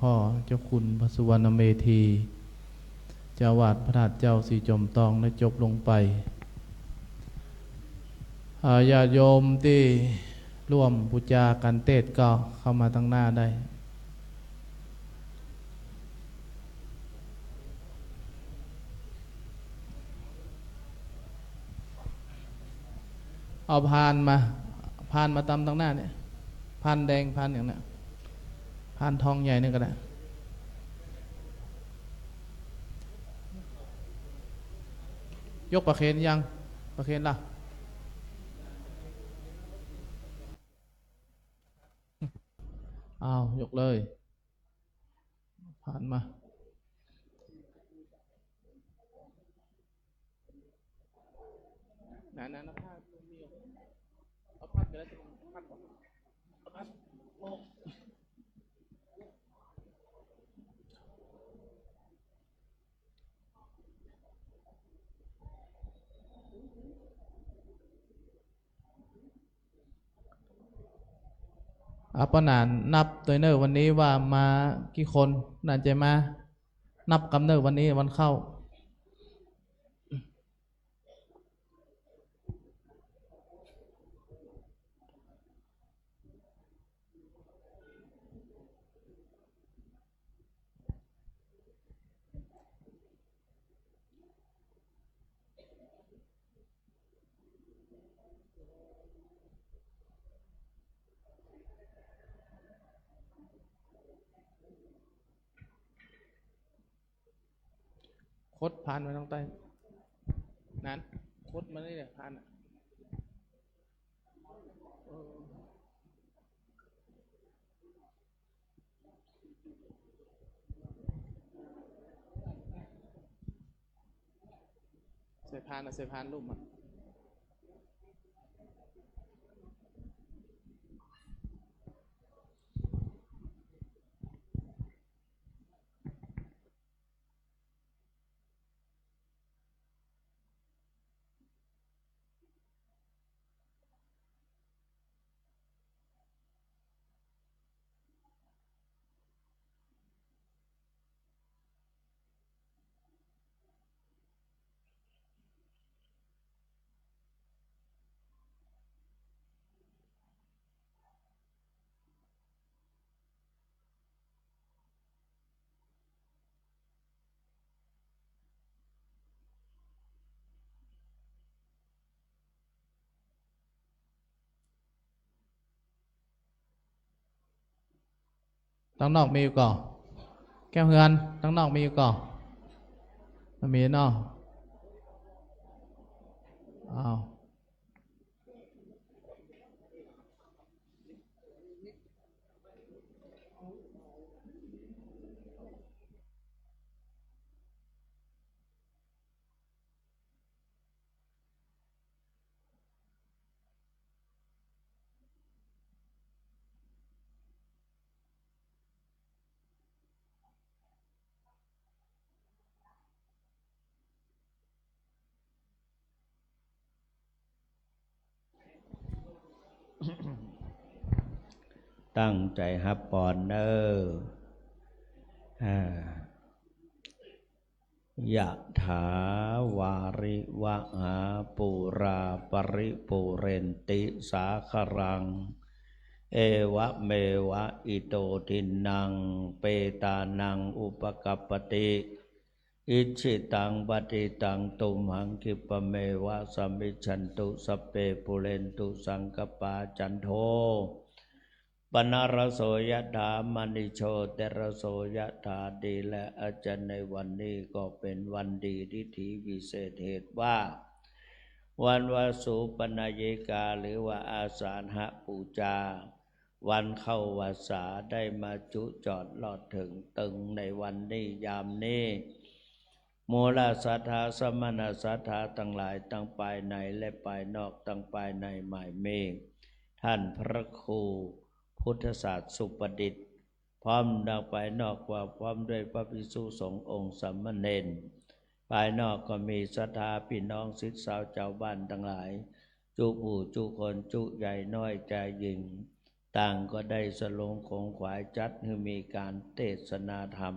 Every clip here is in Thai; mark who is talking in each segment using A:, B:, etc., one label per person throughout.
A: พ่อเจ้าคุณพระสุวรรณเมธีเจ้าวาดพระธาตุเจ้าสีจอมทองได้จบลงไปญาติโยมที่ร่วมบูชากันเทศก็เข้ามาตั้งหน้าได้เอาพานมาตำตั้งหน้าเนี่ยพานแดงพานอย่างนี้พานทองใหญ่นี่ก็ได้ยกประเคนยังประเคนล่ะอ้าวยกเลยผ่านมานั่นผ้าเอาพัดไปแล้วจะพัดก่อนเอาพัดโอ้ปนานนับตัวเนอร์วันนี้ว่ามากี่คนน่าจะมานับกำเนิดวันนี้วันเข้าคดผ่านมาต้องใต้นั้นคดมาได้เลยผ่านเสพานเสพานรูปมันตั้งนอกมีอยู่ก่อแก้วเฮือนตั้งนอกมีอยู่ก่อมันมีเนาะอ้าว
B: ตั้งใจฮับปอนเนอร์ยะถาวาริวะหาปุราปริปุเรนติสาครังเอวะเมวะอิโตทินังเปตานังอุปกัปปติอิชิตังปฏิตังตุมหังคิปะเมวะสัมมิชันตุสัพเพปุเรนตุสังกปาจันโทปนารโสยถามณิโชติรโสยถาดีและอาจารย์ในวันนี้ก็เป็นวันดีที่ถีวิเศษเหตุว่าวันวสุปนายกาหรือว่าอาสาฬหปูจาวันเข้าวัสาได้มาจุจอดลอดถึงตึงในวันนี้ยามนี้มูลศรัทธาสมณศรัทธาทั้งหลายทั้งภายในและภายนอกทั้งภายในหมายเมฆท่านพระครูพุทธศาสตร์สุประดิษฐ์พร้อมดังภายนอกว่าพร้อมด้วยพระภิกษุสงฆ์องค์สามเณรภายนอกก็มีศรัทธาพี่น้องศิษย์สาวชาวบ้านทั้งหลายจุผู้จุคนจุใหญ่น้อยใจยิง ต่างก็ได้สลงของขวายจัดให้มีการเทศนาธรรม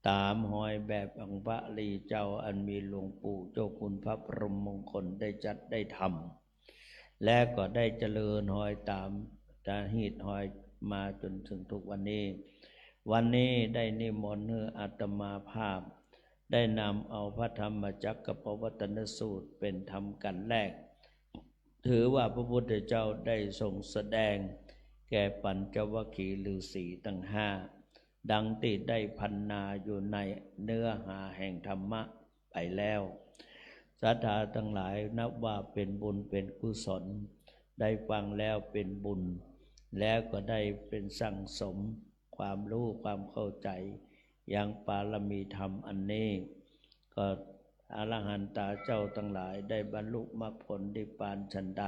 B: ตามหอยแบบอังพระลีเจ้าอันมีหลวงปู่เจ้าคุณพระพรหมมงคลได้จัดได้ทำและก็ได้เจริญหอยตามตาหีดหอยมาจนถึงทุกวันนี้ได้นิมนต์ให้อาตมาภาพได้นำเอาพระธรรมจักรกับพระวัตนสูตรเป็นธรรมกันแรกถือว่าพระพุทธเจ้าได้ทรงแสดงแก่ปัญจวัคคีย์ฤาษีทั้งห้าดังที่ได้พรรณนาอยู่ในเนื้อหาแห่งธรรมะไปแล้วศรัทธาทั้งหลายนับว่าเป็นบุญเป็นกุศลได้ฟังแล้วเป็นบุญแล้วก็ได้เป็นสั่งสมความรู้ความเข้าใจอย่างปารมีธรรมอันนี้ก็อรหันตาเจ้าทั้งหลายได้บรรลุมรรคผลนิพพานฉันใด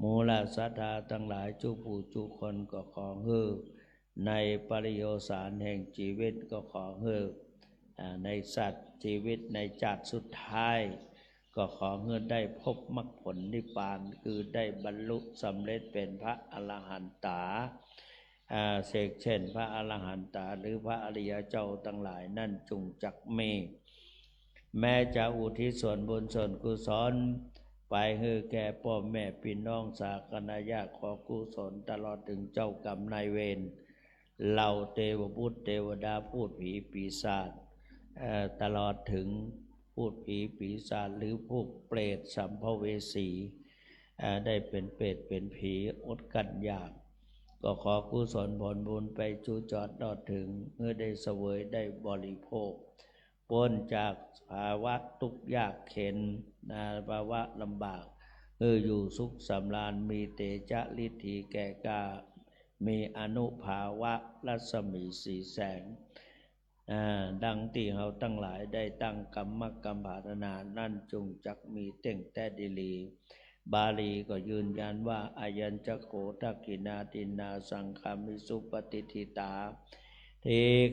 B: มูลศรัทธาทั้งหลายจุผู้จุคนก็ขอฮือในปริโยสารแห่งชีวิตก็ขอฮือในสัตว์ชีวิตในชาติสุดท้ายก็ขอฮือได้พบมรรคผลนิพพานคือได้บรรลุสำเร็จเป็นพระอรหันตาเสกเช่นพระอรหันตาหรือพระอริยเจ้าทั้งหลายนั่นจงจักมีแม้จะอุทิศส่วนบุญส่วนกุศลไปให้แก่พ่อแม่พี่น้องสาคณะญาติขอกุศลตลอดถึงเจ้ากรรมนายเวรเหล่าเทวบุตรเทวดาพูดผีปีศาจตลอดถึงพูดผีปีศาจหรือพวกเปรตสัมภเวสีได้เป็นเปรตเป็นผีอดกันยากก็ขอกุศลผลบุญไปจูจอดดอดถึงเมื่อได้เสวยได้บริโภคพ้นจากภาวะทุกข์ยากเข็ญภาวะลำบากอยู่สุขสำราญมีเตจะฤทธิแก่กล้ามีอนุภาวะรัศมีสีแสงดังที่เราตั้งหลายได้ตั้งกรรมกรรมภาวนานั่นจงจักมีเต่งแต่ดิลีบาลีก็ยืนยันว่าอายัญจะโขทักขินาตินาสังคามิสุปฏิทิตาเท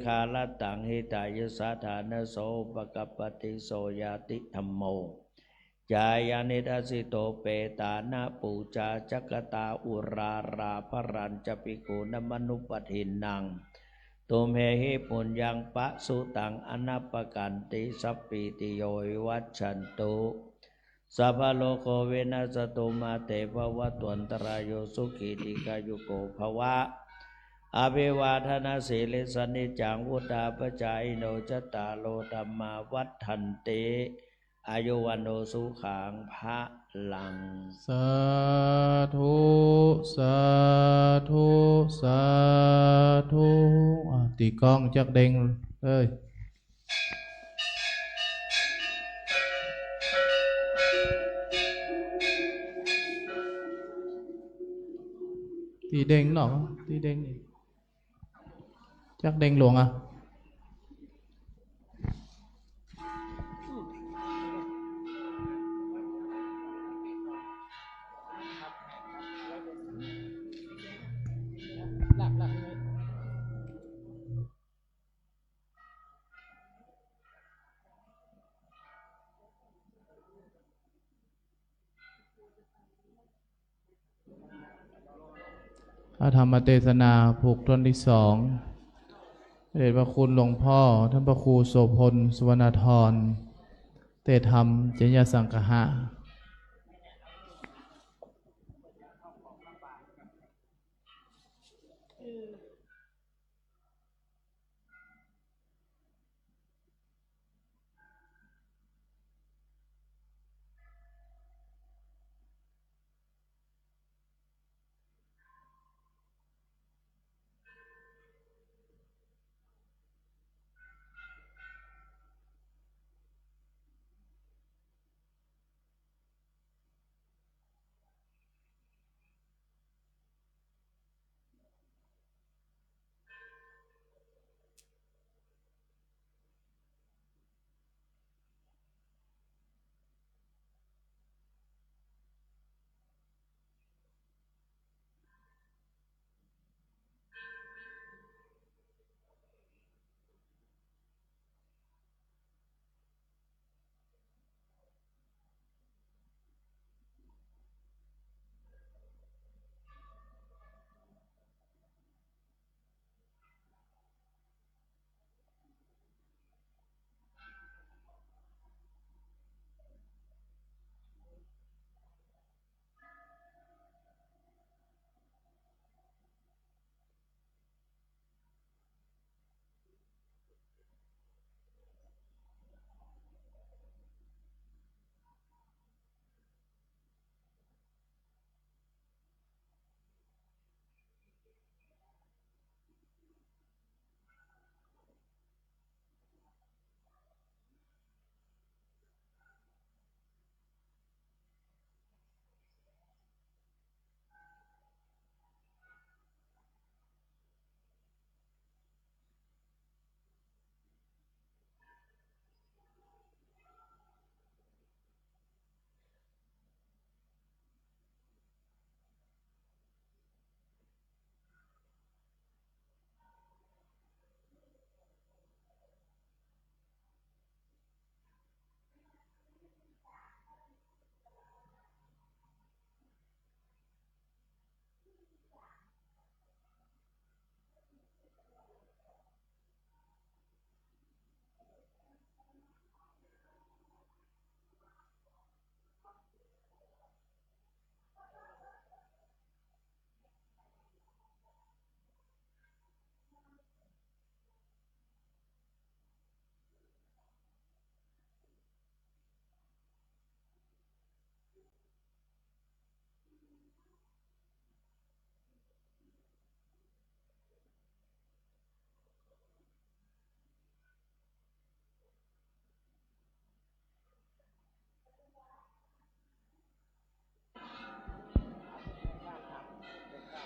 B: คาลตังหิตายสาธานโสปกัปปติโสยาติธัมโมจายานิทัสสิโตเปตานาปูจาจักตาอุราราภรัญจปิกุณมนุปทินนังตุมเหหิปุญญังปะสุตังอนัปปกันติสัพพิติโยวิวัชชันตุสัพพโลกเวนัสตุมาเตภวะตวันตรายโยสุขีติกายุโกภวะอภิวาทนาสีลิสนิจังวุฒาปจายโนจตารโลธัมมาวัฏทันติอายุวันโนสุขังพระลัง
A: สาธุสาธุสาธุตีกล้องจักเด้งเอ้ยตีเด้งหรอตีเด้งนี่จักเด้งหลวงอ่ะพระธรรมเทศนาผูกตอนที่สองเดชพระคุณหลวงพ่อท่านพระครูโสพลสุวรรณธรเตธรรมเจญญสังคหะ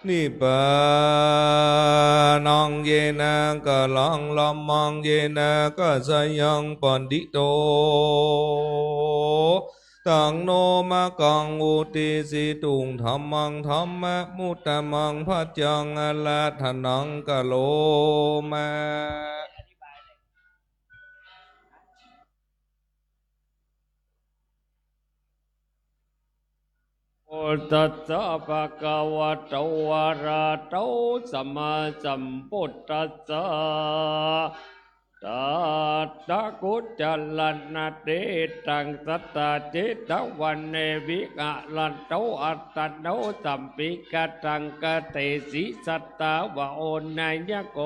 C: นิปปานังเยนะกะลังลัมมังเยนะกัสสยังปันติโตตังโนมะกังอุติสิตุงธัมมังธัมมะมุตตะมังพัจจังอลาทนังกะโลมะ
D: โอตัสสะภะคะวะโตอะระหะโตสัมมาสัมพุทธัสสะตถาคตจัลลันนะเตตังสัตตาเจตวันเนวิกะลันโตอัตตโนสัมปิกตังกเตสิสัตตาวะโอนายโก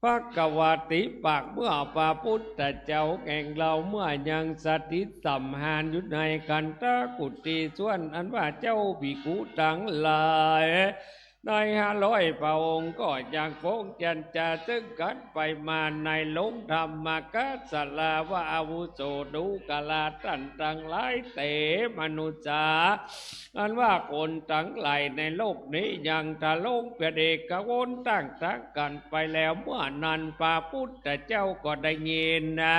D: ภควาติปากเมื่อพระพุทธเจ้าแห่งเราเมื่อยังสถิตสัมหานอยู่ในกันตะกุฏิส่วนอันว่าเจ้าภิกขุทั้งหลายใน500พระองค์ก็ยังคงจันจะซึ่งกันไปมาในหลงธรรมกัสสลาวะอาวุโสดูกาลาตันตังหลายเตมนุษาอันว่าคนทั้งหลายในโลกนี้ยังทะลงเปเดกวนตั้งกันไปแล้วเมื่อนั้นพระพุทธเจ้าก็ได้ยินนะ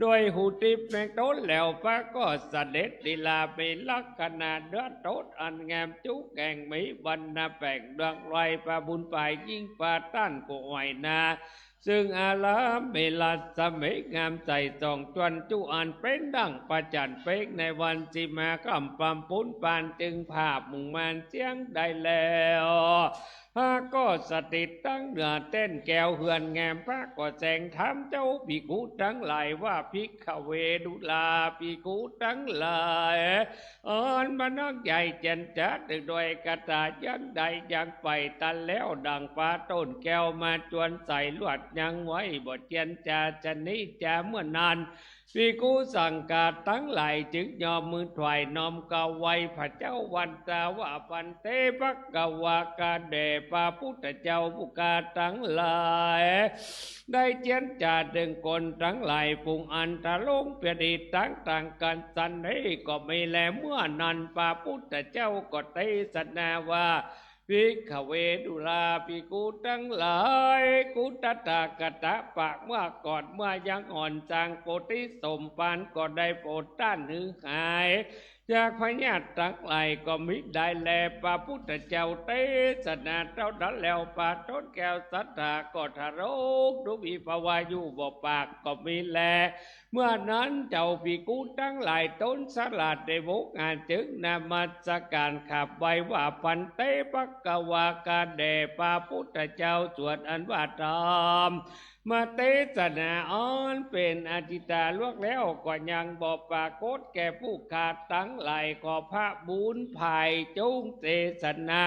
D: โดยหูทิพย์แมงต้นแล้วพระก็เสด็จลีลาไปลักษณะเดือดโตดอันงามจุกแก่งมีบรรณาแปลงดวงไรพระบุญไปยิ่งปาต้านกูอ่อยนาซึ่งอาลาเมลัสมิงามใจจองจวนจุอันเป็นดังประจันเป๊กในวันจิมาคำปั๊มปุ้นปานจึงภาพมุ่งมันเสียงได้แล้วพระก็สติตั้งเหนือเต้นแก้วเหือนแงมพระก็แสงถามเจ้าภิกขุทั้งหลายว่าภิกขเวดุลาภิกขุทั้งหลายอ่อนมานักใหญ่เจนจัดโดยกระตายังใดยังไปตันแล้วดังฟ้าต้นแก้วมาจวนใส่ลวดยังไว้บทเจนจาชนิจาเมื่อนานภิกขุสังกาทั้งหลายจึงยอมมือถวายน้อมกาไว้พระเจ้าวันตาว่าพันเตภกวากาเดพระพุทธเจ้าผู้กาทั้งหลายได้เจียนจาดึงคนทั้งหลายปุงอันตะลงเปียดีต่างกันสันนี้ก็ไม่แลเมื่อนั้นพระพุทธเจ้าก็เทศนาว่าภิกขเวดุลาภิกขุทั้งหลายกุตตากตะปากเมื่อก่อนเมื่อยังอ่อนจางโพธิสมปานก็ได้โปรดต้านหือหายจากพญาตักไหลก็มิได้แลพระพุทธเจ้าเทศนาเท่านั้นแล้วปาต้นแก้วสัทธาก็ทะโรกดุวิภวายุบ่ปากก็มีแลเมื่อนั้นเจ้าภิกขุทั้งหลายต้นสลัดได้บุกงานจึงนามัสการขับไว้ว่าพันเตภกวากาเดพระพุทธเจ้าสวดอันว่าธรรมมาเทศนาอ่อนเป็นอธิตาลวกแล้วก็ยังบอกปรากฏแก่ผู้ขาดทั้งหลายขอพระบุญภัยจงเทศนา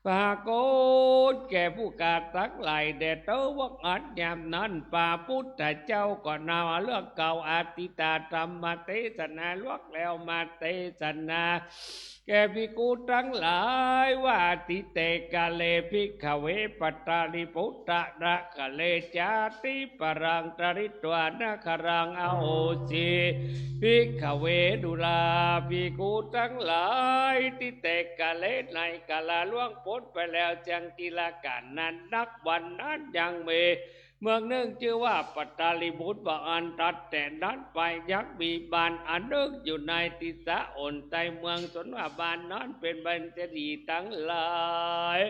D: ปรากฏแก่ผู้ขาดทั้งหลายแด่เตวกอัดยามนั้นพระพุทธเจ้าก็นำเรื่องเก่าอธิตาธรรมมาเทศนาลวกแล้วมาเทศนาแก่ภิกขุทั้งหลายว่าติเตกะเลภิกขเวปัตตาลิพุทธะนะกะเลจาติปรังตริตวานะครังอโหสิภิกขเวดุลาภิกขุทั้งหลายติเตกะเลในกาลาล่วงพ้นไปแล้วจังกิลกันนั้นนักวันนั้นยังมีเมืองหนึ่งชื่อว่าปัตตาลิบุตรบอันตัดแต่นั้นไปยักษ์มีบานอันนึกอยู่ในติสะอ่อนใจเมืองสนว่าบานนั้นเป็นบัญชดีทั้งหลาย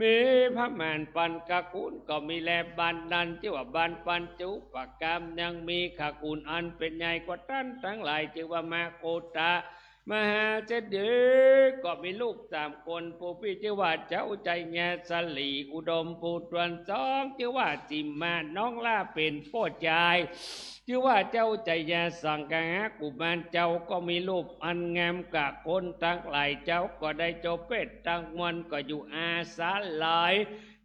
D: มีพระแมนปันกคุณก็มีแลบานนั้นชื่อว่าบานปัญจุปกรรมยังมีขคุณอันเป็นใหญ่กว่าท่านทั้งหลายชื่อว่ามาโคตามหาเจดีย์ก็มีลูก3 คนผู้พี่ชื่อว่าเจ้าใจแง่สลีอุดมผู้ตวน2ชื่อว่าจิมมาน้องล่าเป็นพ่อใจชื่อว่าเจ้าใจแง่สังกังกุมารเจ้าก็มีรูปอันงามกะคนทั้งหลายเจ้าก็ได้เจ้าเป็ดตั้งมวลก็อยู่อาสาหลาย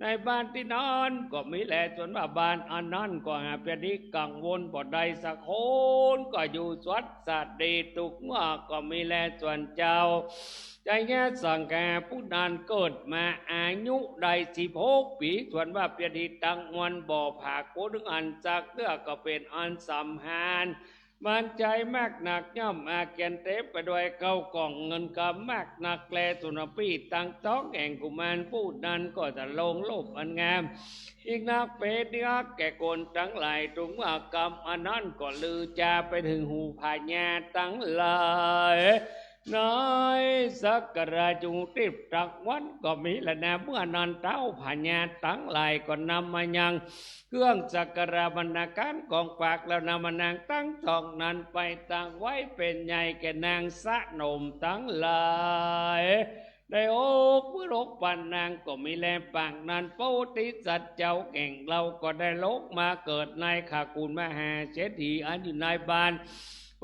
D: ในบ้านที่นอนก็มีแลจนว่าบ้านอันนั้นก็หาเพียดีกังวลบ่ได้สักคนก็อยู่สวัสดิ์สัตย์ดีทุกเมื่อก็มีแลส่วนเจ้าใจแง่สังแก่ผู้นั้นเกิดมาอายุได้16 ปีส่วนว่าเพียดีตั้งมวลบ่อผากโคดึงอันจากเตื้อก็เป็นอันสำหาน มันใจมากหนักย่อมอาเกียนเทปไปด้วยเก้ากล่องเงินกำมากหนักแลสุนปีตั้งต้องแห่งกุมารผู้นั้นก็จะลงโลภอันงามอีกนักเป็ดนักแก่คนทั้งหลายตรงว่ากรรมอันนั้นก็ลือจาไปถึงหูพญาทั้งหลายน้อยสักการะจุติบตักวันก็มีและนะเมื่อนันเต้าพญาทั้งหลายก็นำมายังเครื่องสักการะบรรณาการของฝากแล้วนำมานางตั้งทองนั้นไปตั้งไว้เป็นใหญ่แก่นางสะนมทั้งหลายได้อกเมื่อรกปันนางก็มีแลปางนั้นโปติสัตว์เจ้าแก่งเราก็ได้ลกมาเกิดในขากูลมหาเศรษฐีอันอยู่ในบ้าน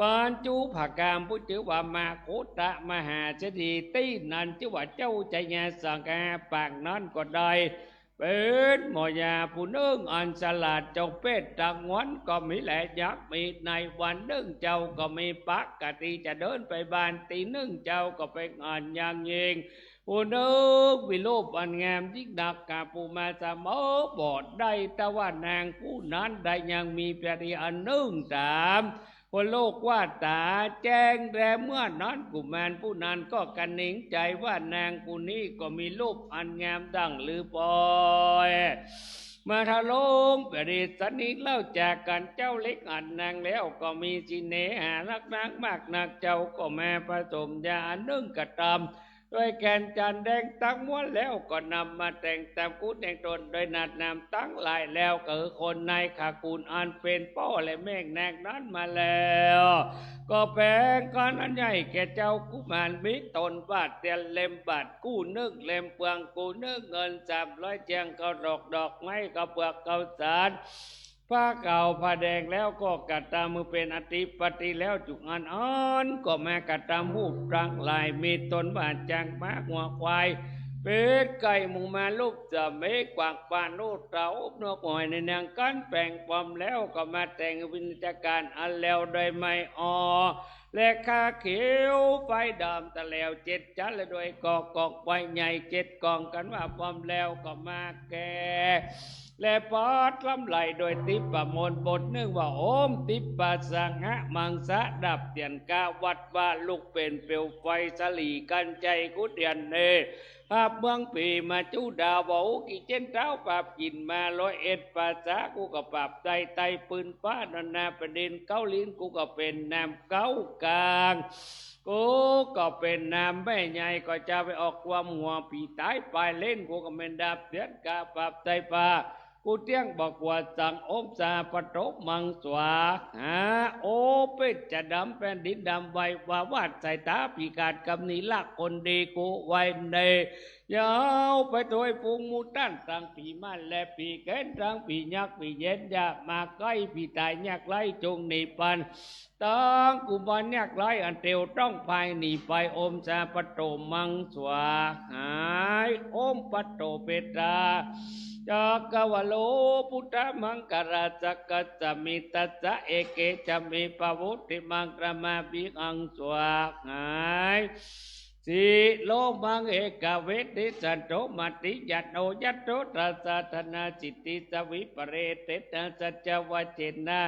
D: ปานจูผากามผู้ชื่อว่ามาโคตะมหาเศรษฐีตีนันชื่อว่าเจ้าใจญาสังกาปางนั้นก็ได้เป็นหมอยาผู้นึ่งอันสลัดเจ้าเป็ดตังวันก็มีแหละยักษ์มีในวันนึ่งเจ้าก็มีปักกติจะเดินไปบ้านตีนึ่งเจ้าก็ไปงานอย่างเองผู้นึกวิโลปอันงามยิ่งดักกาปูมาสมอบอดได้แต่ว่านางผู้นั้นได้ยังมีปฏิอันนึ่งตามคนโลกว่าตาแจ้งแรเมื่อนั้นกุมารผู้นั้นก็กันหนิงใจว่านางผู้นี้ก็มีรูปอันงามดังลือปอยมาทะลงปฏิสนิเล่าจากกันเจ้าเล็กอันนางแล้วก็มีสิเนหารักนางมากนักเจ้าก็แม่ผสมยานึ่งกระตำด้วยแกนจันแดงตั้งม้วนแล้วก็นำมาแต่งตามกุฎแห่งตนโดยนัดนำตั้งหลายแล้วก็คือคนในขากูลอันเป็นพ่อและแม่แนกนั้นมาแล้วก็แปลงกันอันใหญ่แก่เจ้ากุมารมิตนบาทเตียนเล่มบาทกู้นึกเล่มเปลืองกู้นึกเงิน300เจียงเขาดอกไม้ก็เปลือกเขาสารผ้าเก่าผ้าแดงแล้วก็กัดตามือเป็นอติปฏิแล้วจุกอ่อนก็มากัดตามหูรังลายมีตนบาดจางม้าหัวควายเป็ดไก่หมูมาลูกจะเมฆกวางปานโนเต่านกหอยในนางกันแปลงปอมแล้วก็มาแต่งวิญญาการอันแล้วโดยไม่อและข้าเขียวไฟดำตะแล้ว7ชั้นและโดยกอกไฟใหญ่7กองกันว่าปอมแล้วก็มาแก่และปอดลำไหลโดยติปปะมนบทหนึ่งว่าโอมติปปะสังหะมังสะดับเตียนกาวัดว่าลูกเป็นเปลวไฟสลีกันใจกุเดียนเนภาพเมืองปีมาจูดาวบอกกี่เจนเท้าปราบกินมา101ภาษากูก็ปราบไตปืนฟ้านาประเด็นเก้าลิ้นกูก็เป็นนามเก้ากลางกูก็เป็นนามแม่ใหญ่ก็จะไปออกความหัวปีตายไปเล่นกูก็เป็นดาบเสียนกาปราบไตปากูเที่ยงบอกว่าสั่งอมซาปะโตมังสวาโอเป็ดจะดำเป็นดินดำไว้ว่าวาดใส่ตาปีกาดกำนี้ลักคนดีกูไว้ในยาวไปโดยฟูงมูตันตั้งปีมันและปีแกนตั้งปียักปีเย็นยามาใกล้ปีตายยักไล่จงหนีปันตั้งกูบันยักไล่อันเตียวต้องภายหนีไปอมซาปะโตมังสวาหายอมปะโตเปตาจักวโลพุทธมังกราจักจะมิตัสสะเอเกจะมิปวุติมังกรมาบิอังสวาหายสิโลมังเอกเวทิสันโตมัติยัตโนยัตโตตัสสะธนาจิตติสวิปเรเตนะสัจจวัจเจนะ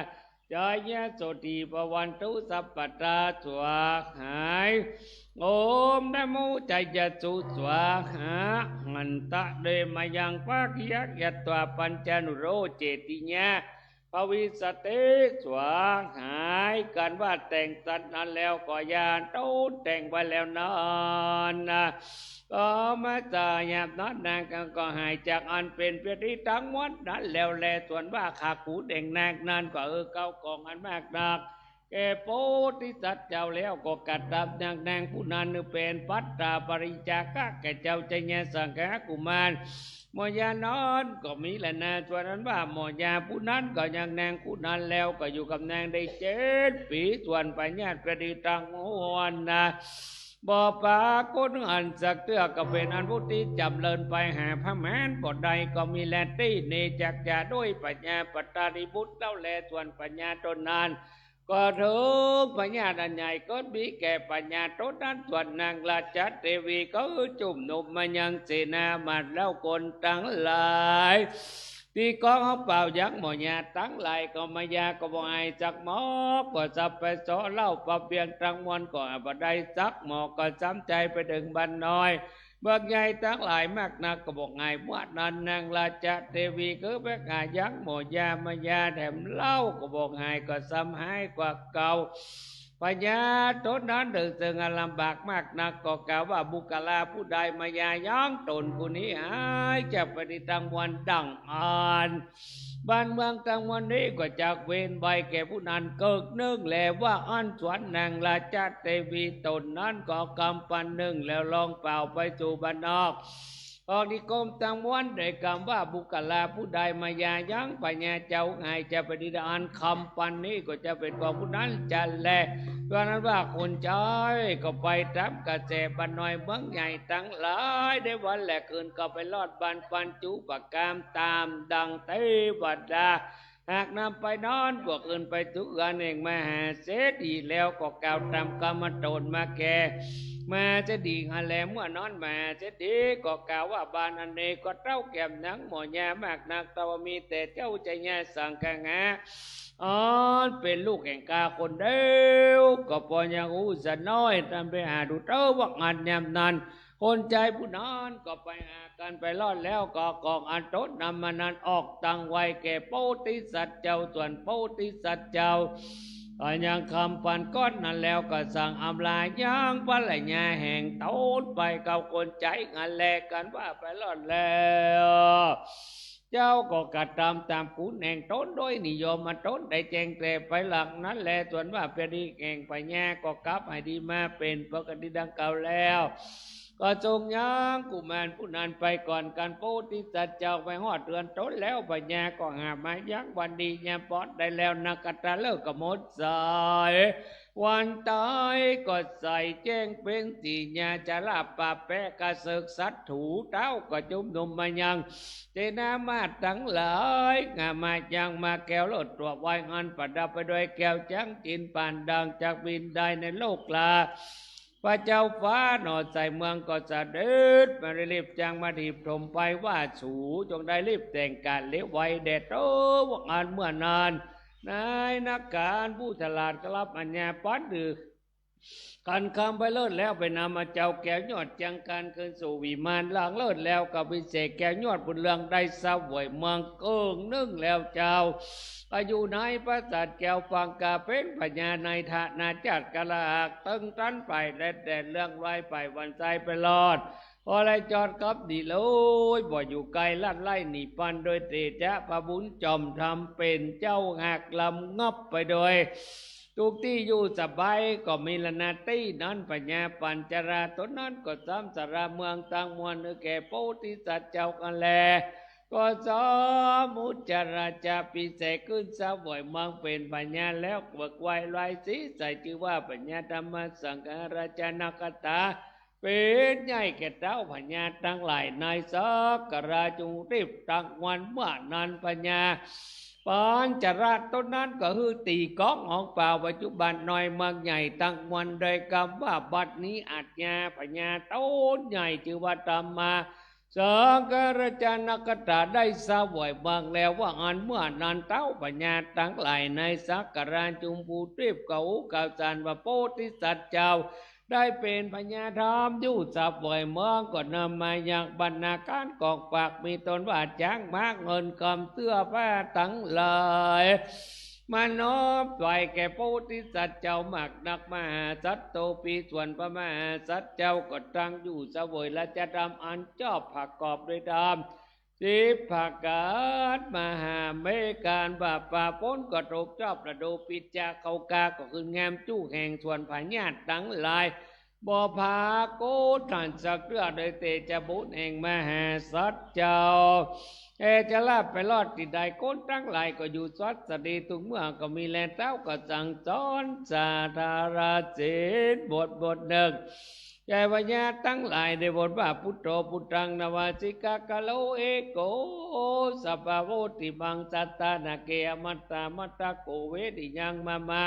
D: จายะโสติปวันตุสัพพตาสวาหายโอมนะโมใจยสุสวาหาหันตะเดมายังภาคิยักยัตวาปัญจนุโรเจติญาภวิสเตสวาหายการว่าแต่งสัตว์นั้นแล้วก็ยานต้นแต่งไว้แล้วนอนก็มาตายาบนั้นนางก็หายจากอันเป็นเพียที่ทั้งหมดนั้นแล้วแลส่วนว่าขากูเด่งนางนั้นก็เก้ากองอันมากนักแกโพธิสัตว์เจ้าแล้วก็กัดดับนางผู้นั้นเป็นปัตตาปริจากะแกเจ้าใจญาสังฆกุมารมอยานอนก็มีแหละนะส่วนนั้นว่าหมอยาผู้นั้นก็ยังนางผู้นั้นแล้วก็อยู่กับนางได้7 ปีส่วนปัญญาประดิตังวันนะบ่ปาคนอันสักเตือก็เป็นอันพุทธิจำเลินไปหาพระแม่นบ่ใดก็มีแลตีเนจักจะด้วยปัญญาปัตตาริบุตรเล่าแลส่วนปัญญาตนนั้นก็ถึงปัญญาดันใหญ่ก็มีแก่ปัญญาตนนั้นส่วนนางราชเทวีก็จุ่มนุมมายังเสนามาแล้วคนทั้งหลาย ตีกองเขาเป่ายังหมอยาตั้งไหลก็มายาก็บ่ไอจักหมอก็จะไปโซเล่าปะเบียงตังมวนก็บ่ได้จักหมอก็จำใจไปดึงบันน้อยเบิกใหญ่ตั้งหลายมากนักก็บอกไงว่านันนางราชเทวีคือแบกงายังหมอยามายาแถมเล่าก็บอกไงก็ซ้ำหายกว่าเก่าปัญญาตนนั้นเดือดเสืองลำบากมากนักก็กล่าวว่าบุคลาผู้ใดมายาย้องตนผู้นี้หายจะปฏิตังวันดังอ่านบ้านเมืองตังวันนี้ก็จากเวนใบแก่ผู้นั้นเกิดนึงแล้วว่าอันสวนนางราชเทวีตนนั้นก็กำปันหนึ่งแล้วลองเปล่าไปสู่บ้านนอกออกนิคมตังวันได้คำว่าบุคลาผู้ใดมายายังปัญญาเจ้าไงจะปฏิดานคำปันนี้ก็จะเป็นของผู้นั้นจะแลเพราะนั้นว่าคนใจก็ไปทำกระแสบันน้อยเมืองใหญ่ตั้งหลายได้วันแหลกคืนก็ไปลอดบันปันจุปกามตามดังเทวดาหากนำไปนอนพวกอื่นไปทุกข์กันเองมาหาเสียดีแล้วก็กล่าวตามกรรมโดนมาแก่มาจะดีฮะแลเมื่อนอนมาจะดีก็กล่าวว่าบานอันนี้ก็เต้าแก้มนังหมอยามากนักแต่ว่ามีแต่เจ้าใจแย่สั่งกะงาเป็นลูกแห่งกาคนเดียวก็พอยังอู้จะน้อยทำไปหาดูเต้าว่างานยามนั้นคนใจผู้นั้นก็ไปหากันไปรอดแล้วก็กองอันโตนำมานั้นออกตังไว้แก่โพธิสัตว์เจ้าส่วนโพธิสัตว์เจ้ายังคำปันก้อนนั้นแล้วก็สั่งอำลาย่างปลายญาแห่งโตนไปเก่าคนใจงานแลกกันว่าไปรอดแล้วเจ้าก็กระทำตามคุณแห่งโตนโดยนิยมมาโตนได้แจ้งแต่ไปหลังนั้นแหละส่วนว่าเป็นดีแห่งปัญญาก็กลับให้ดีมาเป็นปกติดังเก่าแล้วก็จงยังกุมารผู้นั้นไปก่อนการโพธิสัตว์เจ้าไปหอดเรือนโตนแล้วปัญญาก็หามายังวันดียามปอดได้แล้วนักกตาเลิกก็หมดสายวันตายก็ใส่แจ้งเป็นสีญาจะลาบป่าแปะกระเสกสัตว์ถูเต้าก็จุ่มนุมมายังเจนามาทั้งหลายงามายังมาแก้วรถตัวไว้อันประดับไปด้วยแก้วจังจินปานดังจากบินได้ในโลกลาพระเจ้าฟ้าหนอใส่เมืองก็จะเด็ดมารีบจังมาถีบถมไปว่าสูจงได้รีบแต่งการเลี้ยวไว้แดดโตว่างานเมื่อนานนายนักการผู้ฉลาดกลับอัญญาปัดดือการคำไปเลิศแล้วไปนำมาเจ้าแก้วยอดจังการคืนสู่วิมานหลังเลิศแล้วกับพิเศษแก้วยอดบุญเรืองได้สวยเมืองเกิงนึ่งแล้วเจ้าอายุในพระสัตว์แก้วฟังกาเป็นปัญญาในฐานาจัดกะลาตึงตันไปแดดเรื่องไว้ไปวันใจไปรอดพอไรจอดกับดีเลยบ่อยู่ไกลลั่นไล่หนีปันโดยเตจะพระบุญจอมทำเป็นเจ้าหักลำงับไปโดยทุกที่อยู่สบายก็มีละนาตี้นั้นปัญญาปัญจราตนนั้นก็ซ้ำสระเมืองต่างมวลแก่โพธิสัตว์เจ้ากันแลก็สมุจราจาปิเสกขึ้นสวยเมืองเป็นปัญญาแล้วเบิกไว้ลอยสีใส่ชื่อว่าปัญญาธรรมสังฆราชนกตาเป็นใหญ่แก่เจ้าปัญญาทั้งหลายในสักการะจุรีบตั้งวันเมื่อนั้นปัญญาปัญจราต้นนั้นก็คือตีก้องของเปล่าปัจจุบันน้อยเมืองใหญ่ตั้งวันโดยคำว่าบัดนี้อาจญาปัญญาต้นใหญ่ชื่อว่าธรรมาสังฆราชนกตาได้สวยบางแล้วว่าอันเมื่อนั้นเต้าปัญญาทั้งหลายในสักการะจุมภูเทียบเก่าเก่าจานว่าโพธิสัตว์เจ้าได้เป็นพญาธรรมอยู่สับวยเมืองก็นำมาอย่างบรรณาการกองปากมีตนว่าจ้างมากเงินคำเสื้อผ้าทั้งหลายมานอบไหวแก่โพธิสัตว์เจ้ามากนักมหาสัตว์โตปีส่วนพระมหาสัตว์เจ้าก็ตั้งอยู่เสวยและจะทำอันชอบผักกอบด้วยธรรมสิบผักกาดมหาเมการบาป่าพ้นก็ตกชอบประโดปิจาเขากาก็คืองามจู้แห่งส่วนผาญาติทั้งหลายบ่พาโกฐานสักเรือโดยเตจะบุญแห่งมหาสัตว์เจ้าจะลาบไปรอดที่ใดโกนทั้งหลายก็อยู่สัตว์สดีทุกเมื่อก็มีแลเต้าก็สั่งสอนสาธาราเจนบทหนึ่งใจวิญญาตั้งหลายในบทว่าพุทโธพุทธังนวาสิกากะโลเอโกสัพพะโวติมังสัตตานาเกอมัตตามัตตะโกเวดิยังมา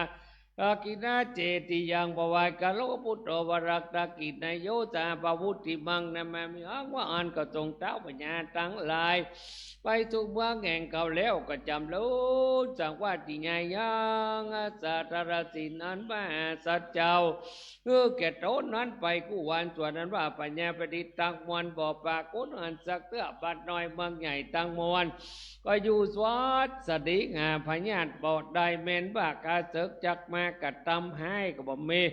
D: อากินาเจติยังปวายกะโลพุทโธวรักตากินายโยจาปวุติมังนามามิอังว่าอันก็ทรงเต้าปัญญาทั้งหลายไปทุกเมืองแห่งเก่าแล้วก็จำรู้จังว่าที่ใหญ่ยังสัตรสินันมาสัจเจ้าแก่โตนั้นไปกู้วันส่วนนั้นว่าปัญญาปฏิตังมวลบ่อปากกุนอันสักเตื้อบัดน้อยเมืองใหญ่ตังมวลก็อยู่สวัสสดิงาพญาตบอดได้เมนบากาเสกจักมากระทำให้ก็บ่มี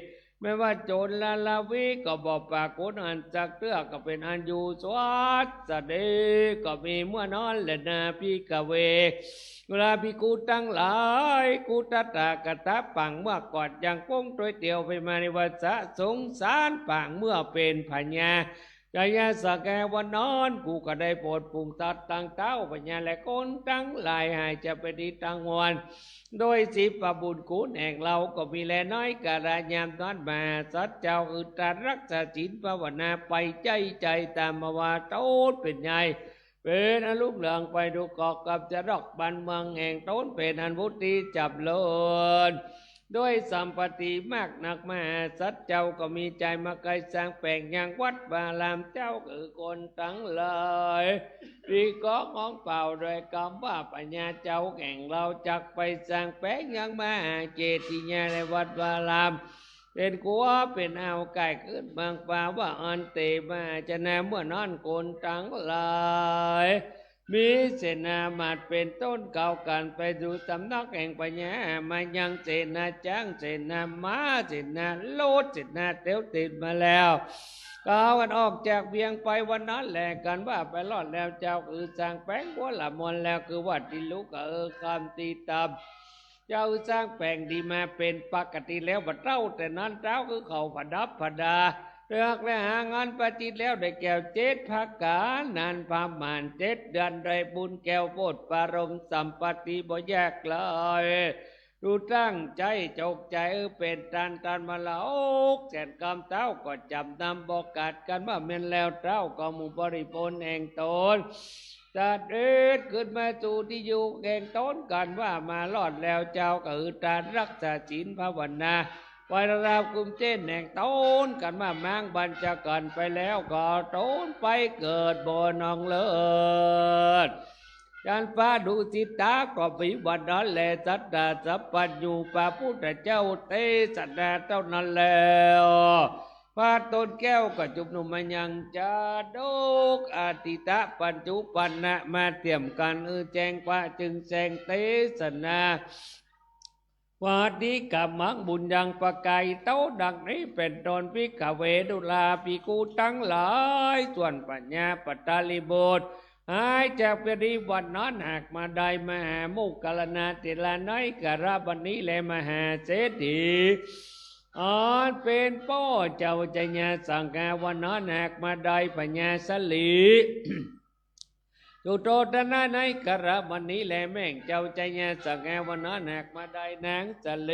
D: ไม่ว่าโจรลาวิก็บอกปากคนอันจักเตื้อก็เป็นอันอยู่สวัสสดีก็มีเมื่อนอนและนาพิกเวเวลาพิกูตั้งหลายกูตตากตาปังเมื่อก่อนยังป้งตัวเตียวไปมาในวัฏสงสารปังเมื่อเป็นพญาใจยาสแกวันนอนกูก็ได้โปรดปรุงตัดตั้งเต้าปัญญาและคนตั้งหลายหายจะไปดีตั้งวันโดยสิปบุญคุณแห่งเราก็มีแลน้อยกะระยามตอนมาสัจเจ้าคือตรัสรักษาศีลภาวนาไปใจตามมาว่าโตเป็นไงเป็นอลูกเหลืองไปดูกอกกับจะรอกบันเมืองแห่งต้นเป็นอันวุติจับเลินด้วยสัมปติมากนักมาสัจเจ้าก็มีใจมาไกลสร้างแปลงอย่างวัดบาลามเจ้าคือคนทั้งเลยปีก็ของเป่าโดยคำว่าปัญญาเจ้าแข่งเราจักไปสร้างแปลงอย่างมาเจติญาในวัดบาลามเป็นกัวเป็นเอาไก่ขึ้นบางป่าว่าอันเตมาจะนาเมื่อนอนคนทั้งหลายมีเสนามาดเป็นต้นเก่ากันไปดูสำนักแห่งปัญญามายังเสนาจ้างเสนาม้าเสนาโลดเสนาเตียวติดมาแล้วก้าวกันออกจากเวียงไปวันนั้นแหละกันว่าไปรอดแล้วเจ้าคือสร้างแป้งวัวละมนแล้วคือวัดที่ลูกคำตีตามเจ้าสร้างแปลงดีมาเป็นปกติแล้วบัดเต้าแต่นั้นเจ้าคือเขาผดับผดาเลือกและหางานปฏิแล้วได้แก้วเจ็ดพักกานานพามาน7 เดือนได้บุญแก้วโพดปารมสัมปติบ่แยกเลยดูตั้งใจจกใจเป็นตันมาละอกแสนกำเต้าก็จำนำบอกกัดกันว่าเม่นแล้วเต้าก็มุบริพลแห่งตนจะเด็ดขึ้นมาสู่ที่อยู่แห่งตนกันว่ามาลอดแล้วเจ้าก็คือการรักษาศีลภาวนาไปราบกุมเจนแห่งต้นกันมามังบัญชากันไปแล้วก็ต้นไปเกิดบนองเลิศจันฟ้าดูสิตาก็วิบัตินั้นแหละสัตตาสัพพัญญูพระพุทธเจ้าเตสัตตาเท่านั้นแล้วพระต้นแก้วก็จุบนุมยังจาดกอาติตะปัญจุปันนะมาเตรียมกันแจงพระจึงแสงเตสนาวาดีกับมังบุญยังประกายเต้าดังนี้เป็นตนพิกเวดุลาภิกูทั้งหลายส่วนปัญญาปัตตาลิบุตรหายจากปฏิวัตินั้นหากมาได้มหามุกลนาติลาน้อยกราบันนี้และมหาเศรษฐีอ่อนเป็นพ่อเจ้าจัญญาสังกาวันนั้นหากมาได้ปัญญาสลีจุโตตนะในกระบันนี้แลแม่งเจ้าใจญาสังแกวันนั้นหากมาได้นางสะเล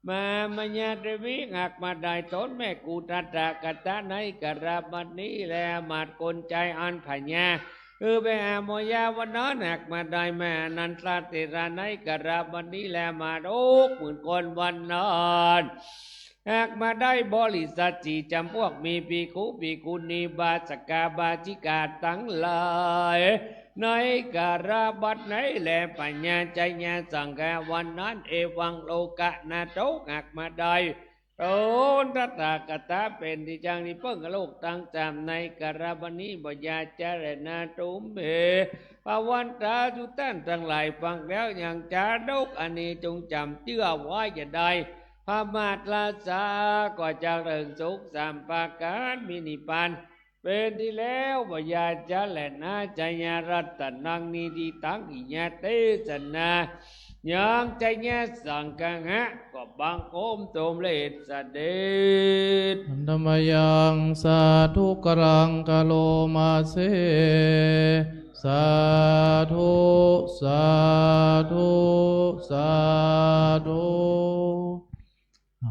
D: มามัญญาเดวิหากมาได้ตนแม่กูตตากตะในกระบันนี้แลมาดคนใจอันพญาคือไปหาโมยาวันนั้นหากมาได้แม่นันทาติราในกระบันนี้แลมาดอกหมื่นคนวันนั้นหากมาได้บริษัทจีจำพวกมีปีกุณีบาสกาบาจิกาทั้งหลายในกราบัดไหนแลปัญญาใจญาสังกาวันนั้นเอวังโลกะนาโตหากมาได้โตนตถาคตเป็นที่จังนี้เพิ่งโลกตั้งจำในกราบันนี้บยาจารณาตุมเบปวันตาทุตันทั้งหลายฟังแล้วอย่างจาดกอันนี้จงจำเชื่อไว้อย่าได้พระมาตราสาก็จะเริงสุขสามปาการมินิปันเป็นที่แล้ววายาจะแหละนาใจญารัตนังนิดิตังอิญาเตสนายามใจญาสังกังหะก็บังโคมโตมเลสเสด็จ
A: ธรรมยังสาธุกรังกะโลมาเสสาธุสาธุสาธุ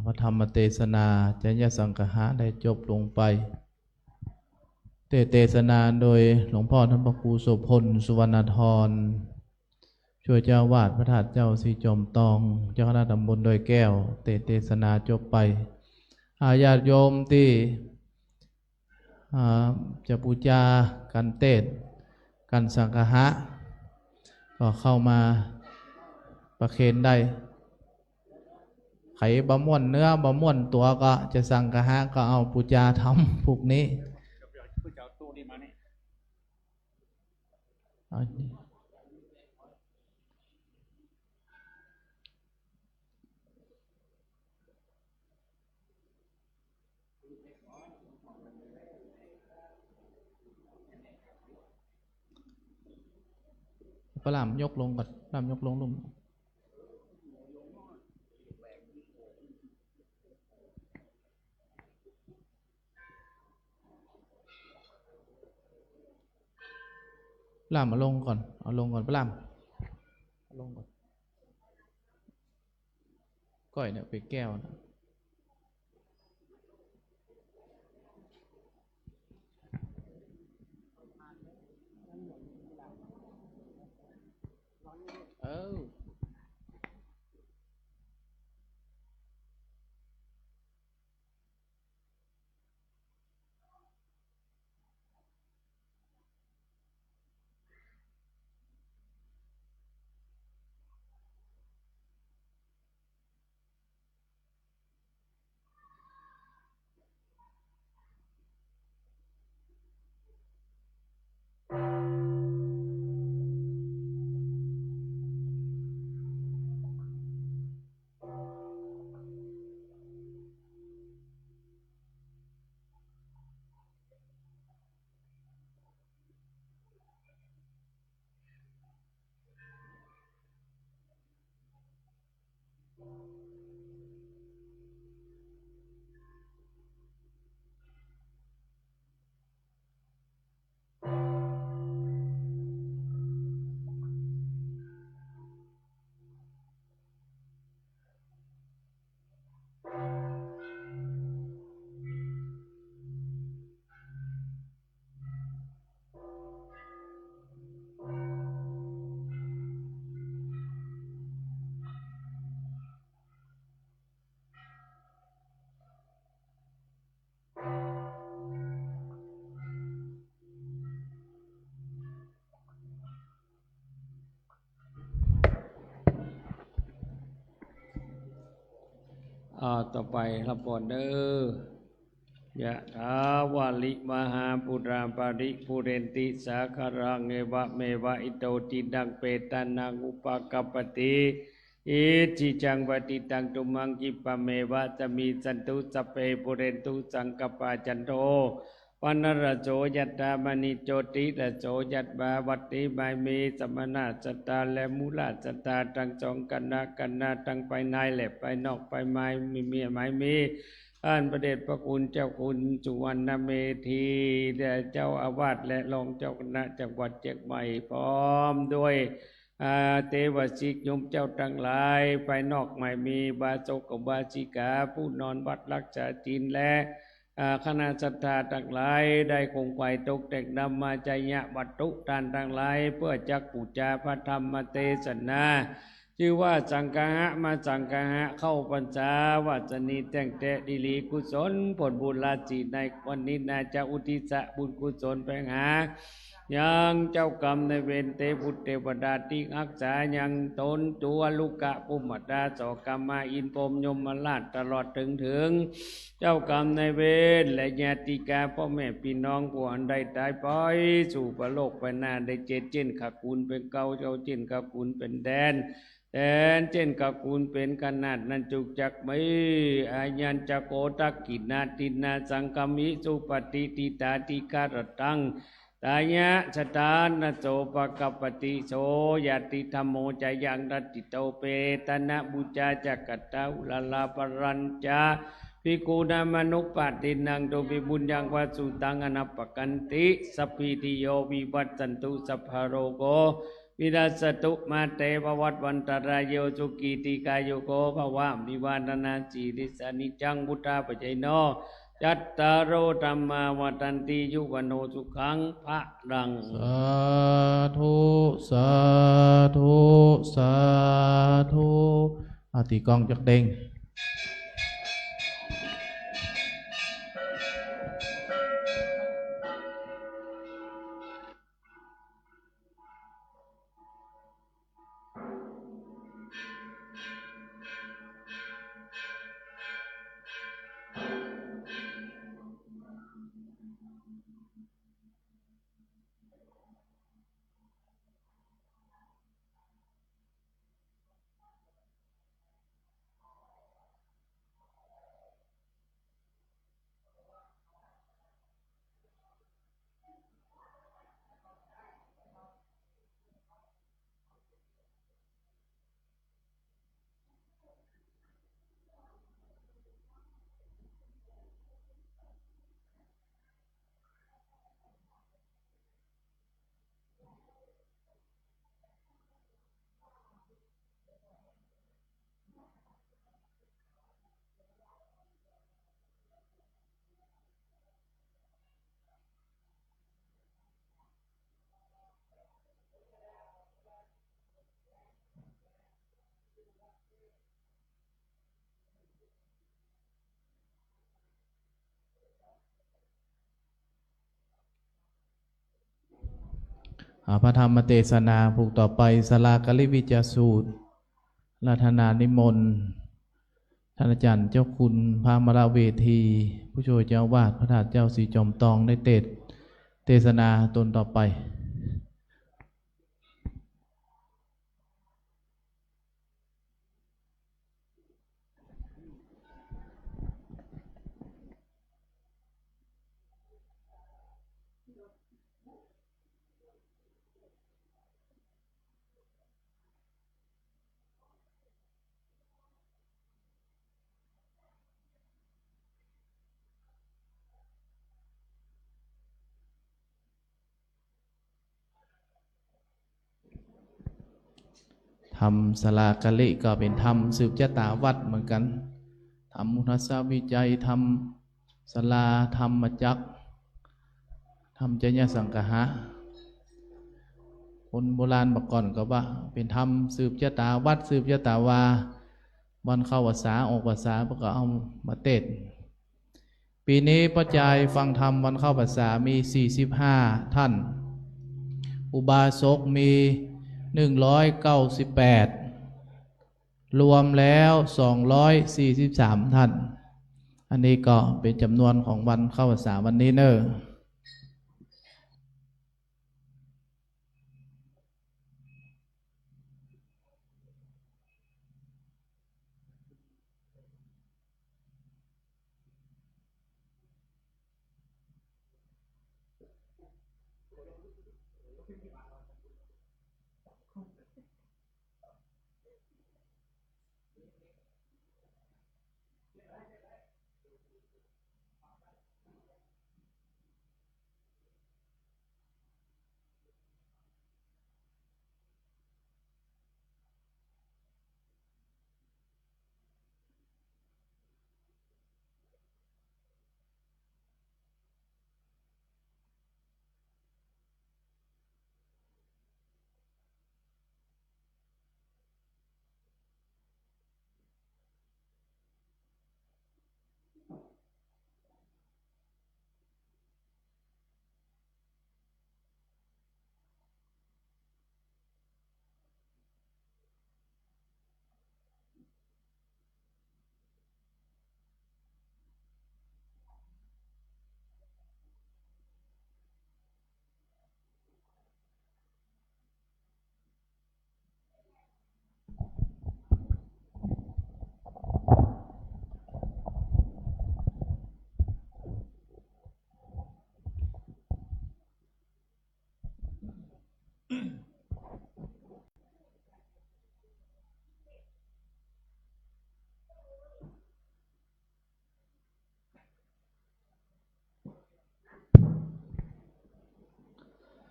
A: พระธรรมเทศนาจญสังฆะได้จบลงไปเทศนาโดยหลวงพ่อท่านพระครูโสพลสุวรรณธร ช่วยเจ้าวาดพระธาตุเจ้าสีจอมตองเจ้าคณะตำบลดอยแก้วเทศนาจบไปญาติโยมที่จะบูชากันเทศกันสังฆะก็เข้ามาประเคนได้ไขบะม่วนเนื้อบะม่วนตัวก็จะสังฆะก็เอาบูชาทำพวกนี้พระรามยกลงก่อนรามยกลงลุ่มรามมาลงก่อนเอาลงก่อนพระรามเอาลงก่อนก้อยเนี่ยไปแก้วนะ
D: ต่อไปรับพรเด้อยะถาวาลิมหาปุราปาริปุเรนติสาคารังเอวะเมวะอิโตตินังเปตานังอุปกัปปติอิจิจังปฏิตังตุมังกิปะเมวะจะมีจันตุสัพเพปุเรนตุสังกปาจันโทปนรโสยัตตามณิโจติระโสยัตบาวัตติไมมีสมณะสตาและมูลสตาทั้งสองกันนาทั้งไปในและไปนอกไปไม้มีไม้มีท่านพระเดชพระคุณเจ้าคุณสุวรรณเมธีเจ้าอาวาสและรองเจ้าคณะจังหวัดเชียงใหม่พร้อมด้วยเทวสิกโยมเจ้าทั้งหลายภายนอกไม่มีบาศกกับบาสิกาผู้นอนวัดรักษาศีลและคณะศรัทธาทั้งหลายได้คงไปตกแต่งนำมาใจยะวัตถุทานทั้งหลายเพื่อจักปูจาพระธรรมเทศนาชื่อว่าสังฆะมาสังฆะเข้าพรรษาวัจนีแต่งแต่ดิลีกุศลผลบุญราศีในวันนี้นาจะอุทิศบุญกุศลไปหายังเจ้ากรรมในเวรเทพุทธเทวดาที่รักษายังตนตัวลูกะปุมมดาสกรรมาอินพรหมยมราชตลอดถึงเจ้ากรรมในเวรและญาติกาพ่อแม่พี่น้องผู้อันใดตายไปสู่ปรโลกไปหน้าได้เจนขคุณเป็นเก่าเจ้าเจนขคุณเป็นแดนเจนขคุณเป็นขนาดนั้นจุกจักไม่อายัญจะโกตักกินาตินาสังกามิสุปฏิติตาติการตังตายะชตานโสปกัปปติโสยติธรรมโมจายังรัตติโตเปตนะบุจาจักตาอุลลาปรัญจาภิกขุนามนุปปัตตินังโตวิบุญยังวาสุตังอนัปปกันติสัพพิติโยวิวัตสันตุสัพพโรโกวิรัสตุมาเตภวัตวันตรายโยสุกิติกายโยโกภวะวิวานนาจีริสานิจังบุตตาปัจเจโน จัตตารโอธรรมาวัฏันติยุวโนสุขังพระรัง
A: สาธุสาธุสาธุอาตีกองจักเด้งพระธรรมเทศนาผูกต่อไปสลากลิวิจสูตรราธนานิมนต์ท่านอาจารย์เจ้าคุณพระมราเวที ผู้ช่วยเจ้าวาดพระธาตุเจ้าสีจอมตองได้เทศนาตนต่อไปทำสลากลิก็เป็นธรรมสืบชะตาวัดเหมือนกันทำมุทัสสวิจัยทำสลาธรรมจักรทำจญสังกหะคนโบราณบอกก่อนก็ว่าเป็นธรรมสืบชะตาวัดสืบชะตาวาวันเข้าพรรษาออกพรรษาพวกก็เอามาเทศน์ปีนี้พระจายฟังธรรมวันเข้าพรรษามี45ท่านอุบาสกมี198รวมแล้ว243ท่านอันนี้ก็เป็นจำนวนของวันเข้าพรรษาวันนี้เนอะ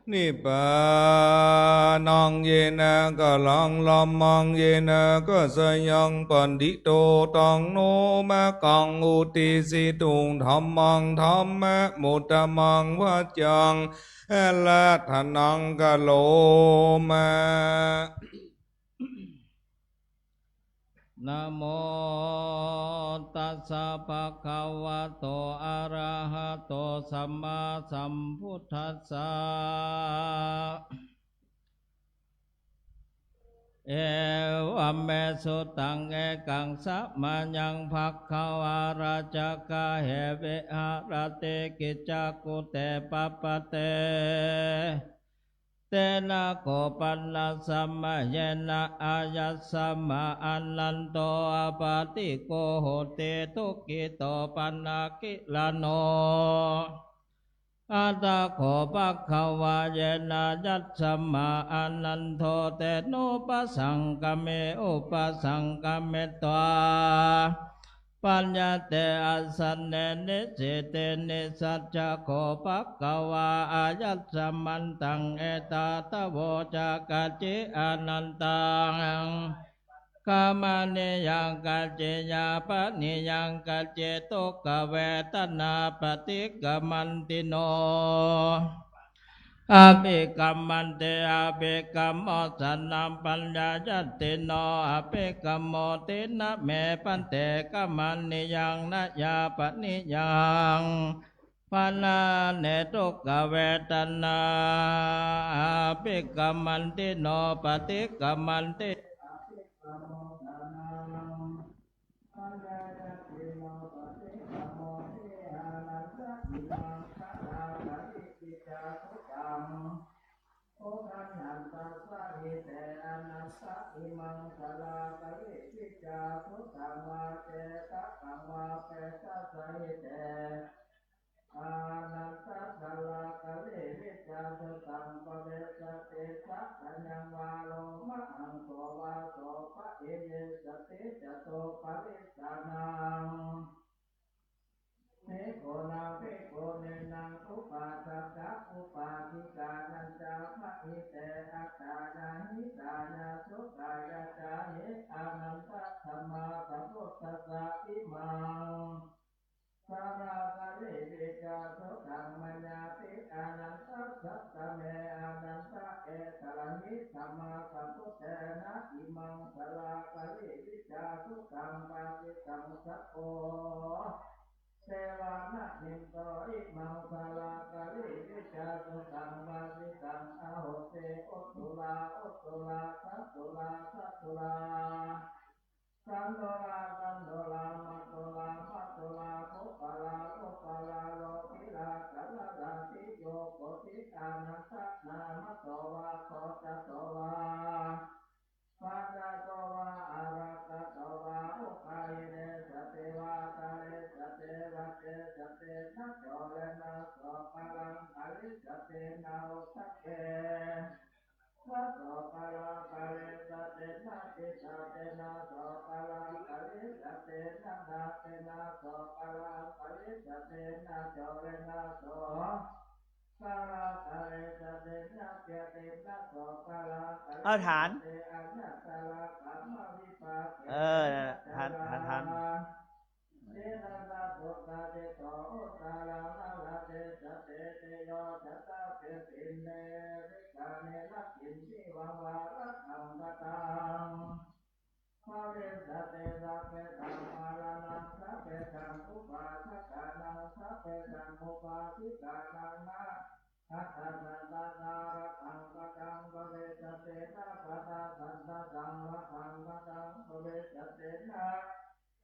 C: นิปานังเยนะกะลังลัมมังเยนะก็สยังปันติโตตังโนมะกังอุติสิตุงธัมมังธัมมะมุตตมังวัจจังละทนังกะโลมะ
A: นะโมตัสสะภะคะวะโตอะระหะโตสัมมาสัมพุทธัสสะเอวะเมสุตังเอกังสัมมายังภะคะวะราชกะเหเวหะระเตกิจจกุเตปะปะเตเตนะโกปันนะสัมมาเยนะอายัสสัมมาอันนันโตอาปาติโกโหติทุกิโตปันนากิลาโนอาตาโขปัคขวาเยนะยัสสัมมาอันนันโทเตโนปัสสังกเมอุปสังกเมตวาปัญญาเตอสันเนนิสิเตนิสัจจะโขปัคขวาอายัสสัมมันตังเอตาตโวจากัจจิอนันตังกามนิยังกัจเจยาปนิยังกัจเจตุกเวทนาปฏิกรรมันติโนอาเบกัมมันเตอาเบกัมมอสันนัมปัญญาจัตติโนอาเบกัมโมตินะเมปันเตกัมมันนิยังนะยาปนิยังปานาเนตุกเวทนาอาเบกัมมันติโนปฏิกรรมันติโอคันหันตัสสะหิเตอนัสสะอิมังสลากะลิปิจาทุตังวาเตตะกังวาเปตัสสะหิเตอานัสสะสลากะลิปิจาทุตังปะเวสติสัพพัญญังวาโลมะหังโสวาโสปะเอเยสติจโตปะริสานังเทโกนาเภโกเนนังอุปาทัสสะอุปาทิกานันจาภะหิเตอาตานาหิตานาสุขายาจาหิอานันตธรรมาสัพพุทธัสสะอิมังสารากะลิวิจาสุขังมัญญาติอานันตสัตตะเมอานันตเอตระหิธรรมาสัพพุทเตนะอิมังสารากะลิวิจาสุขังปาติตังสัพโพเทวานะนิโตอิมังสลากะลิวิจาสุตังวาสิตังอาโหเตอุตุลาอุตุลาสัตตุลาสัตตุลาสันโดลาสันโดลามัตโตลามัตโตลาภุปลาภุปลาโลกิลากัลลาติโยโกติอานัสสะนามัตโตวาโคตโตวาปัจจโตวาอารักขโตวาอุคายเนสติวาตาเลสติวัจเจสตินัจโจเลนะโสภลังอริสตินาอุสักเกวัสโสภลังอริสตินาติสตินาโสภลังอริสตินาดาตินาโสภลังอริสตินาโจเลนะโสภลังอริสตินาเจตินาโสภลังอริสติ
B: เอาฐาน
A: เออฐาน
C: เจตนาโสตาเจโตโอตาลาลาลาเจสเตเตโยจัตตาเปตินเนริกาเนลักขินทิวังวาระคังกตังภาเวสเตสัพเพธัมมารานังสัพเพธัมมุปาทักขานังสัพเพธัมมุปาทิกานังนะอัตตาสันตานาระคังกตังภาเวสเตนะปะตาสันตาสังระคังกตังภาเวสเตนะ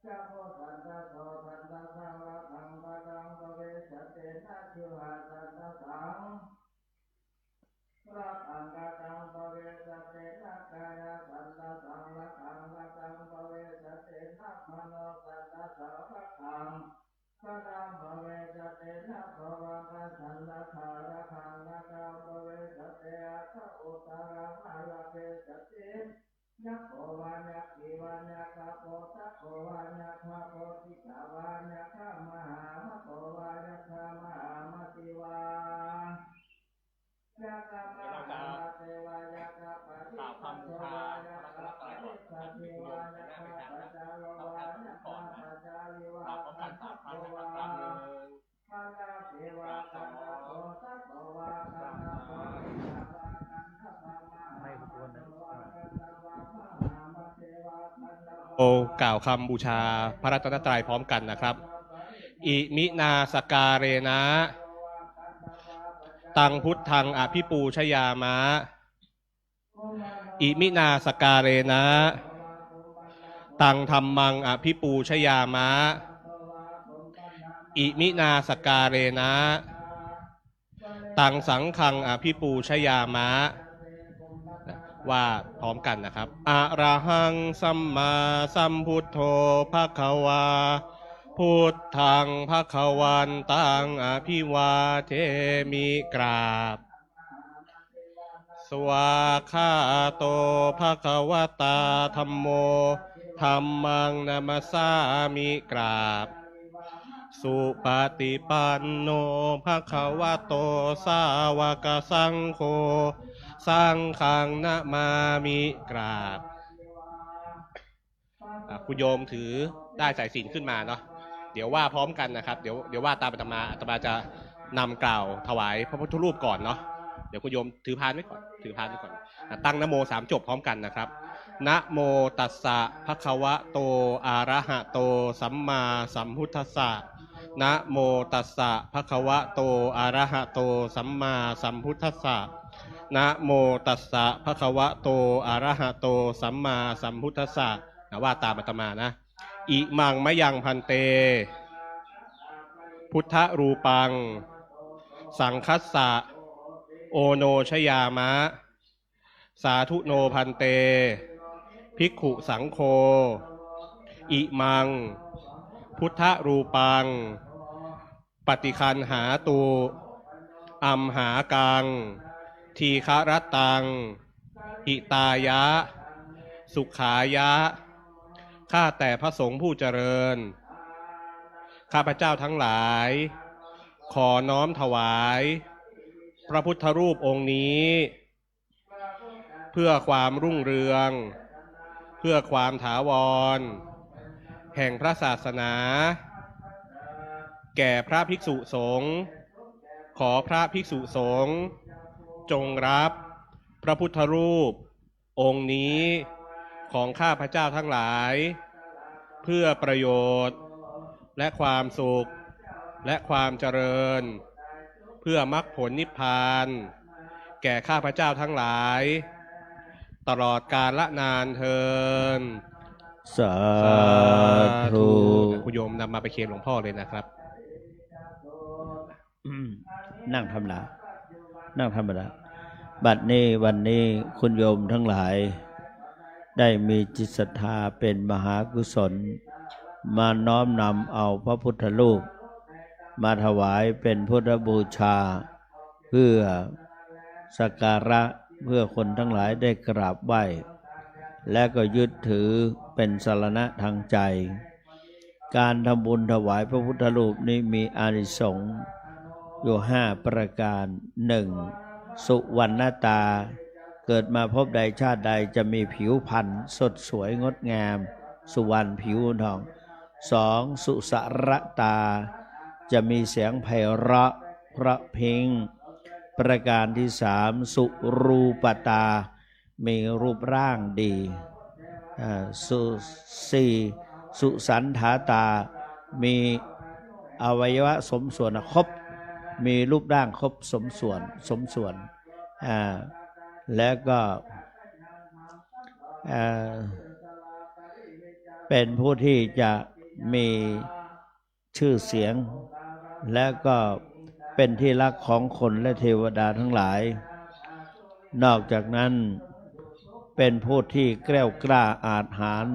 C: สัพพสันตโสสันตสังระคังกตังภเวสเตนะชิวหาสันตสังระคังกตังภเวสเตนะกายสันตสังระคังกตังภเวสเตนะมโนสันตสังระคังกตังภเวสเตนะภวังคสันตถาระคังกตังภเวสเตอะทะอุตระมาลเวสเตยักโขวายักขีวายักขะโพตักโขวายักขะโพติกาวายักขะมหามะโขวายักขะมหามติวายักขะ
E: กล่าวคำบูชาพระรัตนตรัยพร้อมกันนะครับอิมินาสการเรนะตังพุทธังอภิปูชยามะอิมินาสการเรนะตังธัมมังอภิปูชยามะอิมินาสการเรนะตังสังฆังอภิปูชยามะว่าพร้อมกันนะครับอะระหังสัมมาสัมพุทโธภควาพุทธังภควันตังอภิวาเทมิกราบสวาคาโตภควตาธัมโมธัมมังนามัสสามิกราบสุปฏิปันโนภควโตสาวกสังโฆสังฆังนะมามิกราบคุณโยมถือได้สายศีลขึ้นมาเนาะเดี๋ยวว่าพร้อมกันนะครับเดี๋ยวว่าตามอาตมาจะนำกล่าวถวายพระพุทธรูปก่อนเนาะเดี๋ยวคุณโยมถือพานไว้ก่อนตั้งนะโม3 จบพร้อมกันนะครับนะโมตัสสะภะคะวะโตอะระหะโตสัมมาสัมพุทธัสสะนะโมตัสสะภะคะวะโตอะระหะโตสัมมาสัมพุทธัสสะนะโมตัสสะภะคะวะโตอะระหะโตสัมมาสัมพุทธัสสะนะว่าตามอาตมานะอิมังมะยังพันเตพุทธรูปังสังคัสสะโอโนชยามะสาธุโนพันเตภิกขุสังโฆอิมังพุทธรูปังปฏิคันหาตุอัมหากังทีฆรตังหิตายะสุขายะข้าแต่พระสงฆ์ผู้เจริญข้าพเจ้าทั้งหลายขอน้อมถวายพระพุทธรูปองค์นี้เพื่อความรุ่งเรืองเพื่อความถาวรแห่งพระศาสนาแก่พระภิกษุสงฆ์ขอพระภิกษุสงฆ์จงรับพระพุทธรูปองค์นี้ของข้าพเจ้าทั้งหลายเพื่อประโยชน์และความสุขและความเจริญเพื่อมรรคผลนิพพานแก่ข้าพเจ้าทั้งหลายตลอดกาลละนานเทิน
B: สาธุ
E: คุณโยมนำมาไปเคียงหลวงพ่อเลยนะครับ
B: นั่งธรรมดาบัดนี้วันนี้คุณโยมทั้งหลายได้มีจิตศรัทธาเป็นมหากุศลมาน้อมนำเอาพระพุทธรูปมาถวายเป็นพุทธบูชาเพื่อสักการะเพื่อคนทั้งหลายได้กราบไหว้และก็ยึดถือเป็นสรณะทางใจการทำบุญถวายพระพุทธรูปนี้มีอานิสงส์อยู่5 ประการ 1. สุวรรณตาเกิดมาพบใดชาติใดจะมีผิวพรรณสดสวยงดงามสุวรรณผิวทอง 2. สุสรตาจะมีเสียงไพเราะเพราะเพลงประการที่ 3. สุรูปตามีรูปร่างดี4. สุสันธาตามีอวัยวะสมส่วนครบมีรูปร่างครบสมส่วนแล้วก็เป็นผู้ที่จะมีชื่อเสียงและก็เป็นที่รักของคนและเทวดาทั้งหลายนอกจากนั้นเป็นผู้ที่แกล้วกล้าอาจหาญ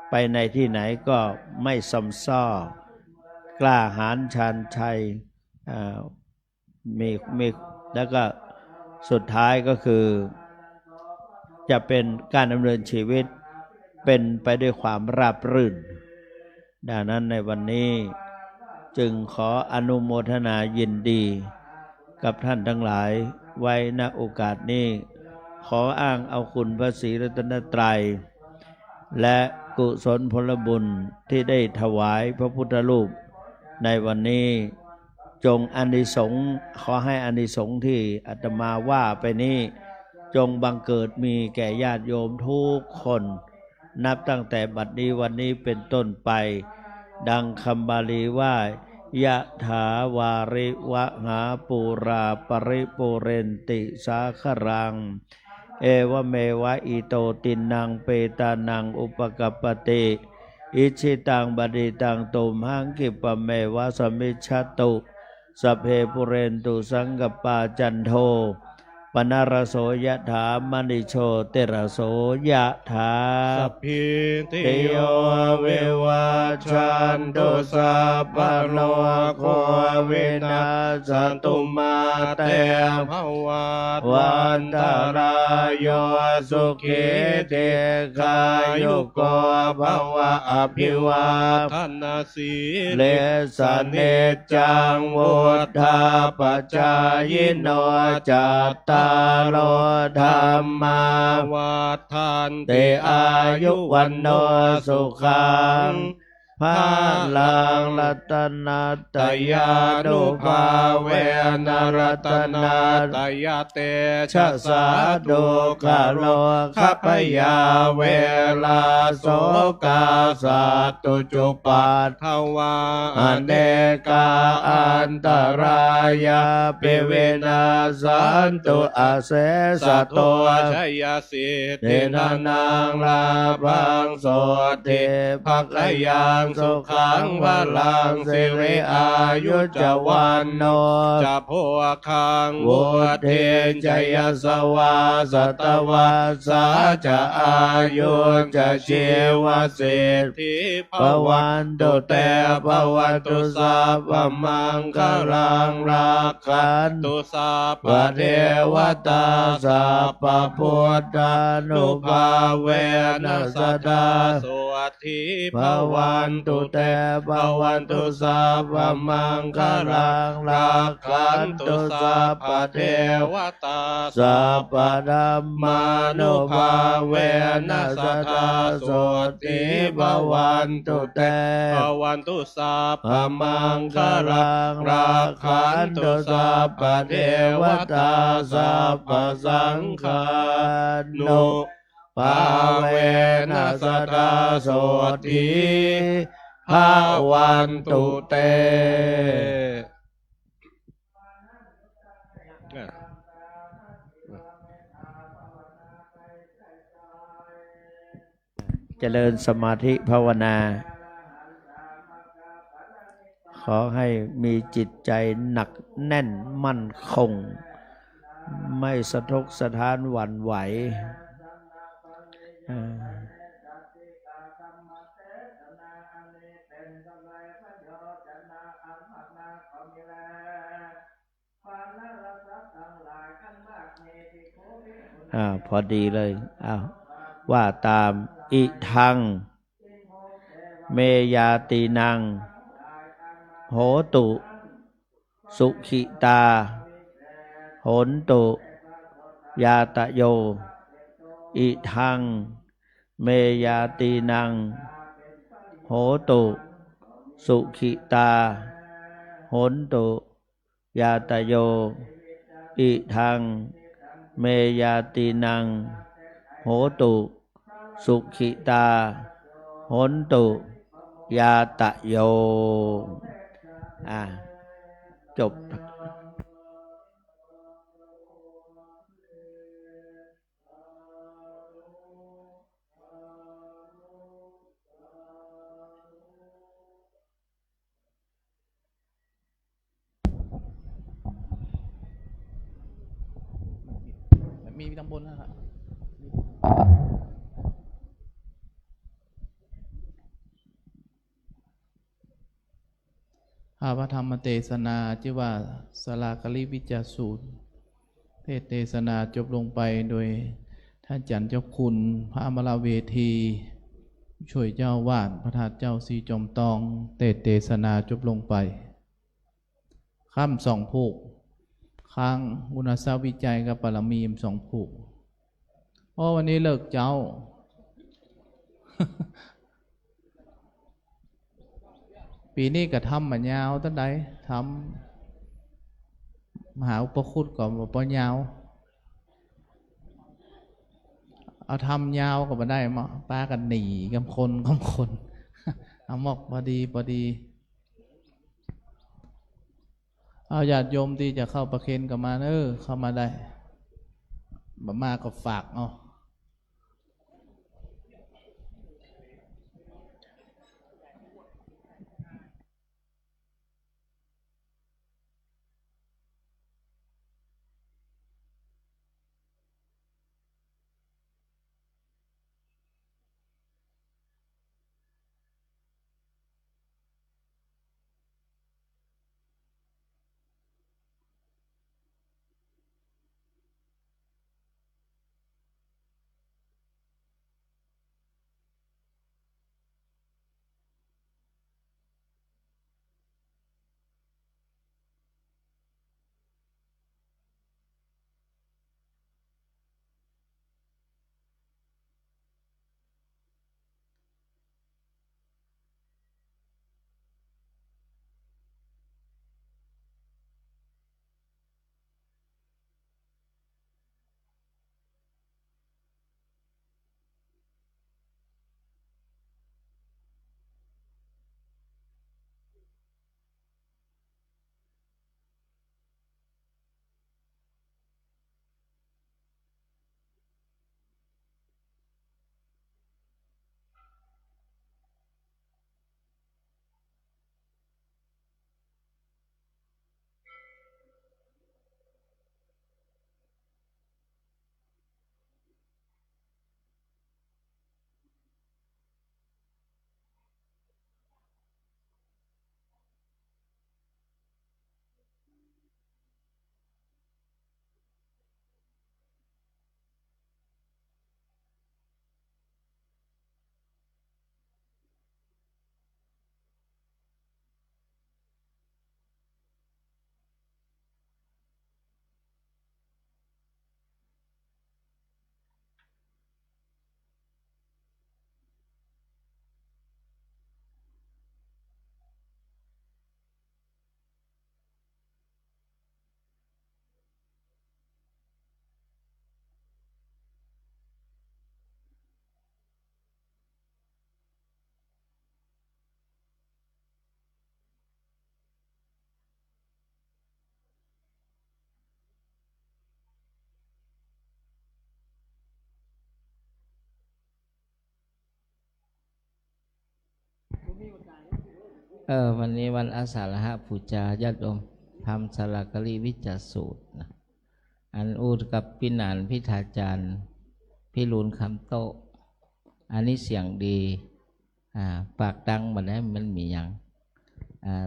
B: ไปในที่ไหนก็ไม่ซ้ำซ้อกล้าหาญชาญชัยมีแล้วก็สุดท้ายก็คือจะเป็นการดำเนินชีวิตเป็นไปด้วยความราบรื่นดังนั้นในวันนี้จึงขออนุโมทนายินดีกับท่านทั้งหลายไว้ณโอกาสนี้ขออ้างเอาคุณพระศรีรัตนตรัยและกุศลผลบุญที่ได้ถวายพระพุทธรูปในวันนี้จงอานิสงส์ขอให้อานิสงส์ที่อาตมาว่าไปนี้จงบังเกิดมีแก่ญาติโยมทุกคน นับตั้งแต่บัดนี้วันนี้เป็นต้นไปดังคำบาลีว่ายะถาวาริวะหาปูราปริปุเรนติสาครังเอวเมวะอิโตตินังเปตานังอุปกัปปติอิชิตังบดิตังตุมหังคิปะเมวะสมิชฉตุสัพเพปุเรนตุสังกปาจันโทปนารโสยะถามณิโชติรโสยะถา
E: สัพพิติ
B: ติ
E: โย
B: โยวิวัชชันตุสัพพะโลกโควินาศตุมาเต
E: ภวั
B: วันตรายโยสุขิติกายุโกภวะอภิวา
E: ทนาสี
B: เลสเนจังวุฒาปจายโนจัตตาโลธรรมา
E: วัฏทัน
B: เตอายุวันโนสุขังภาลังรัตนาตยานุภาเวนรัตนา
E: ตยาเต
B: ชะสาดุกะโลคัพยาเวลาโสกาสัตตุจุปัฏ
E: ทวา
B: อเนกาอันตรายาปิเวนัสสันตุอาเสสะโต
E: ชยสิท
B: เท
E: ธิ
B: นานังลาภังโสติภคขยังสุขังพลังสิริอายุจวันโน
E: จะพวกคัง
B: วุฒิจยสวาสตวาสาจะอายุจะชีวสิทธิ
E: ทิ
B: ภวันตุเตภวันตุสัพพมังคลังรักขันตุ
E: ตุสัพ
B: ปะเทวตาสัพพพุทธานุภาเวนัสดา
E: สวัสดี
B: ภวันตุเตภวันตุสัพพมังคลังรักขันตุสัพพเท
E: เท
B: ว
E: วตา
B: สัพพธัมมานุภาเวนัสดาโสติภวันตุเต
E: ภวันตุสัพ
B: พมังคลังรักขันตุสัพพเทวตาสัพพสังฆานุภาเวนัสดาโสติภาวันตุเต เจริญสมาธิภาวนา ขอให้มีจิตใจหนักแน่นมั่นคง ไม่สะทกสะท้านหวั่นไหวพอดีเลยว่าตามอิทังเมยาตีนังโหตุสุขิตาโหนตุยาตโยอิทังเมยาตีนังโหตุสุขิตาโหนตุยาตโยอิทังเมยาตีนังโหตุสุขิตาโหนตุยาตโยจบ
A: มีตำบลนะครับพระธรรมเทศนาชื่อว่าสลากลิวิจารสูตรเทศนาจบลงไปโดยท่านจันเจ้าคุณพระอมราเวทีช่วยเจ้าวาดพระธาตุเจ้าสีจอมตองเทศนาจบลงไปข้ามสองผูกค้างอุณสาวิจัยกับปรมีมสองผูกวันนี้เลิกเจ้า ปีนี้ก็ทำมายาวตั้งใดทำมหาอุปคุตก่อนปยาว เอาทำยาวก็มาได้มาป้ากันหนีกำคนเอาหมอกพอดีเอาญาติโยมที่จะเข้าประเคนกับมาเข้ามาได้มาก็ฝากเอา
F: วันนี้วันอาสาฬหบูชาญาติโยมทำสระกลิวิจารสูตรนะอันอูดกับพี่หนานพิธาจารย์พี่ลุนคำโตอันนี้เสียงดีปากดังมาได้มันมีอย่าง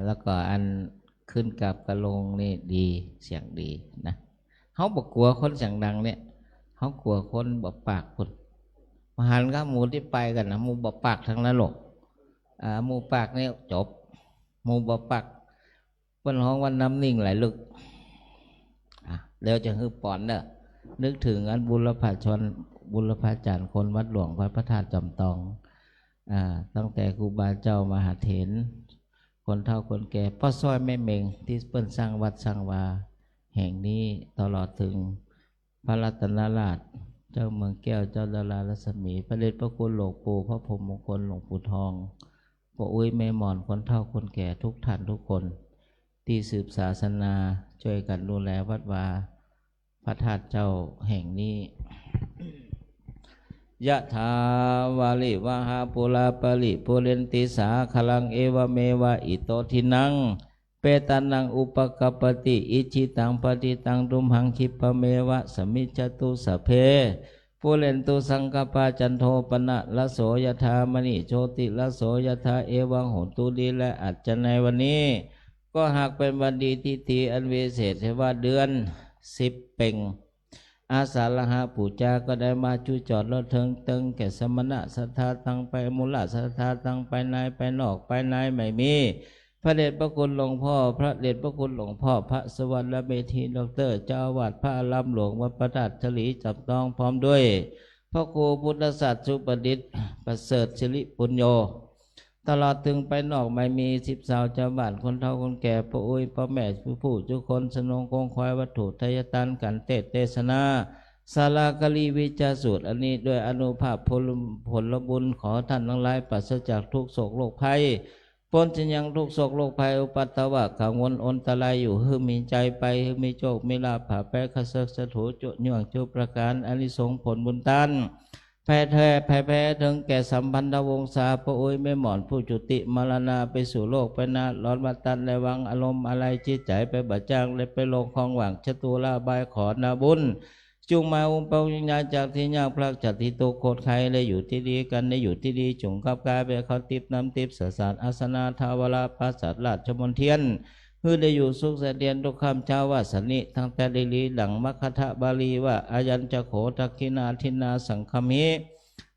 F: แล้วก็อันขึ้นกับกระโลงนี่ดีเสียงดีนะเขาบอกกลัวคนเสียงดังเนี่ยเขากลัวคนบอกปากคนมหันก็หมูที่ไปกันนะหมูบอกปากทั้งนั้นหรอกหมูปากเนี่ยจบหมูบอกปากวันห้องวันน้ำนิ่งไหลลึกแล้วจะฮือปอนเนอะนึกถึงอันบุรพาชนบุรพาจารย์คนวัดหลวงวัดพระธาตุจำตองตั้งแต่ครูบาเจ้ามหาเถรคนเฒ่าคนแก่พ่อซ้อยแม่เมงที่เปิ้นสร้างวัดสร้างวาแห่งนี้ตลอดถึงพระรัตนราชเจ้าเมืองแก้วเจ้าดารารัศมีพระเดชพระคุณหลวงปู่พระพรหมมงคลหลวงปู่ทองพ่ออุ้ยแม่หมอนคนเฒ่าคนแก่ทุกท่านทุกคนที่สืบศาสนาช่วยกันดูแลวัดวาพระธาตุเจ้าแห่งนี้ยะถาวาลิวะหาปุราปริปุเรนติสาคลังเอวเมวะอิโตทินังเปตานังอุปกปปติอิจิตังปฏิตังตุมหังคิปเมวะสมิจจตุสเพปุเรนตุสังกปาจันโทปนะละโสยถามณิโชติละโสยถาเอวังโหตุดีและอัจจในวันนี้ก็หากเป็นวันดีทิฏฐิอันวิเศษว่าเดือน10 เพ็ญอาสาฬหบูชาก็ได้มาจุจอดรถเทิงตึงแก่สมณะศรัทธาตั้งไปมูลศรัทธาตั้งไปในไปนอกไปในไม่มีพระเดชพระคุณหลวงพ่อพระเดชพระคุณหลวงพ่อพระสวรรค์เมธีดร.เจ้าอาวาสพระอารามหลวงวัดพระธาตุฉลีจับต้องพร้อมด้วยพระครูพุทธศาสตร์สุประดิษฐ์ประเสริฐสิริปุญโญตลอดถึงไปนอกไม่มี10 สาวชาวบ้านคนเฒ่าคนแก่พ่ออุ้ยพ่อแม่ผู้เจ้าคนสนองคงคอยวัตถุทยตันกันเทศนา ศาลากลีวิจาสูตรอันนี้ด้วยอนุภาพผลบุญขอท่านทั้งหลายปราศจากทุกโศกโรคภัยพ้นจากยังทุกโศกโรคภัยอุปัตตวะกังวลอนตรายอยู่ฮึมีใจไปฮึมีโชคมีลาภผ่าแป้ขะเสกสะถูจุย่วงจุประการอานิสงส์ผลบุญตันแพ้แท้แพ้ถึงแก่สัมพันธวงศาพระโอยไม่หมอนผู้จุติมรณาไปสู่โลกไปนาร้อนมาตันและวังอารมณ์อะไรจิตใจไปบัดจ้างและไปลงคลองหวังชตุลาบายขอนาบุญจุงมาอุปวิญญาจากที่ยากพลักจัดที่โตโคตรไข่เลยอยู่ที่ดีกันได้อยู่ที่ดีจงกับกายไปเขาติบน้ำติบสสารอาสนาทาวราปราสาทราชมนเทียนคือได้อยู่สุขเสถียรทุกคำเช้าว่าสันนิทั้งแต่ลิลีหลังมัคคทบาลีว่าอายัญจะโขทักขินาทินาสังคมิ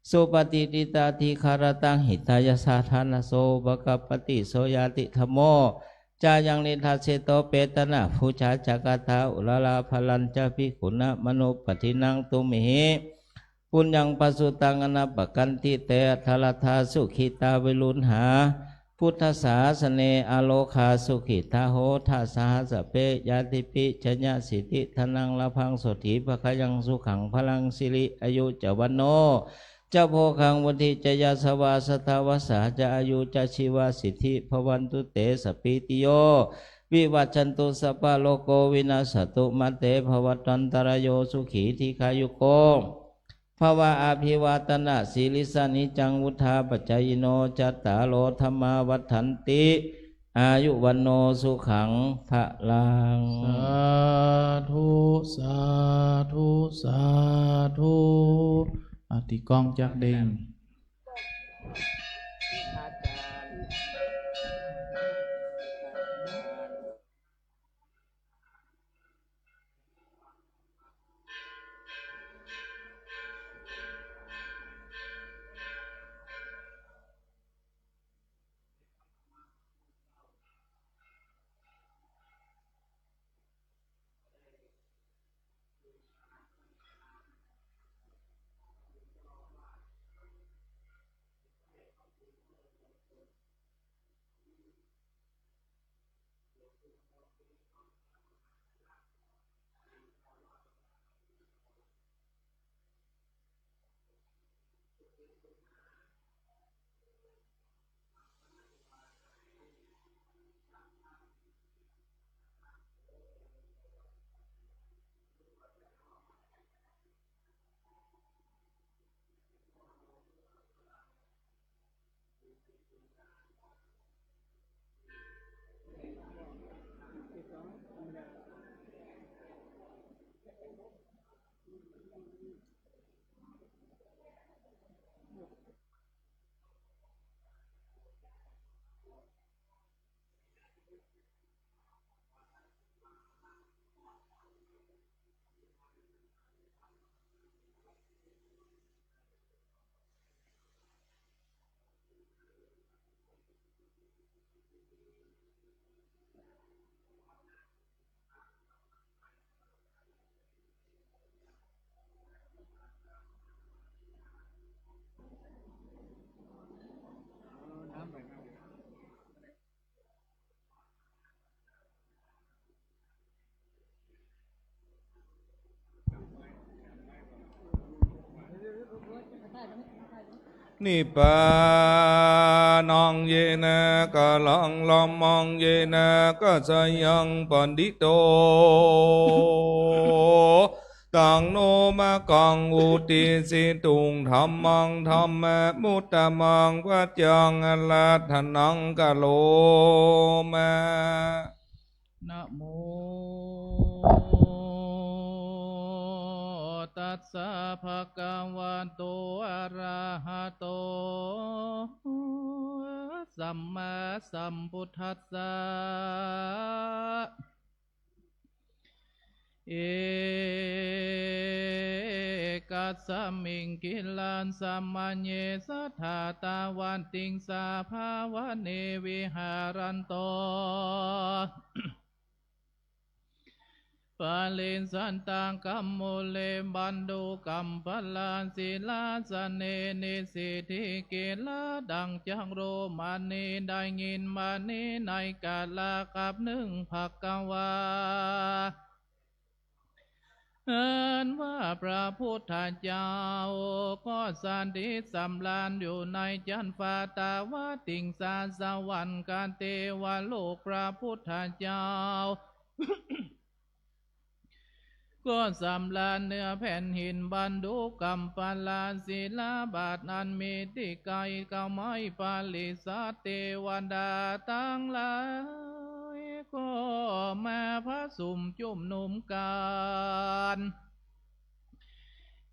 F: สุปฏิติตาทีคารตังหิตายสาธานโสบกปฏิโสยาติธรรมโมจายังนิทัสเสโตเปตนะภูชาจักตาอุลาลาพลันจะพิขุณมโนปฏินังตุมิหิปุญญังปสุตังอนาปกันติเตทาลทาสุขิตาวิรุณหาพุทธศาสเนอโลคาสุขิตาโหทัสหสเปยาติปิชญาสิติธนังละพังสถิภคยังสุขังพลังสิริอายุจวันโนเจ้าโพคังวันทิจยาสวาสทาวสาจะอายุจะชีวาสิทธิภวันตุเตสปิติโยวิวัชันตุสัพพะโลกวินาศตุมัตเตภวัตันตรโยสุขีทีขายุโกภวะอาภิวาตนะสีลิสานิจังวุธาปัจจยโนจัตตาโลธรรมาวัฏันติอายุวันโนสุขังพะลัง
A: สาธุสาธุสาธุอติกองจากเด้ง
G: นิปานังเยนะกะลังลัมมังเยนะกัสยังปันดิโตตังโนมะกังอุติสิตุงธัมมังธัมมะมุตตะมังวัจยังอลาทนังกะโลมะ
A: นะโมตัสสะภะคะวะโตอะระหะโตสัมมาสัมพุทธัสสะเอกัสสมิงกิลันสัมมัญเยสัทธาตาวันติงสาภาวะเนวิหารันโตปาลินสันตังกัมโมเลบันดุกัมพลันศิลาสเนนิสิทธิเกลาดังจังโรมานีได้ยินมานีในกาลากับหนึ่งภักกวา เอินว่าพระพุทธเจ้าก็สันติสำราญอยู่ในจันฟ้าตาวาติงสาสวรรค์การเทวโลกพระพุทธเจ้า ก็สำลานเนื้อแผ่นหินบรรดุกรรมปาลาศิลาบาทอันมีติไกเก้าไม้ปาลิสัตเทวดาตั้งหลายก็มาพระสุมจุ่มนุมกัน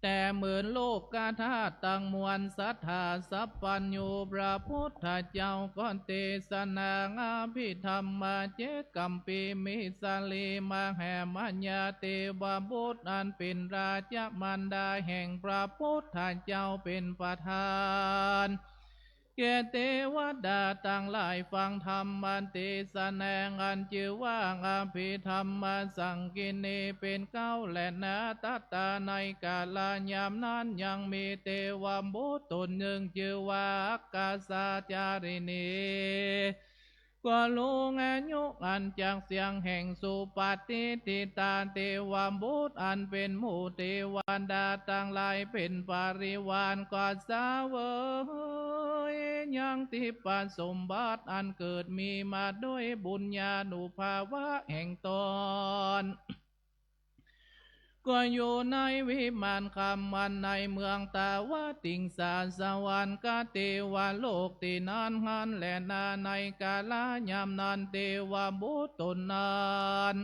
A: แต่เหมือนโลกกาธาตุตั้งมวลสัทธาสัพพัญญูพระพุทธเจ้าก่อนเทศนาอาภิธรรมมาเจกัมปีมิสาลีมาแห่มัญญาเทวบุตรอันเป็นราชมารดาแห่งพระพุทธเจ้าเป็นประธานแก่เทวดาตั้งหลายฟังธรรมอันเทศนาอันชื่อว่าอาภิธรรมมาสังกินีเป็นเก้าและนาตัตตาในกาลยามนั้นยังมีเทวบุตรตนหนึ่งชื่อว่าอักกาสาจารินีก็ลุงอายุอันจากเสียงแห่งสุปฏิทิตาเทวบุตรอันเป็นหมู่เทวดาตั้งหลายเป็นปริวารก็สาวกยังทิพย์สมบัติอันเกิดมีมาด้วยบุญญาณุภาวะแห่งตนก็อยู่ในวิมานคำมันในเมืองตาวาติงสาสวรรค์กเทวโลกที่นานหันและนาในกาลยามนันเทวบุตรตนนั้น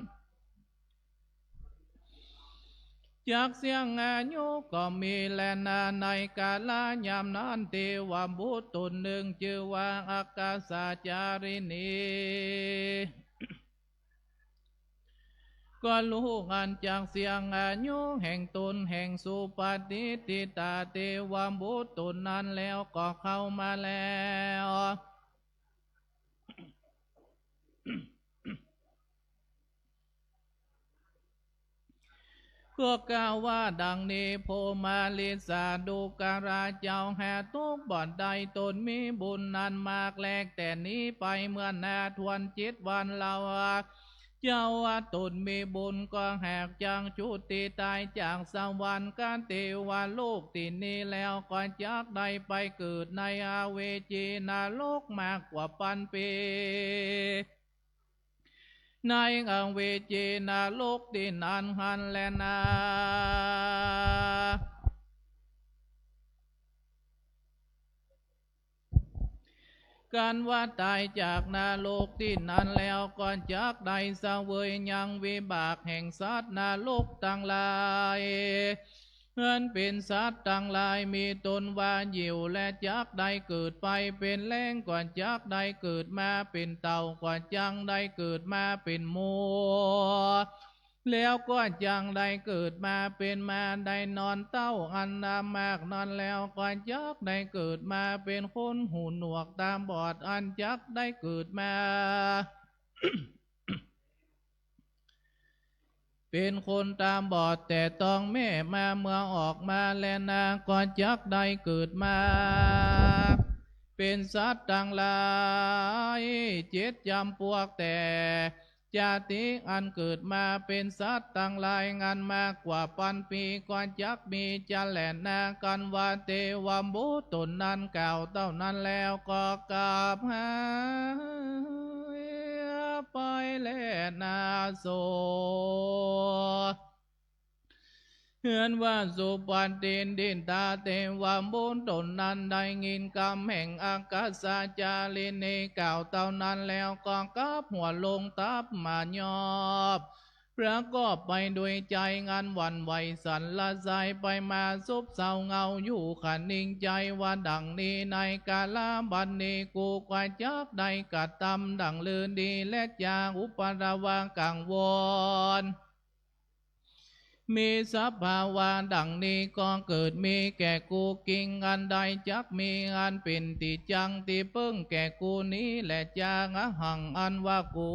A: จากเสียงอายุก็มีแลนาในกาลยามนั้นเทวบุตรตนหนึ่งชื่อว่าอักกาสาจารินีก็ลูกอันจากเสียงอายุแห่งตนแห่งสุปฏิทิตาเทวบุตรตนนั้นแล้วก็เข้ามาแล้วก็กล่าวว่าดังนี้โพมาลิสาดูการาเจ้าแห่ทุกบ่อนใดตนมีบุญนั้นมากแลกแต่นี้ไปเมื่อนาทวนจิตวันเราเจ้าว่าตนมีบุญก็แหกจางชุติตายจากสวรรค์การเทวโลกที่นี้แล้วก็จากได้ไปเกิดในอาเวจีนาโลกมากกว่าพันปีในอาเวจีนาโลกที่นานหันและนาการว่าตายจากนาโลกที่นั้นแล้วก่อนจากได้เสวยยังวิบากแห่งสัตว์นาโลกต่างหลายเงินเป็นสัตว์ต่างหลายมีตนว่าอยู่และจากได้เกิดไปเป็นแรงก่อนจากได้เกิดมาเป็นเต่าก่อนจังได้เกิดมาเป็นหมูแล้วก็จังได้เกิดมาเป็นมาได้นอนเต้าอันนามากนอนแล้วก่อนจักได้เกิดมาเป็นคนหูหนวกตามบอดอันจักได้เกิดมา เป็นคนตามบอดแต่ต้องแม่มาเมื่อออกมาแลนาก่อนจักได้เกิดมาเป็นสัตว์ต่างหลายเจ็ดจำพวกแต่จาติอันเกิดมาเป็นสัตว์ต่างหลายงานมากกว่าพันปีก่อนจักมีจะแหลนากันว่าเทวบุตรตนนั้นเก่าเท่านั้นแล้วก็กราบหาไปแลนาโซเฮือนว่าสุปันตินดินตาเทวบุตรตนนั้นได้ยินคำแห่งอากาศจารินีเก่าเท่านั้นแล้วก็กับหัวลงทับมายอบประกอบไปด้วยใจงานหวั่นไหวสั่นละสายไปมาซุบเศร้าเงาอยู่ขันนิ่งใจว่าดังนี้ในกาลบัดนี้กูกว่าจักได้กัดตำดังลื่นดีและจาอุปราวังกังวลมีสภาวะดังนี้ก็เกิดมีแก่กูกิงอันใดจักมีอันเป็นติจังติเพิ่งแก่กูนี้และจางหังอันว่ากู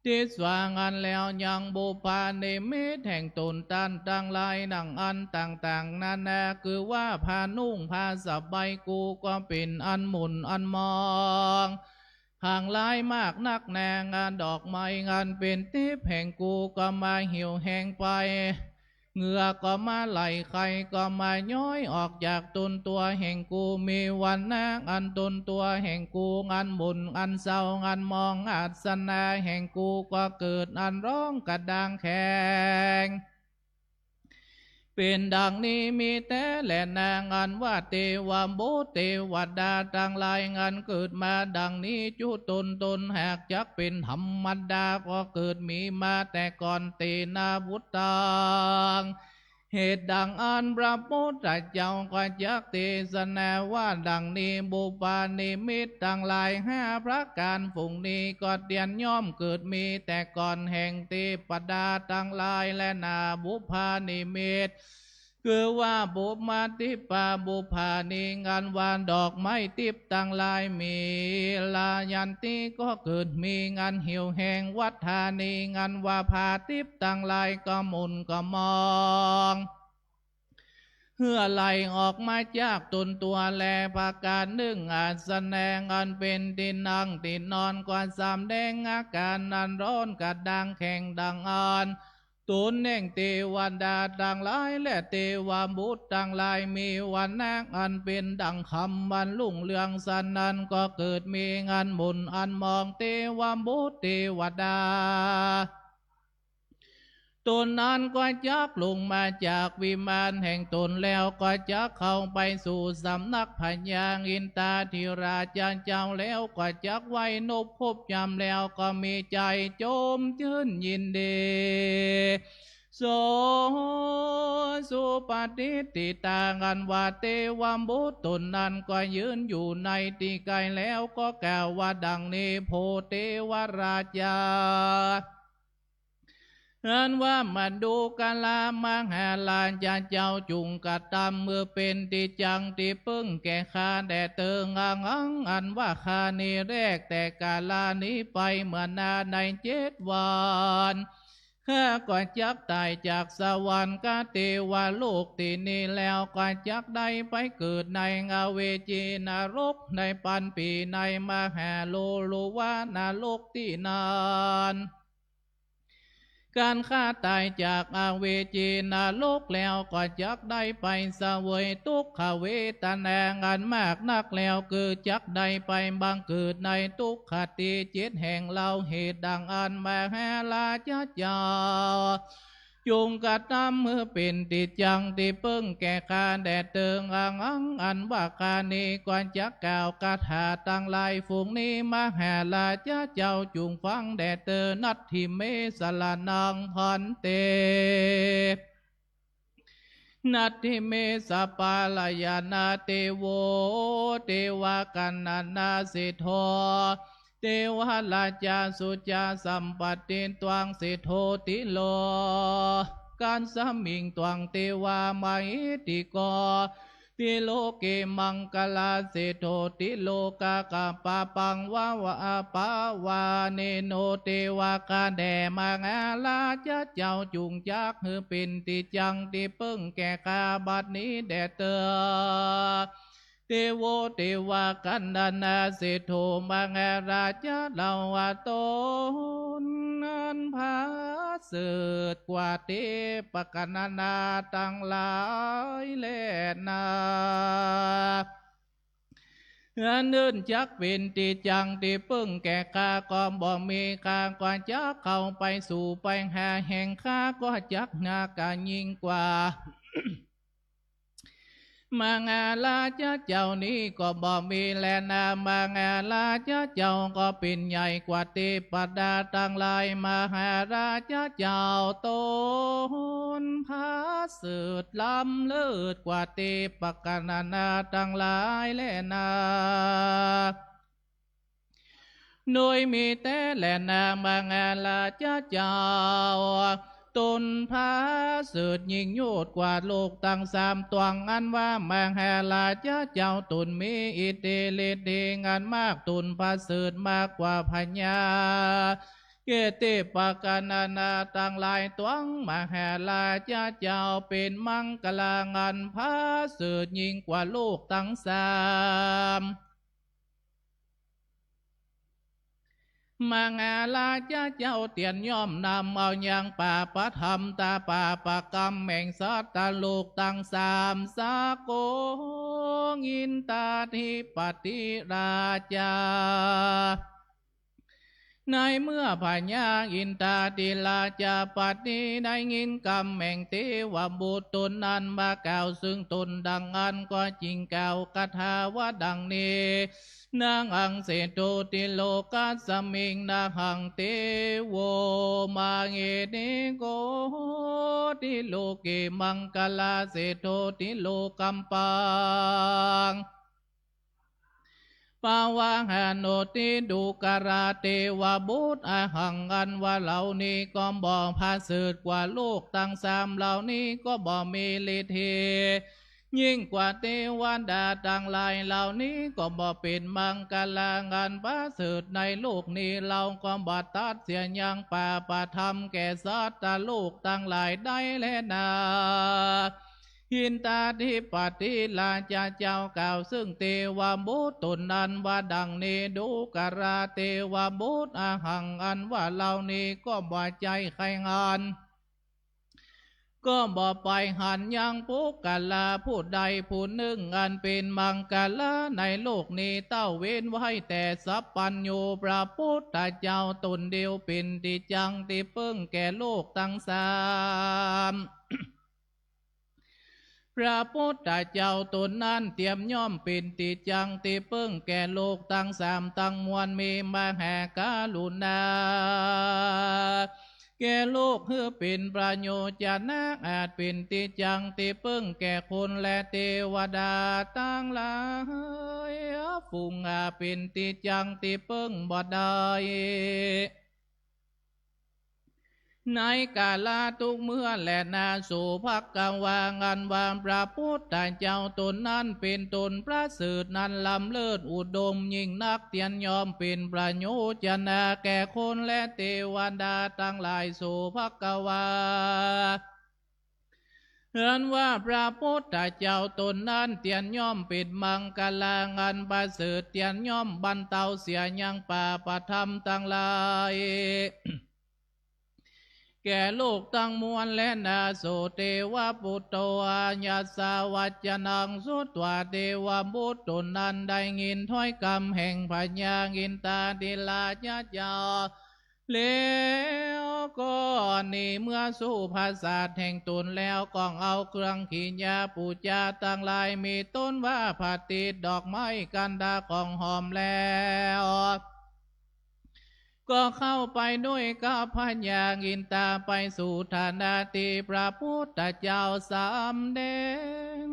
A: ที่สว่างอันแล้วยังบุปาเนมิตแห่งตนตันต่างลายดังอันต่างๆนานาคือว่าผ้านุ่งผ้าสบายกูก็เป็นอันหมุนอันมอง ห่างหลายมากนักแน่งานดอกไม้งานเป็นทิพย์แห่งกูก็มาเหี่ยวแห้งไปเหงื่อก็มาไหลไข่ก็มาย้อยออกจากตนตัวแห่งกูมีวันนะอันตนตัวแห่งกูงานบุญอันเศร้างานมองอาสนาแห่งกูก็เกิดอันร้องกระดังแข็งเป็นดังนี้มีแต่แหล่นางอันว่าเทวโมเทวดาต่างหลายงานเกิดมาดังนี้จุตนหากจักเป็นธรรมดาก็เกิดมีมาแต่ก่อนเตนาพุทธังเหตุดังอันพระพุทธเจ้าก็จักเทศนาว่าดังนี้บุปานิมิตต่างหลาย5 ประการฝุ่งนี้ก็เตียนย่อมเกิดมีแต่ก่อนแห่งเทปดาต่างหลายและนาบุพานิมิตคือว่าบุมาติปาบุพานิงานวานดอกไม้ติบต่างหลายมีลายันติก็เกิดมีงานเหี่ยวแห้งวัฏานิงานว่าพาติบต่างหลายก็หมุนก็มองเพื่อไหลออกมาจากตนตัวแลภาการหนึ่งอาจแสดงอันเป็นตินั่งตินอนกว่า3 แดงอาการนันร้อนกัดดังแข็งดังอ่อนตุนแห่งเทวดาต่างหลายและเทวบุตรต่างหลายมีวันนักอันเป็นดังคำวันลุ่งเรืองสันนั้นก็เกิดมีงานบุญอันมองเทวบุตรเทวดาตนนั้นก็จักลงมาจากวิมานแห่งตนแล้วก็จักเข้าไปสู่สำนักพญาอินตาธิราชเจ้าแล้วก็จักไว้นบพบยามแล้วก็มีใจโจมชื่นยินดีโสสุปฏิติตางันว่าเทวบุตรตนนั้นก็ยืนอยู่ในที่ไกลแล้วก็กล่าวว่าดังนี้โพเทวราชาอันว่ามาดูกาลามหาลานจะเจ้าจุงกะตามเมื่อเป็นที่จังที่พึ่งแก่ข้าแด่เติงอังอันว่าข้านี้แรกแต่กาลานี้ไปเมื่อนาใน7 วันข้าก็จักตายจากสวรรค์กาเทวโลกที่นี้แล้วก็จักได้ไปเกิดในอเวจีนรกในปันปีในมหาโลวานรกที่นานการฆ่าตายจากอเวจีนรกแล้วก็จักได้ไปเสวยทุกขเวทนางานมากนักแล้วคือจักได้ไปบังเกิดในทุกขติ7 แห่งเล่าเหตุดังอันมาหาลาเจ้าจุงกะตามเมื่อเป็นติดจังที่เพิ่งแก่ข้าแด่เติงอันว่าข้านี้ก่อนจักกล่าวคาถาตั้งหลายฝูงนี้มหาลาเจ้าจุงฟังแด่เตอนัตถิเมสลานังพันเตนัตถิเมสปาลายานาเตโวเทวกันนาสิทโธเทวราชาสุจาสัมปัตติตวังสิทโธติโลการสามิงตวังเทวามาหิติโกติโลเกมังกลาสิทโธติโลกากาปาปังวาวาปาวาเนโนเทวากาแดมังอาลาเจ้าจุงจักหือเป็นติจังติเพิ่งแก่กาบัดนี้แด่เตอเทโวเทวากันดานาสิทโธมังอาราชาเหล่าวตนนั้นพาเสดกว่าเทปกันนาตั้งหลายแลนาอันอื่นจักเป็นที่จังที่เพิ่งแก่ข้าก็บ่มีข้าก็จักเข้าไปสู่ไปหาแห่งข้าก็จักหน้ากายิ่งกว่า มังอาลาเจ้านี้ก็บ่มีแลนามังอาลาเจ้าก็เป็นใหญ่กว่าเทปดาตั้งหลายมหาราชเจ้าตนพาเสดล้ำเลิศกว่าเทปกันนาตั้งหลายแลนาโดยมีแต่แลนามังอาลาเจ้าตนพาเสดยิ่งโยดกว่าโลกตั้ง3 ตวงอันว่ามังหาลาเจ้าตนมีอิเตเลเดงานมากตนพาเสดมากกว่าพญาเกติปกานาตั้งหลายตวงมหาลาเจ้าเป็นมังกลางานพาเสดยิ่งกว่าโลกตั้ง3 มางาลาเจ้าเตียนย่อมนำเอาอย่างป่าประธรรมตาป่าประกรรมแห่งสัตตาโลกตั้งสามสาโกงินตาธิปติราชาในเมื่อพญาอินตาติลาจาปัตติได้ยินกรรมแห่งเทวบุตรตนนั้นมากล่าวซึ่งตนดังอันก็จริงกล่าวคาถาว่าดังนี้นางอังเสโตติโลกัสสมิงนาหังเตโวมาเงเนโกติโลเกมังกลาเสโตติโลกัมปังปาวาหาโนติดูกราเทวบุตรอาหังอันว่าเหล่านี้ก็บ่พาสืดกว่าโลกตั้งสามเหล่านี้ก็บ่มีฤทธิ์ยิ่งกว่าเทวดาต่างหลายเหล่านี้ก็บ่เป็นมังกลางานพาสืดในโลกนี้เราก็บ่ตัดเสียยังป่าประธรรมแก่สัตว์โลกตั้งหลายได้และนาหินตาธิปติลาจาเจ้ากล่าวซึ่งเทวบุตรตนนั้นว่าดังนี้ดูกราเทวบุตรอาหังอันว่าเหล่านี้ก็บ่ใจใครงานก็บ่ไปหันยังปุกกะลาผู้ใดผู้หนึ่งอันเป็นมังกลาในโลกนี้เต้าเว้นไว้แต่สัพพัญญูพระพุทธเจ้าตนเดียวเป็นที่จังที่เพิ่งแก่โลกทั้งสามพระพุทธเจ้าตนนั้นเตรียมย่อมเป็นติจังติเพิ่งแก่โลกตั้งสามตั้งมวลมีมาแห่กาลุณาแก่โลกเพื่อเป็นประโยชน์จะนักอาจเป็นติจังติเพิ่งแก่คนและเทวดาตั้งหลายฟุงเป็นติจังติเพิ่งบ่ได้ในกาลาทุกเมื่อและนาสู่ภักกวางันวามพระพุทธเจ้าตนนั้นเป็นตนพระสืดนั้นลำเลิศอุดมยิ่งนักเตียนยอมเป็นประโยชน์นาแก่คนและเทวดาทั้งหลายสู่ภักกวาเห็นว่าพระพุทธเจ้าตนนั้นเตียนย่อมปิดมังกลางันประเสริฐเตียนย่อมบรรเทาเสียยังป่าประธรรมทั้งหลายแก่โลกตั้งมวลและนาโสเทวปุตโตอาญาสาวัจนังสุตวาเทวบุตรตนนั้นได้ยินถ้อยคำแห่งพญาอินตาดิลาญาจาแล้วก็นี่เมื่อสู้ภาษาแห่งตนแล้วก็เอาเครื่องขีญาปูจาตั้งหลายมีต้นว่าผาติดดอกไม้กันดาของหอมแล้วก็เข้าไปด้วยกับพญาอินตาไปสู่ฐานาติพระพุทธเจ้าสามเดง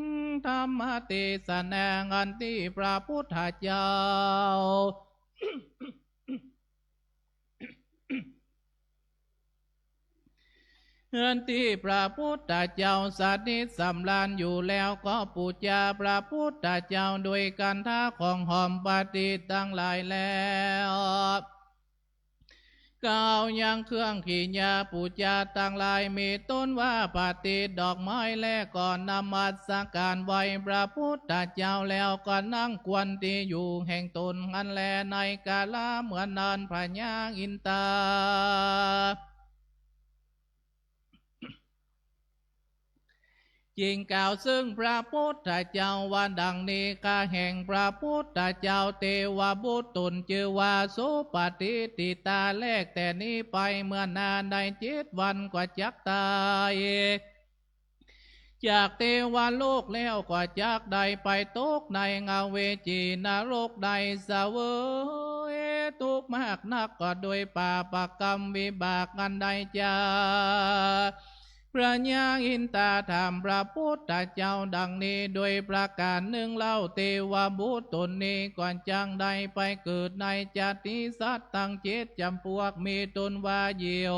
A: ธรรมเทศนางันที่พระพุทธเจ้า เฮือนที่พระพุทธเจ้าสาธิตสำราญอยู่แล้วก็ปูจาพระพุทธเจ้าโดยกันท่าของหอมปฏิตั้งหลายแล้วกล่าวยังเครื่องขีญาปูจาตั้งหลายมีต้นว่าปฏิดอกไม้แลก่อนนมัสการไหวพระพุทธเจ้าแล้วก็นั่งควนที่อยู่แห่งตนอันแลในกาลเหมือนนานพญาอินตาจริงกล่าวซึ่งพระพุทธเจ้าว่าดังนี้กาแห่งพระพุทธเจ้าเทวบุตรตนชื่อว่าโสปฏิติตาแลกแต่นี้ไปเมื่อนานได้7 วันกว่าจักตายจากเทวโลกแล้วกว่าจักใดไปตกในเงาเวจีนรกใดเสวยทุกข์มากนักก็โดยป่าปกรรมวิบากอันใดจาพระญาอินตาถามพระพุทธเจ้าดังนี้โดยประการหนึ่งเล่าเทวบุตรตนนี้ก่อนจังใดไปเกิดในจัติสัตว์ตั้ง7 จำพวกมีตนว่าเยียว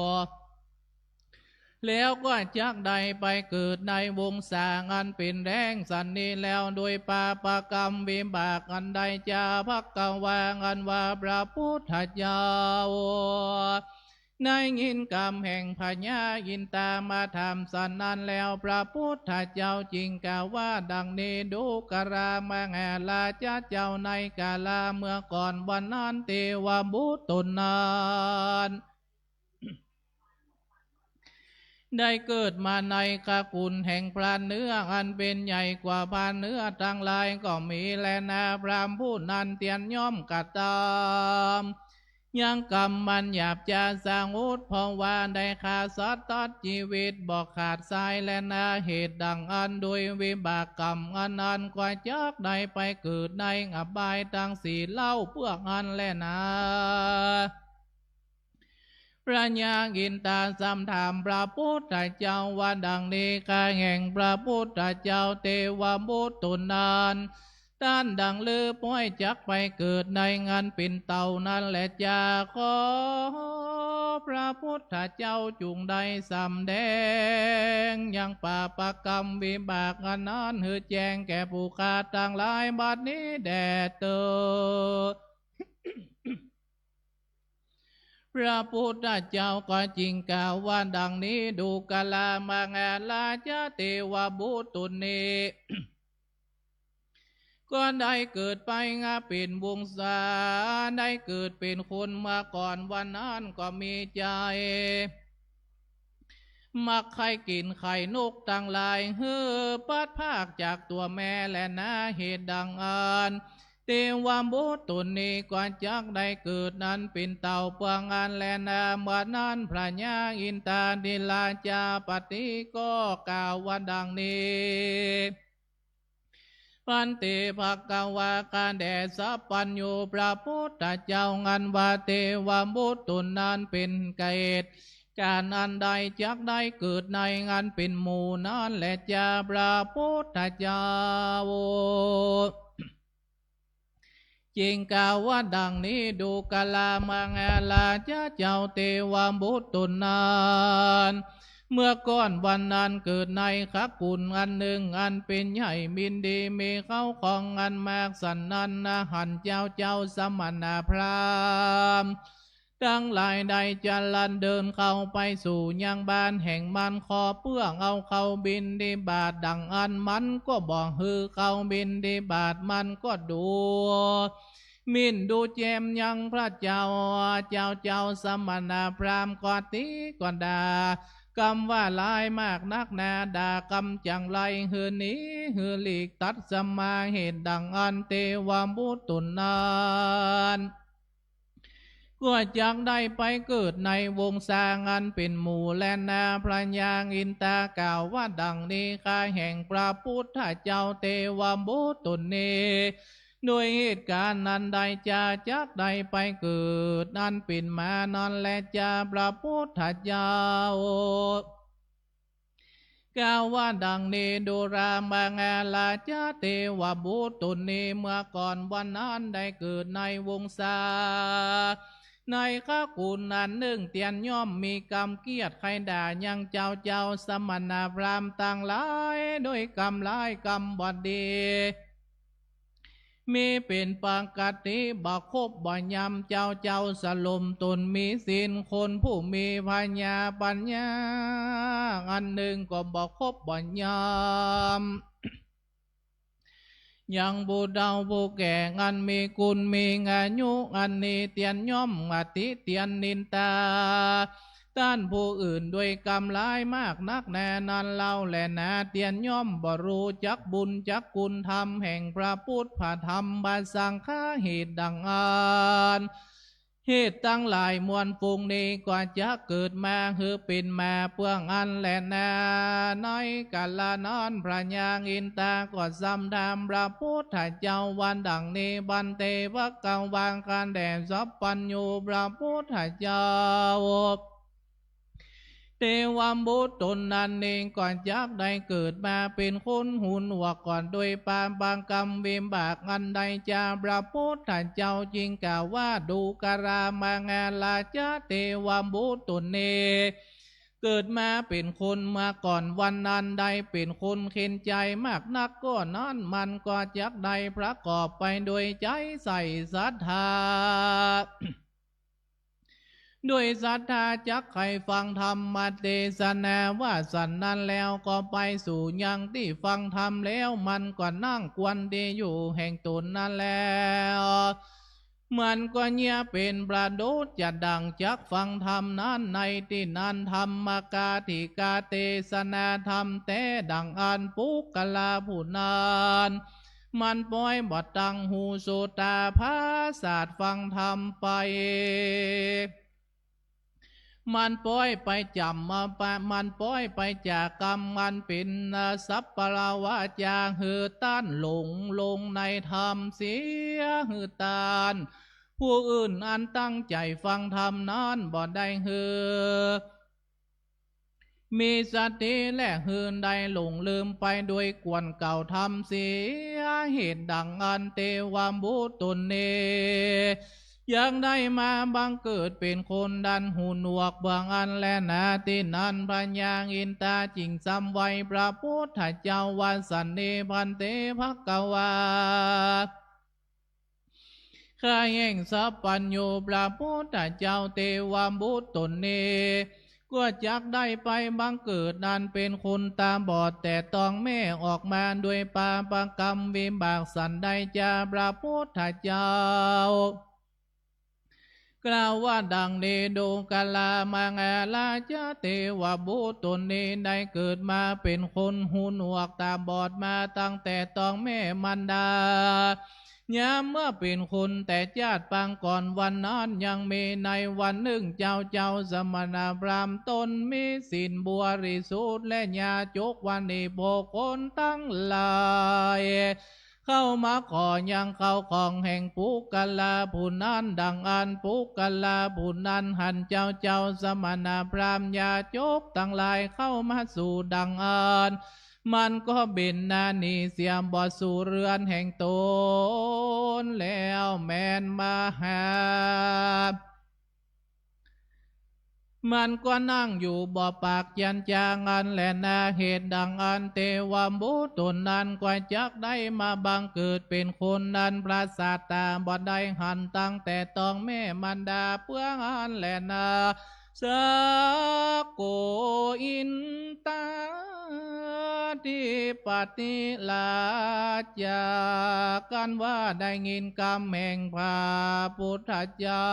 A: แล้วก็จักใดไปเกิดในวงศาอันเป็นแรงสันนี้แล้วโดยปาปกรรมวิบากอันใดจาภักกวางันว่าพระพุทธเจ้า ได้ยินกรรมแห่งพญาอินตามาทำสันนั้นแล้วพระพุทธเจ้าจริงกล่าวว่าดังนี้ดูกรามาแห่ลาเจ้าในกาลาเมื่อก่อนวันนั้นเทวบุตรตนนานได้เกิดมาในกกุลแห่งพระเนื้ออันเป็นใหญ่กว่าพระเนื้อทั้งหลายก็มีแลนาพรามผู้นั้นเตียนย่อมกัดตามยังกรรมมันหยาบจะสร้างอุดเพราะว่าได้ขาดสัตว์ตัดชีวิตบอกขาดสายและนาเหตุดังอันโดยวิบากกรรมอันกว่าจักได้ไปเกิดในอบายทั้งสี่เล่าเพื่ออันและนาพระญาอินตาสัมถามพระพุทธเจ้าว่าดังนี้ข้าแห่งพระพุทธเจ้าเทวบุตรตนนานท่านดังลือป้อยจักไปเกิดในงานปิ่นเต่านั้นแหละจะขอพระพุทธเจ้าจุงได้สำแดงยังป่าปกรรมวิบากอันนั้นหือแจ้งแก่ผู้ขาดต่างหลายบัดนี้แด่เตอพระพุทธเจ้าก็จริงกล่าวว่าดังนี้ดูกาลามางาลาจะเทวบุตรตุนีก็ได้เกิดไปงาเป็นวงศาได้เกิดเป็นคนมาก่อนวันนั้นก็มีใจมักไข่กินไข่นกต่างหลายเฮือปัดภาคจากตัวแม่และนาเหตุดังอันเทวบุตรตนนี้ก่อนจักได้เกิดนั้นเป็นเต่าเปลืองอันแลนาเมื่อนั้นพระญาอินตาดิลาจาปฏิก็กล่าวว่าดังนี้ปันติภกวาการแด่สัพพัญญูพระพุทธเจ้างันว่าเทวบุตรตนนั้นเป็นเกตการอันใดจักได้เกิดในงานเป็นหมู่นั้นแหละจะพระพุทธเจ้าจริงกล่าวว่าดังนี้ดูกาลามังลาเจ้าเทวบุตรตนนานเมื่อก่อนวันนั้นเกิดในขักกุลอันหนึ่งอันเป็นใหญ่มินดีมีเข้าของอันมากสันนันนะหันเจ้าสมณพราหมณ์ทั้งหลายใดจะลันเดินเข้าไปสู่ยังบ้านแห่งมันขอเพื่อเอาเข้าบินดีบาทดังอันมันก็บอกฮือเข้าบินดีบาทมันก็ดูมินดูแจมยังพระเจ้าสมณพราหมณ์ก็ตีก็ด่ากรรมว่าลายมากนักนาด่ากรรมจังไรหือนี้หือหลีกตัดสมาเหตุดังอันเทวบุตรตนนานก็จักได้ไปเกิดในวงสางอันเป็นหมู่และนาพระญาอินตากล่าวว่าดังนี้ข้าแห่งพระพุทธเจ้าเทวบุตรตนนี้ด้วยเหตุการณ์นั้นใดจะจักได้ไปเกิดนั้นเป็นมานอนและจะพระพุทธเจ้ากล่าวว่าดังนี้ดูรามังลาจะเทวบุตรตนนี้เมื่อก่อนวันนั้นได้เกิดในวงศาในข้ากุลนั้นหนึ่งเตียนย่อมมีกรรมเกียรติใครด่ายังเจ้าสมณพราหมณ์ต่างหลายโดยกรรมหลายกรรมบดีมีเป็นปกติบ่คบบ่ยำเจ้าสลมตนมีศีลคนผู้มีปัญญาอันหนึ่งก็บ่คบบ่ยำยังบูดาวบูแก่อันมีกุลมีงายุอันนี้เตียนย่อมอติเตียนนินตาต้านผู้อื่นด้วยกรรมร้ายมากนักแน่นอนเล่าแลนาเตียนย่อมบรู้จักบุญจักกุลธรรมแห่งพระพุทธธรรมบาสังฆาเหตุดังอันเหตุตั้งหลายมวลฝูงนี้กว่าจะเกิดมาคือเป็นมาเพื่องอันแลนาในกาลนอนพระญาอินตาก็ซ้ำทำพระพุทธเจ้าวันดังนี้บันเทวะกังวางการแด่สัพพัญญูพระพุทธเจ้าเทวบุตรตนนั้นเองก่อนจักได้เกิดมาเป็นคนหูหนวกก่อนโดยปามบางกรรมวิบากอันใดจะพระพุทธเจ้าจริงกล่าวว่าดูกรามังลาจะเทวบุตรตนเองเกิดมาเป็นคนมาก่อนวันนั้นใดเป็นคนเข็นใจมากนักก็นั้นมันก็จักได้ประกอบไปโดยใจใส่ศรัทธา ด้วยศรัทธาจักใครฟังธรรมเทศนาว่าสันนั้นแล้วก็ไปสู่ยังที่ฟังธรรมแล้วมันก็นั่งกวนดีอยู่แห่งตนนั่นแล้วมันก็เงียเป็นประโดดจะดังจักฟังธรรมนั้นในที่นั้นธรรมกาธิกาเทศนาธรรมแต่ดังอันปุกกลาผู้นานมันปล่อยบทตังหูโสตาภาศาสตร์ฟังธรรมไปมันปล่อยไปจำมาปะมันปล่อยไปจากกรรมมันเป็นสัพพลาวาจาหือต้านหลงในธรรมเสียหือตานผู้อื่นอันตั้งใจฟังธรรมนั้นบ่ได้หือมีสติและหืนใดหลงลืมไปด้วยกวนเก่าทำเสียเหตุดังอันเตวามบุตนเนยังได้มาบังเกิดเป็นคนดันหูหนวกเบื้องอันและนาตินันปัญญาอินตาจิงสัมไว้พระพุทธเจ้าวันสันเนพันเตภกวาข้าแห่งสัพพัญโยพระพุทธเจ้าเทวามบุตนเนก็จักได้ไปบังเกิดนั้นเป็นคนตาบอดแต่ต้องแม่ออกมาด้วยปาปกรรมวิบากสันใดจาพระพุทธเจ้ากล่าวว่าดังเนโดกาลามังอาลาจเทวบุตรนี้ได้เกิดมาเป็นคนหูหนวกตาบอดมาตั้งแต่ต้องแม่มันดายามเมื่อเป็นคนแต่ญาติปางก่อนวันนั้นยังมีในวันหนึ่งเจ้าสมณพราหมณ์ตนมีศีลบริสุทธิ์และญาจกวันนี้โบคนตั้งหลายเข้ามาขอยังเข้าของแห่งปุกลาผู้นั้นดังอันปุกลาผู้นั้นหันเจ้าสมณพราหมณ์ญาจกทั้งหลายเข้ามาสู่ดังอันมันก็เบ็นนานีเสียมบอดสู่เรือนแห่งตนแล้วแมนมาหามันก็นั่งอยู่บ่อปากยันจางอันและนาเหตุดังอันเทวมบุตรนั้นก็จักได้มาบังเกิดเป็นคนนั้นพระศาสตาบ่ได้หันตั้งแต่ต้องแม่มันดาเพื่ออันและนาสโกอินตาทิปติลาจากันว่าได้ยินคำแห่งพระพุทธเจ้า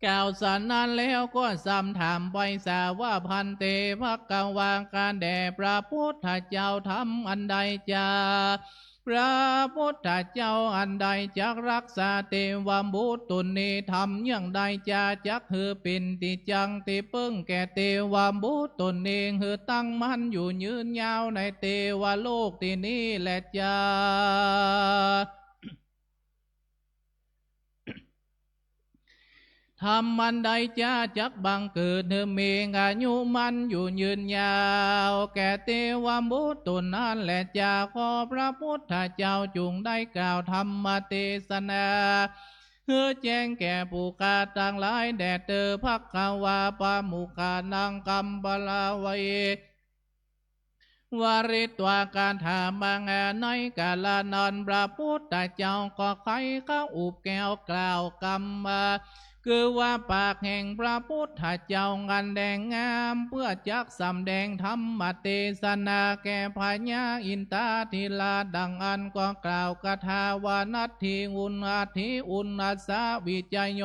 A: กล่าวสันนั้นแล้วก็ซ้ำถามไปสาว่าพันเตภกวาการแด่พระพุทธเจ้าทำอันใดจาพระพุทธเจ้าอันใดจักรักษาเทวบุตรนี้ทำอย่างใดจาจักหือเป็นติจังติเปิ้งแก่เทวบุตรนี้หือตั้งมั่นอยู่ยืนยาวในเทวโลกที่นี้แหละจาทำมันใดจ้าจักบังเกิดเธอมีอายุมันอยู่ยืนยาวแก่เทวบุตรนั้นแหละจ้าขอพระพุทธเจ้าจุงได้กล่าวธรรมเทศนาเพื่อแจ้งแก่ผู้กาต่างหลายแด่เธอภักขวาปามุกานังกัมปลาเววาริตวาการถามังในกาลานอนพระพุทธเจ้าก็ใครเข้าอุบแก้วกล่าวกรรมคือว่าปากแห่งพระพุทธเจ้างันแดงงามเพื่อจักสำแดงธรรมเทศนาแก่พญาอินตาทิลาดังอันก็กล่าวคาถาวานัตถิอุณอาทิอุณาสาวิจโย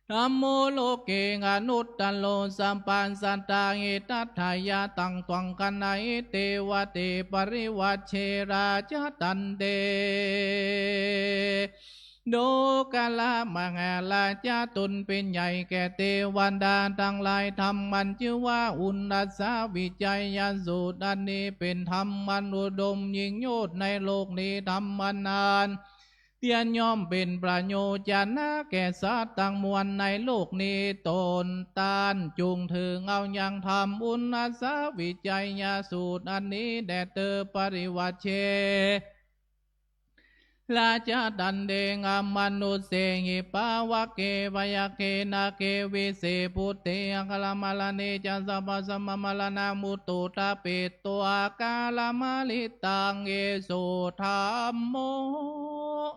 A: ธัมโมโลเกงอนุตตโลสัมปันสันตาหิตัทธายาตังตวังกันไนเทวเตปริวัชเชราชตันเตโดกาลามังอาลาจาตุนเป็นใหญ่แก่เทวันดาทั้งหลายธรรมมันชื่อว่าอุณาสาวิจัยยสูตรอันนี้เป็นธรรมมันอุดมยิ่งโยชน์ในโลกนี้ธรรมนานเตียนย่อมเป็นประโยชน์จนะแก่สัตว์ต่างมวลในโลกนี้ตนตานจุงถึงเอาอย่างธรรมอุณาสาวิจัยยสูตรอันนี้แด่เธอปริวัติเช ลาจาดันเดงามนุเสหิปาวะเกวายเคนาเกวิเสปุเตอคลามาลาเนจัสปะสมมาลานามุตุตาเปตัวกาลามาลิตังเอโสธรรมโม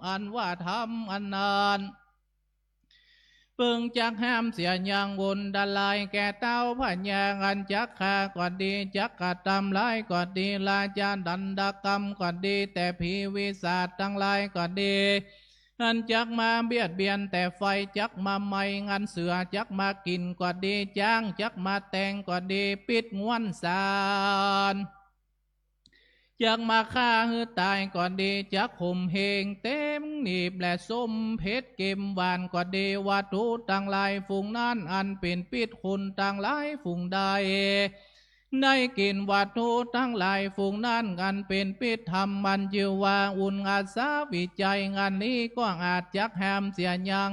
A: อันว่าธรรมอันนานเพิ่งจักห้ามเสียยังบุญดลายแก่เต้าพญาอันจักขากว่าดีจักกะทำลายกว่าดีลาจาดันดกรรมกว่าดีแต่ผีวิสาททั้งหลายกว่าดีอันจักมาเบียดเบียนแต่ไฟจักมาไม่งันเสือจักมากินกว่าดีจ้างจักมาแต่งกว่าดีปิดงวนสารจักมาฆ่าหือตายก่อนดีจักข่มเหงเต็มหนีบและส้มเพชรเก็มหวานก่อนดีวัตถุต่างหลายฝูงนั้นอันเป็นปิดคุณต่างหลายฝูงใดได้กินวัตถุทั้งหลายฝูงนั้นอันเป็นปิดธรรมมันชื่อว่าอุ่นอาสาวิจัยงานนี้ก็อาจจักแหมเสียยัง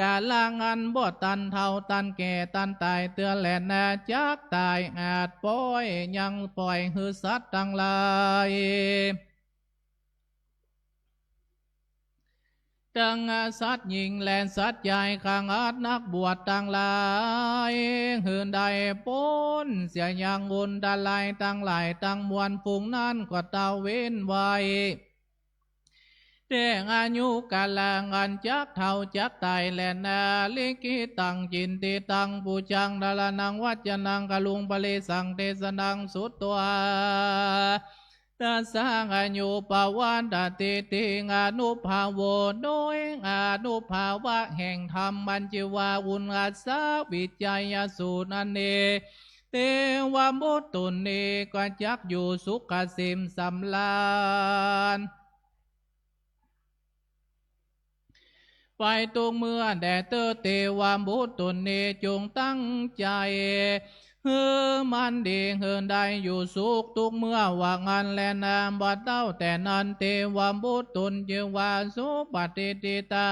A: กาลางอันบ่ตันเท่าตันแก่ตันตายเตือนแหลนาจักตายอาจปล่อยยังปล่อยหือสัตว์ทั้งหลายดังสัตว์หญิงแลนสัตว์ใหญ่ข้างอาจนักบวชต่างหลายหืนใดพ้นเสียยังอุนดาลายตั้งหลายตั้งมวลฝูงนั้นก็เตาเว้นไว้เด้งอายุกาลางอันจักเท่าจักตายแลนาลิกิตังจินติตังปูจังดาลานังวัจนังกะลุงปะเลสังเทสนังสุตตัวตาสังอายุปวันตติติงานุภาโวโดยอานุภาวะแห่งธรรมมันจิวาอุณอาสาวิจัยสูตรนันเนเตวามุตตุนเนก็จักอยู่สุขเสมสำลานไปตรงเมื่อแด่เตอเตวามบุตตุนเนจงตั้งใจเฮือมันดีเฮือนได้อยู่สุขทุกเมื่อว่างานแลนามบัดเต้าแต่นันเตวามบุตตุนจึงว่าสุปฏิติตา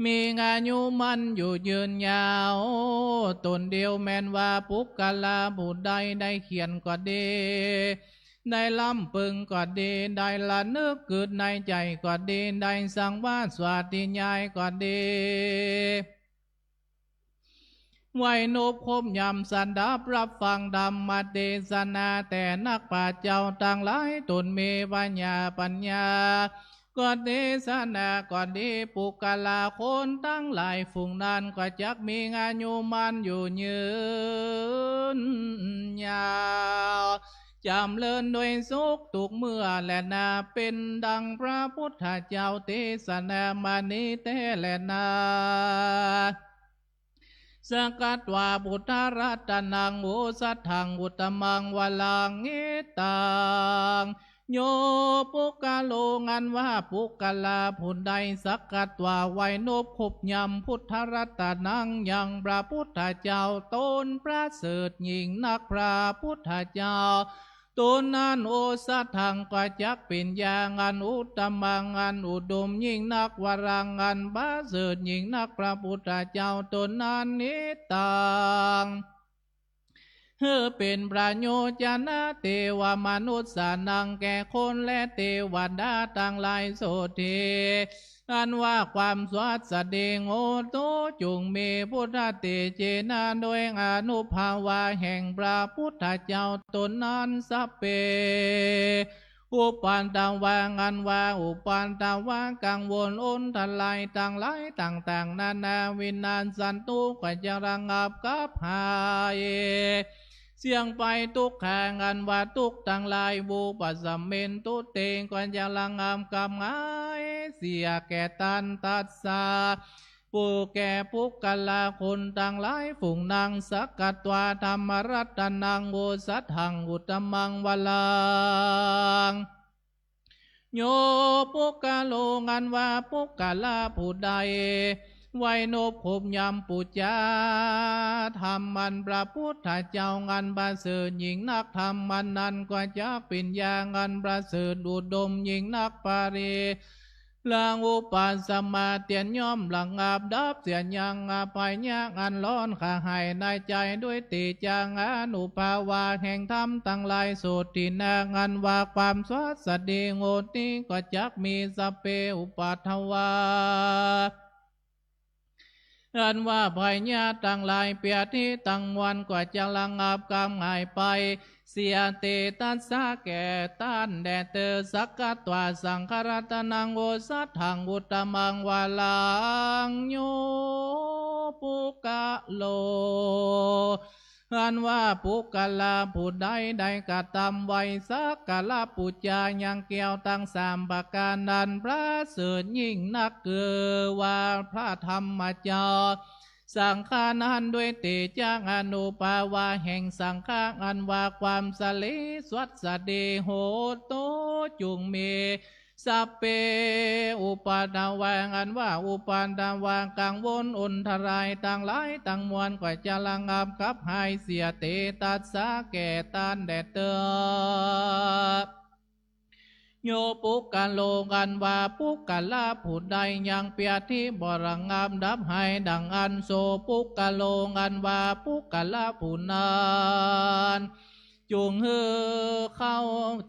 A: มีงานอยู่มันอยู่ยืนยาวตนเดียวแม้นว่าปุกกะลาบุตรใดได้เขียนก็ดีได้ลำพึงก็ดีได้ละนึกเกิดในใจก็ดีได้สังวาสวาติญายก็ดีไว้นบคมยำสันดาบรับฟังธรรมเทศนาแต่นักป่าเจ้าต่างหลายตนมีปัญญาก็เทศนาก็ดีปุกกะลาคนตั้งหลายฝูงนั้นก็จักมีงานอยู่มันอยู่ยืนยาวจำเลินโดยสุขทุกเมื่อและนาเป็นดังพระพุทธเจ้าเทศนามานิเตและนาสกัดว่าพุทธรัตนังโอสัทธังอุตตมังวลังเอตังโยปุกกะโลงันว่าปุกกะลาผุนใดสกัดว่าไว้นบขบยำพุทธรัตนังยังพระพุทธเจ้าตนพระเสริฐยิ่งนักพระพุทธเจ้าตนนั้นโอสัทธังก็จักเป็นอย่างอันอุตตมังอันอุดมยิ่งนักวรังอันบาเสริฐยิ่งนักพระพุทธเจ้าตนนั้นนิตังเฮือเป็นประโยชนะเทวมนุษย์สานังแก่คนและเทวดาทั้งหลายโสเทอันว่าความสวัสดิ์แสดงโอโตจุงมีพุทธเตเจนะโดยอนุภาวะแห่งพระพุทธเจ้าตนนั้นสัพเพอุปันตวางันวาอุปันตวากังวลอนทลายต่างหลายต่างนานาวินานสันตุก็จะระงับกับหายเสียงไปทุกแห่งอันว่าทุกทั้งหลายบูปัสสมเมนตุเตงก็จะระงับกับหายเสียแก่ตันตัสสาผู้แก่ปุกกะลาคนต่างหลายฝูงนางสักกัตวาธรรมรัตนังโอสัทธังอุตตมังวลังโยปุกกะโลงันว่าปุกกะลาผู้ใดไว้นบขบยำปุจจาธรรมมันพระพุทธเจ้างันประเสริฐยิ่งนักธรรมมันนั้นก็จะเป็นอย่างันประเสริฐอุดมยิ่งนักปาริ ลางอุปาสมาเตียนย่อมหลังอาบดับเสียยังอาภัยยากอันร้อนข้าให้ในใจด้วยติจางอนุภาวาแห่งธรรมตั้งหลายสุดที่นางอันว่าความสวัสดีโงดนี้ก็จักมีสเปอุปัทวาอันว่าภัยญาตั้งหลายเปียที่ตั้งมวลกว่าจะลังอาบกรรมหายไปเสียเตตัสสะแก่ต้านแดดเตอสักกัตวาสังครัตนังโอสัทธังอุตตมังวาลังโยปุกะโลอันว่าปุกะลาผู้ใดได้กระทำไว้สักกะลาปุจจายังเกี่ยวตั้งสามประการนั้นพระเสริฐยิ่งนักเกือว่าพระธรรมจารสังฆานั้นด้วยเตจังอนุปาวาแห่งสังฆาอันว่าความสลิสวัสดีโหโตจุงเมสัพเปอุปาทวังอันว่าอุปาทวังกังวลอุนทรายต่างหลายต่างมวลก็จะลังอับกับหายเสียเตตัสสะแก่ตานแดดเตอโยปุกกะโลกันว่าปุกกะลาผู้ใดยังเปียที่บรังงามดับให้ดังอันโซปุกกะโลกันว่าปุกกะลาผู้นั้นจุงเฮือเข้า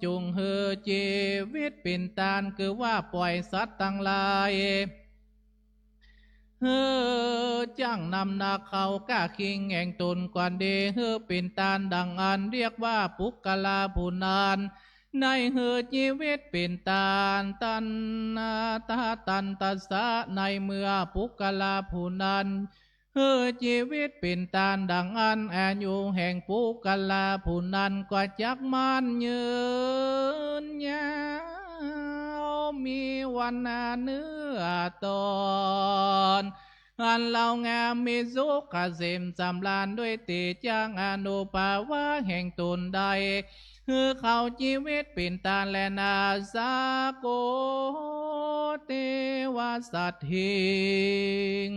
A: จุงเฮือชีวิตปิ่นตานคือว่าปล่อยสัตว์ทั้งหลายเฮือจ้างนำนาเขาก้าคิงแห่งตนกวนเดเฮือปิ่นตานดังอันเรียกว่าปุกกะลาผู้นั้นในเฮือชีวิตปิ่นตานตันตาตันตัสสะในเมื่อปุกกะลาผู้นั้นเฮือชีวิตปิ่นตานดังอันอายุแห่งปุกกะลาผู้นั้นก็จักมันยืนยาวมีวันนาเนื้อตอนอันเรางามมีสุขเกษมสำราญด้วยติจังอนุภาวะแห่งตนใดคือเขาชีวิตปิ่นตาและนาสาโกเทวสัตถิง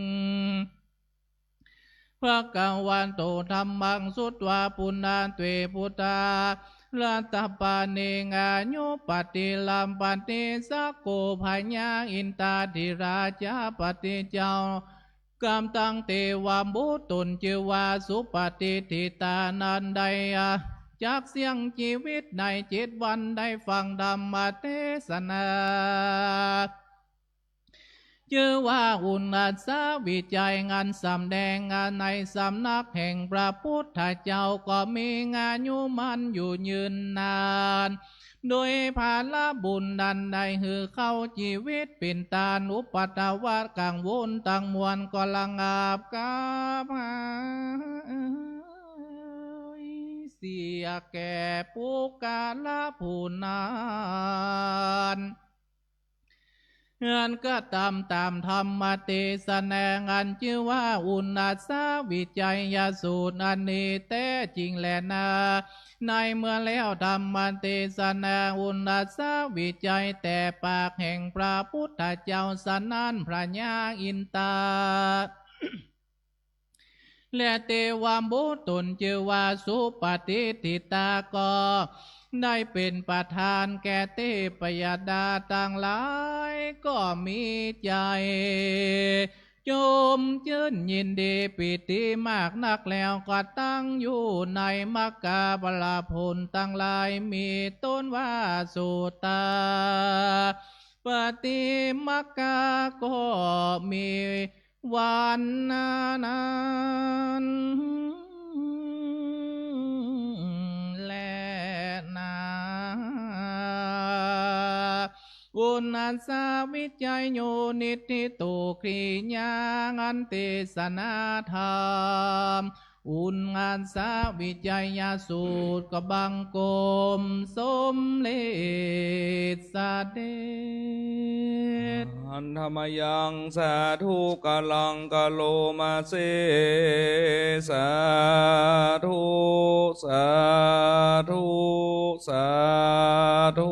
A: พระกังวันโตธรรมังสุตวาปุณณาเตพุทธาลัตตปาเนงายุปฏิลัมปฏิสักโกพญาอินตาธิราชาปฏิเจ้ากามตังเตวามุตุนจิวาสุปฏิทิตานันไดจากเสียงชีวิตใน7 วันได้ฟังธรรมเทศนาชื่อว่าอุณาสาวิจัยงานสำแดงงานในสำนักแห่งพระพุทธเจ้าก็มีงานยุมันอยู่ยืนนานโดยภาลบุญดันได้หือเข้าชีวิตเป็นตานุปัตวะกังวลตั้งมวลก็ลังอาบกาบเสียแก่ปุกกะลาผู้นั้นอันก็ตามธรรมเทศนาอันชื่อว่าอุณาสาวิจัยยสูตรอันนี้แต่จริงแลนาในเมื่อแล้วธรรมเทศนาอุณาสาวิจัยแต่ปากแห่งพระพุทธเจ้าสนันพระญาอินตาและเทวามุตุนชื่อว่าสุปฏิทิตาก็ได้เป็นประธานแก่เทพยดาต่างหลายก็มีใจจมชื่นยินดีปิติมากนักแล้วก็ตั้งอยู่ในมักกะพลาผลตั้งหลายมีต้นว่าสุตาปฏิมักกะก็มีวันนั้นอุณาสาวิจัยโยนิติตุครีญางันเตสนาธรรมอุณาสาวิจัยยาสูตรกบังกมสมเลสเดช
G: อันธรรมยังสาธุกะลังกะโลมาเสสาธุสาธุสาธุ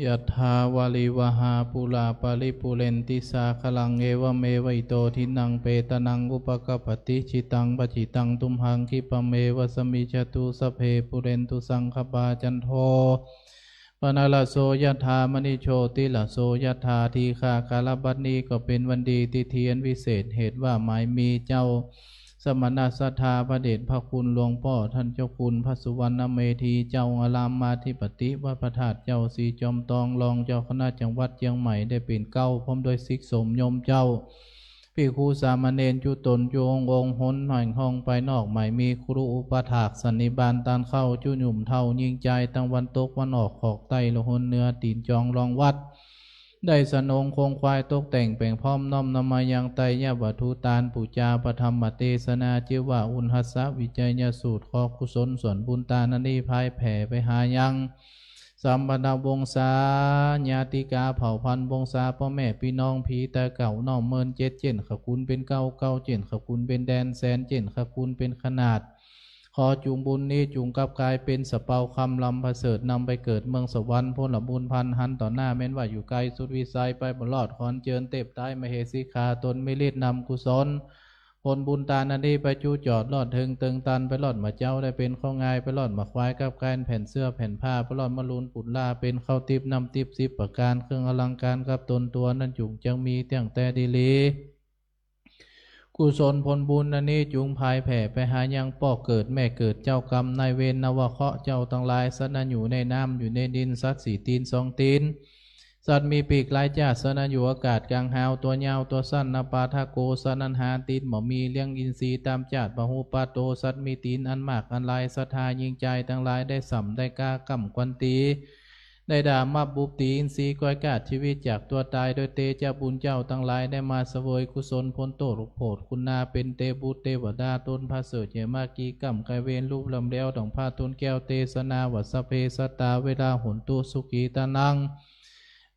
A: ยัตถาวาลิวหาปุราปาริปุเรนติสาคลังเอวเมวัยโตทินังเปตนังอุปกปปติจิตังปจิตังตุมหังคิปะเมวะสมิจตุสพเพปุเรนตุสังคปาจันโทปนาลโสยถามณิโชติลโสยถาทีฆากาลบัดนี้ก็เป็นวันดีที่เทียนวิเศษเหตุว่าหมายมีเจ้าสมณสัทธาพระเดชพระคุณหลวงพ่อท่านเจ้าคุณพระสุวรรณเมธีเจ้าอารามมาธิปติวัดพระธาตุเจ้าสีจอมตองรองเจ้าคณะจังหวัดเชียงใหม่ได้เป็นเก้าพร้อมโดยศิกสมโยมเจ้าภิกขุสามเณรจุตนจุองค์หนหน่อยห้องไปนอกใหม่มีครูอุปถากสันนิบาตตานเข้าจุหนุ่มเท่ายิงใจตั้งวันตกวันออกขอกไตละหนเนื้อตีนจองรองวัดได้สนองคงควายตกแต่งแปลงพร้อมน้อมนำมายังไตยวัตถุตานปูจาปธรรมเทศนาจิวะอุณหัสสะวิจัยญาสูตรขอกุศลส่วนบุญตานันนีภายแผ่ไปหายังสัมปดาวงศาญาติกาเผ่าพันธุ์วงศาพ่อแม่พี่น้องผีแต่เก่าน้องเมินเจ็ดเจ็นขคุณเป็นเก้าเก้าเจ็นขคุณเป็นแดนแสนเจ็นขคุณเป็นขนาดขอจุงบุญนี้จุงกับกายเป็นสเปาคำลำประเสริฐนำไปเกิดเมืองสวรรค์พ้นละบุญพันหันต่อหน้าแม้นว่าอยู่ไกลสุดวิสัยไปบลอดคอนเจิญเต็บใต้มเหสีขาตนไม่เลีดนำกุศลผลบุญตานันดีไปจูจอดลอดถึงตึงตันไปลอดมาเจ้าได้เป็นข้าวงายไปลอดมาควายกับการแผ่นเสื้อแผ่นผ้าไปลอดมาลูนปุดลาเป็นข้าวติบนำติบสิบประการเครื่องอลังการกับตนตัวนั้นจุงจังมีเตียงแต่ดีลีกุศลผลบุญนันนี้จุงภายแผ่ไปหายังป่อเกิดแม่เกิดเจ้ากรรมนายเวรนวเคราะห์เจ้าตั้งหลายสัตว์นั้นอยู่ในน้ำอยู่ในดินสัตว์สี่ตีนสองตีนสัตว์มีปีกหลายจ้าสัตว์นั้นอยู่อากาศกลางหาวตัวยาวตัวสั้นนปาทาโกสัตว์นั้นหาตีนหมอมีเลี้ยงอินทรีย์ตามจาดปะหูปาโตสัตว์มีตีนอันมากอันลายศรัทธายิงใจตั้งหลายได้สัมได้กล้ากำกวนตีได้ด่ามาบุบตีอินทรีย์ก้อยกาดชีวิตจากตัวตายโดยเตเจ้าบุญเจ้าทั้งหลายได้มาเสวยกุศลพ้นโตรุกโผดคุณนาเป็นเตบุตรเทวดาตนพระเสด็จเยมากีกำไกเวนรูปลำเลี้ยวดองผ้าตุนแก้วเตสนาวัสเพสตาเวลาหุนตุสุขีตานัง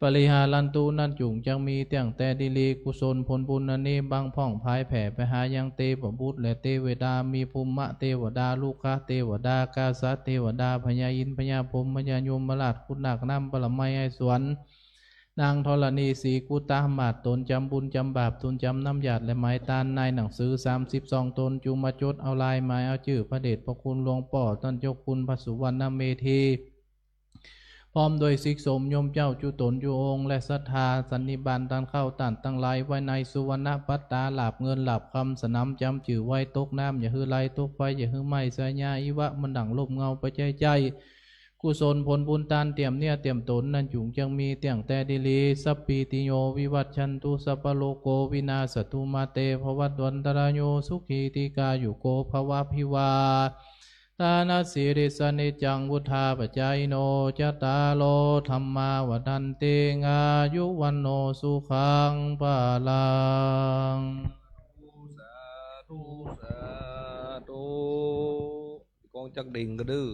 A: ปริหารันตูนั่นจุงจังมีเตียงแต่ดิลีกุศลผลบุญนันนี้บางพ่องภายแผ่ไปหายังเตปบุตรและเทวดามีภูมิเทวดาลูกค้าเทวดากาสะเทวดาพญาอินพญาพรหมพญายมมราชคุณนักน้ำปรมัยไอสวนนางธรณีสีกุตามาตตนจำบุญจำบาปตนจำน้ำหยาดและไม้ตานในหนังสือ32ตนจุงมาจดเอาลายไม้เอาชื่อพระเดชพระคุณหลวงป่อท่านเจ้าคุณพระสุวรรณเมธีพร้อมโดยศิกสมโยมเจ้าจุตนจุองค์และศรัทธาสันนิบาตตันเข้าตันตั้งไลไว้ในสุวรรณปัตตาหลาบเงินหลาบคำสนามจำจื่อไว้ตกน้ำอย่าฮือไหลตกไฟอย่าฮือไหม้สายญาอิวะมันดังลมเงาไปใจกุศลผลบุญตานเตรียมเนี่ยเตรียมตนนั่นจุงจังมีเตียงแต่ดิลีสัพปีติโยวิวัชชันตุสัพพโลโกวินาศตุมาเตภวัตวันตรายโยสุขีติกาอยู่โกภวะพิวาตานาสิริสนิจังวุธาปจายโนจตาโลธรรมาวดันเตงายุวันโนสุขังปาลัง
G: สาธุสาธุกองจักดิ่งก็ดื้อ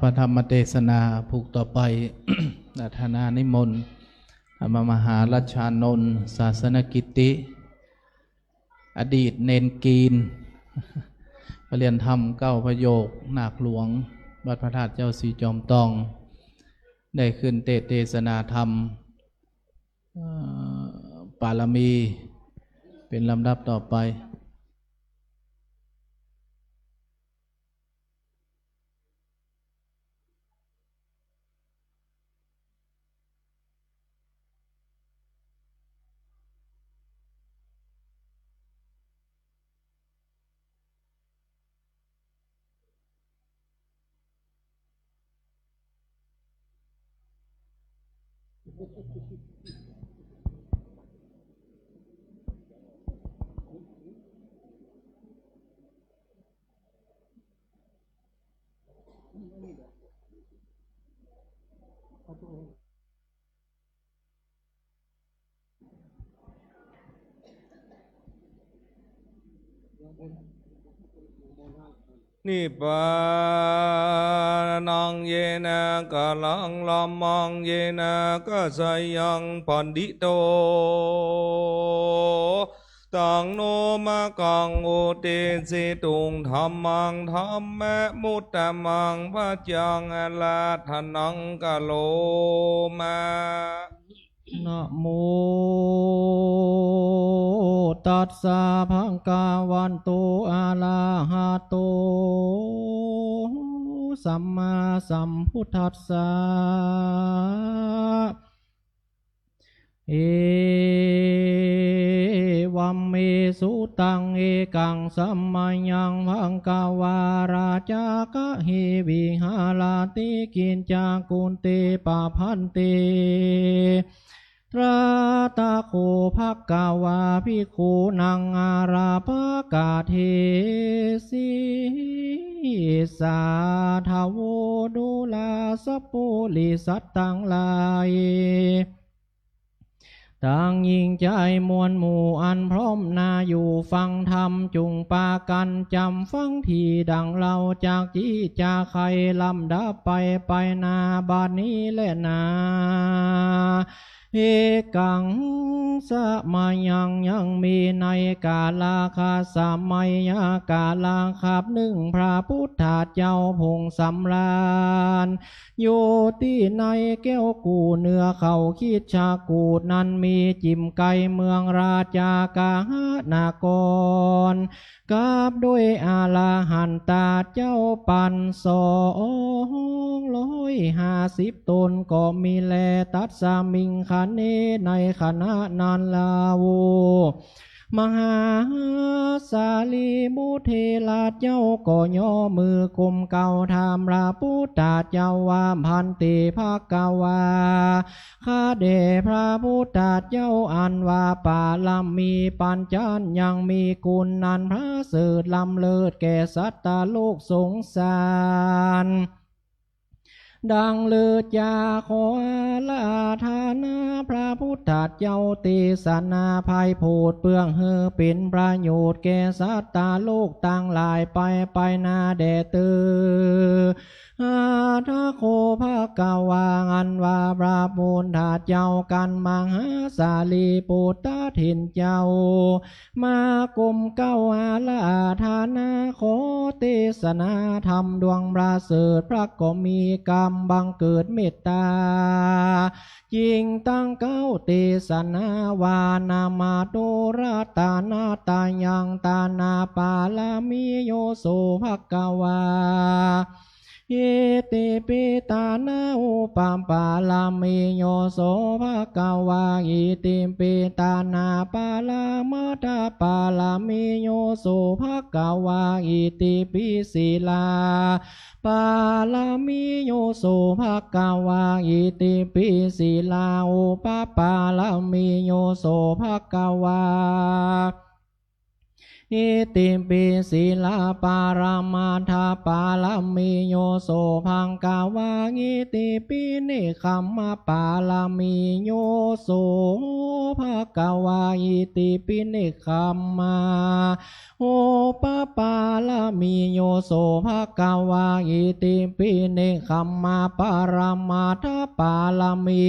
A: พระธรรมเทศนาผูกต่อไป นาธนานิมนต์มหารัชชานนท์ศาสนกิติ อดีตเนนกีน เรียนธรรมเก้าประโยคนาคหลวงวัดพระธาตุเจ้าสีจอมตอง ได้ขึ้นเทศนาธรรมปารมีเป็นลำดับต่อไป
G: นิพพานังเยนะกาลังลัมมังเยนะกัสสยังปันดิโตตังโนมะกังโอเตสิตุงธรรมังธรรมแมมุตตะมังพระจังอลาทนังกะโลมา
A: นะโมตัสสะภะคะวันโตอะระหะโตสัมมาสัมพุทธัสสะเอวัมเมสุตังเอกังสัมมายังภังกวาราจากะเฮวิหาลาติกินจากุนเตปะพันเตตราตาโคภะกวาภิกขุนังอาราภกาเทสิสาทาโวดุลาสปุลิสัตตังลายต่างยิ่งใจมวลหมู่อันพร้อมนาอยู่ฟังธรรมจุงปากันจำฟังที่ดังเราจากจีจากใครลำดับไปนาบาดนี้และนาเอกังสมายังมีในกาลาคาสมัยกาลาขับหนึ่งพระพุทธเจ้าพงสำราญอยู่ที่ในแก้วกูเนื้อเขาคิดชากูดนั้นมีจิมไก่เมืองราจากาหนากรกับด้วยอาลาหันตาเจ้าปัน250 ตนก็มีแลตัดสามิงคันเนในคณะนันลาโวมหาสาลีมุเทลาเจ้าก็ย่อมือกลมเก่าธรรมราพุทธเจ้าว่าพันติภาคาวาข้าเดพระพุทธเจ้าอันว่าป่าลำมีปัญจันยังมีกุลนันพระเสด็จลำเลิศแก่สัตตโลกสงสารดังเลือจาขอลาธานาพระพุทธเจ้าติสนาภัยโพดเปลืองเฮอเป็นประโยชน์แก่สัตตาโลกต่างหลายไปนาแดตืออาทาโคภาคาวาอันว่าพระพุทธเจ้ากันมังหาสาลีปุตตะถิ่นเจ้ามากลมเก้าอาลาธานาขอเทศนาธรรมดวงประเสริฐพระก็มีกรรมบังเกิดเมตตาจิงตั้งเก้าเทศนาวานามาโดราตานาตายังตานาปาลามิโยโสภกวาเยติปิตานาอุปัมปาลามิโยโสภกวาอิติปิตานาปาลามาตาปาลามิโยโสภกวาอิติปิศิลาปาลามิโยโสภกวาอิติปิศิลาอุปปาลามิโยโสภกวาอิติปิศิลาปารามาธาปาลามิโยโสภังกาวาอิติปิเนคัมมาปาลามิโยโสภกาวาอิติปิเนคัมมาโอปปาลามิโยโสภกาวาอิติปิเนคัมมาปารามาธาปาลามิ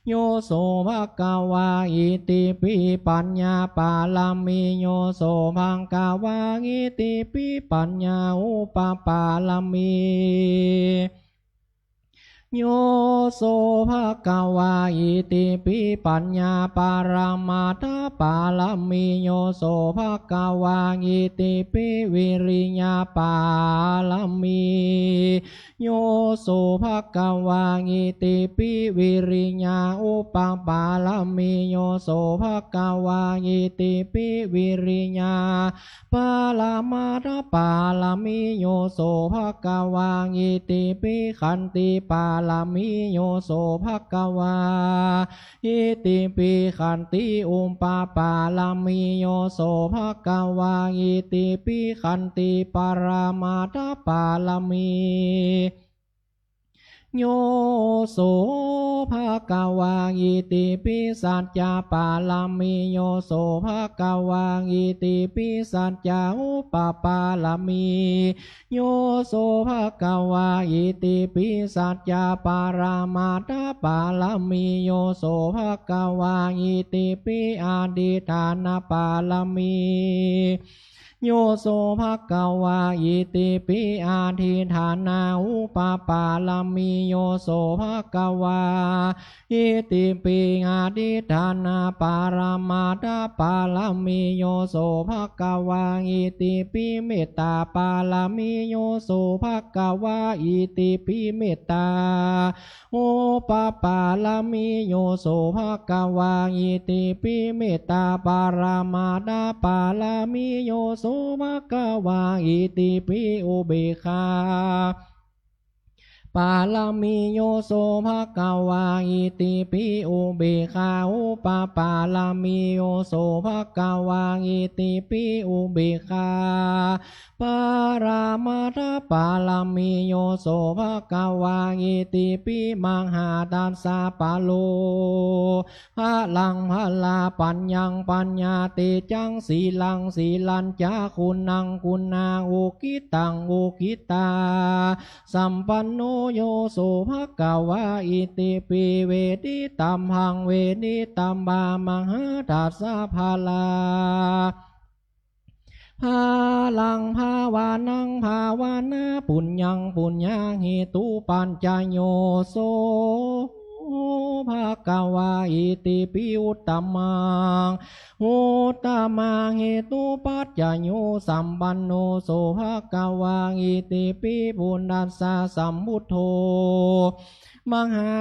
A: โยโสภกาวาอิติปิปัญญาปาลามิโยโสภังกาวาอิติปิปัญญาอุปปาลามิโยโสภควาอิติปิปัญญาปารามาธาปาลามิโยโสภควาอิติปิวิริยาปาลามิโยโสภควาอิติปิวิริยาอุปปาลามิโยโสภควาอิติปิวิริยาปาลามาธาปาลามิโยโสภควาอิติปิขันติปาลามิโยโสภควาอิติปิขันติอุปปาปาลามิโยโสภควาอิติปิขันติปารามาธาปาลามิ
F: โยโสภะคะวาอิติปิสัจจาปาลามิโยโสภะคะวาอิติปิสัจจาอุปปาลามิโยโสภะคะวาอิติปิสัจจาปารามาตาปาลามิโยโสภะคะวาอิติปิอาดิฐานาปาลามิโยโสภะคะวาอิติปิอาทิฐานาอุปปาลามิโยโสภะคะวาอิติปิอาทิฐานาปารามาตาปาลามิโยโสภะคะวาอิติปิเมตตาปาลามิโยโสภะคะวาอิติปิเมตตาโอปปาลามิโยโสภะคะวาอิติปิเมตตาปารามาตาปาลามิโยโสภะคะวาอิติปิอุเบกขาปาลามิโยโสภะคะวาอิติปิอุเบกขาอุปปาลามิโยโสภะคะวาอิติปิอุเบกขาปารามาตาปาลามิโยโสภะคะวาอิติปิมังหาตัสสะปะโลภะลังภะลาปัญญังปัญญาติจังสีลังสีลัญจาคุณังคุณาโอกิตังโอกิตาสัมปันโนโยโสภะคะวาอิติปิเวทิตัมหังเวนิตัมบามังหาตัสสะภาลาภาลังภาวานังภาวานาปุญญังปุญญาหิตุปัญจโยโสภะคะวาอิติปิอุตตมังอุตตมังหิตุปัจจโยสัมปันโนโสภะคะวาอิติปิปุณัสสะสัมพุทโธมหา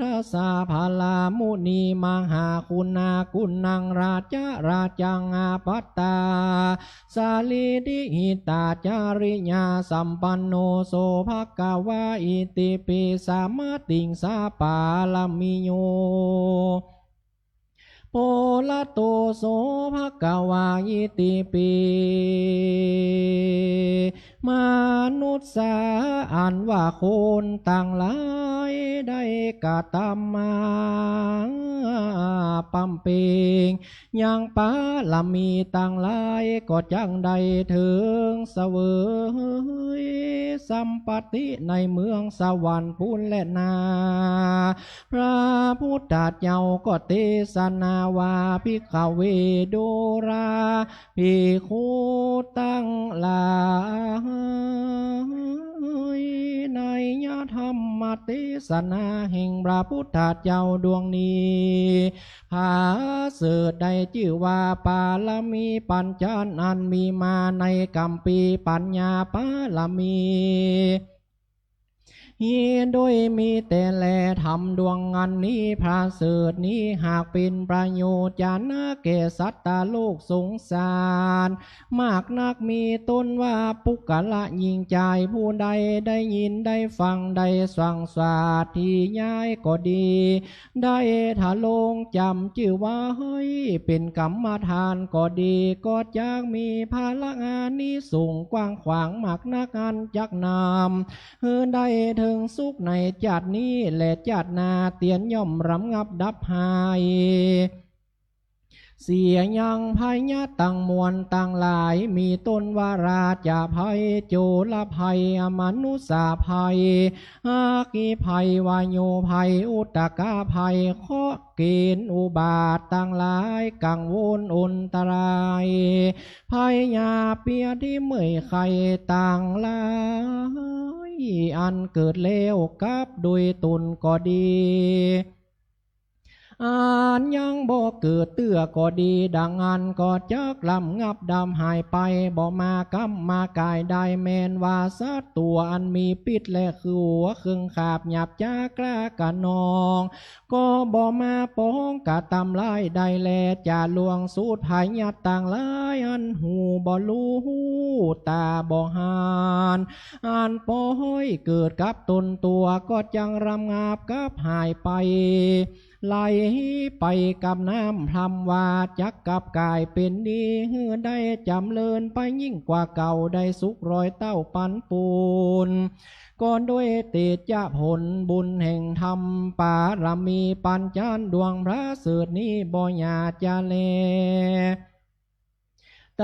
F: ราสาภาลามุนีมหาคุณาคุณังราชราจังอาปัตตาสาลีดิหิตาจาริญาสัมปันโนโสภะคะวาอิติปิสามาติงสาปาลามิโยโพละโตโสภะคะวาอิติปิมนุษย์สาอันว่าคนต่างหลายได้กะตามมาปั๊มเปงยังปาลามีต่างหลายก็จังใดถึงเสวยสัมปติในเมืองสวรรค์พูนและนาพระพุทธเจ้าก็เทศนาวาภิกขเวโดราภิกขุตั้งหลายในยธรรมเทศนาแห่งพระพุทธเจ้าดวงนี้พาเสดได้ชื่อว่าปาลามีปัญจอันมีมาในกัมปีปัญญาปาลามีโดยมีแต่แลทำดวงอันนี้พระเสดนี้หากเป็นประโยชน์จานะแก่สัตว์โลกสงสารมากนักมีต้นว่าปุกละยิ่งใจผู้ใดได้ยินได้ฟังได้สังสาที่ย้ายก็ดีได้ถาลงจำชื่อว่าเฮ้ยเป็นกรรมฐานก็ดีก็จักมีภาละงานนี้สูงกว้างขวางมากนักอันจักนำได้ถึงสุขในจัดนี้และจัดนาเตียนย่อมรำงับดับหายเสียยังภัยญาตั้งมวลตั้งหลายมีต้นวาราจะภัยโจรภัยอมนุสาภัยอาคีภัยวายโยภัยอุตกาภัยเคาะเกณฑ์อุบาทตั้งหลายกังวลอุนตรายภัยยาเปียที่เมื่อยไข่ต่างหลายอันเกิดเลวกับโดยตนก็ดีอันยังบ่เกิดเตื้อก็ดีดังอันก็จักลำงับดำหายไปบ่มากำมากายได้แมนว่าสัตว์ตัวอันมีปิดและคือหัวเครื่องขาบหยับจากล้ากะนองก็บ่มาป้องกะตำลายได้แลจะลวงสูดภายหยัดต่างหลายอันหูบ่รู้ตาบ่หานอันป้อยเกิดกับตนตัวก็จังรำงับกับหายไป
H: ไหลไปกับน้ำพรำว่าจักกับกายเป็นดีฮือได้จำเลินไปยิ่งกว่าเก่าได้สุขรอยเต้าปันปูนก่อนด้วยเตจผลบุญแห่งธรรมปารมีปัญจานดวงพระเสดนี้บ่อยาจะเล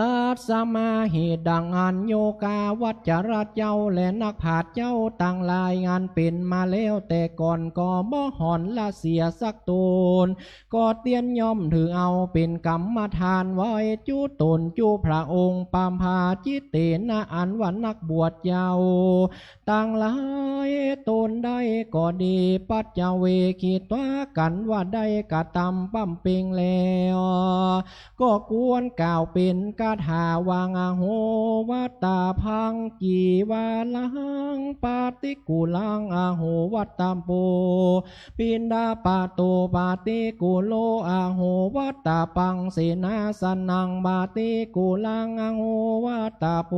H: ตัดสมาเหตุดังอันโยกาวัจจรัตเจ้าและนักผาดเจ้าต่างลายงานเป็นมาแล้วแต่ก่อนก็บ่หอนละเสียสักตูนก็เตียนย่อมถือเอาเป็นกรรมฐานไว้จูตนจูพระองค์ปามพาจิตเตนะอันวันนักบวชเจ้าต่างลายตนได้ก็ดีปัจจเวคิดว่ากันว่าได้กะตำปั้มเปิงแล้วก็กวนกล่าวเป็นกาถาวางโหวัตตาพังกีวาลังปาติกุลังอโหวัตตามโปปินดาปาโตปาติกุโลอโหวัตตาปังเสนาสนังปาติกุลังอโหวัตตาโป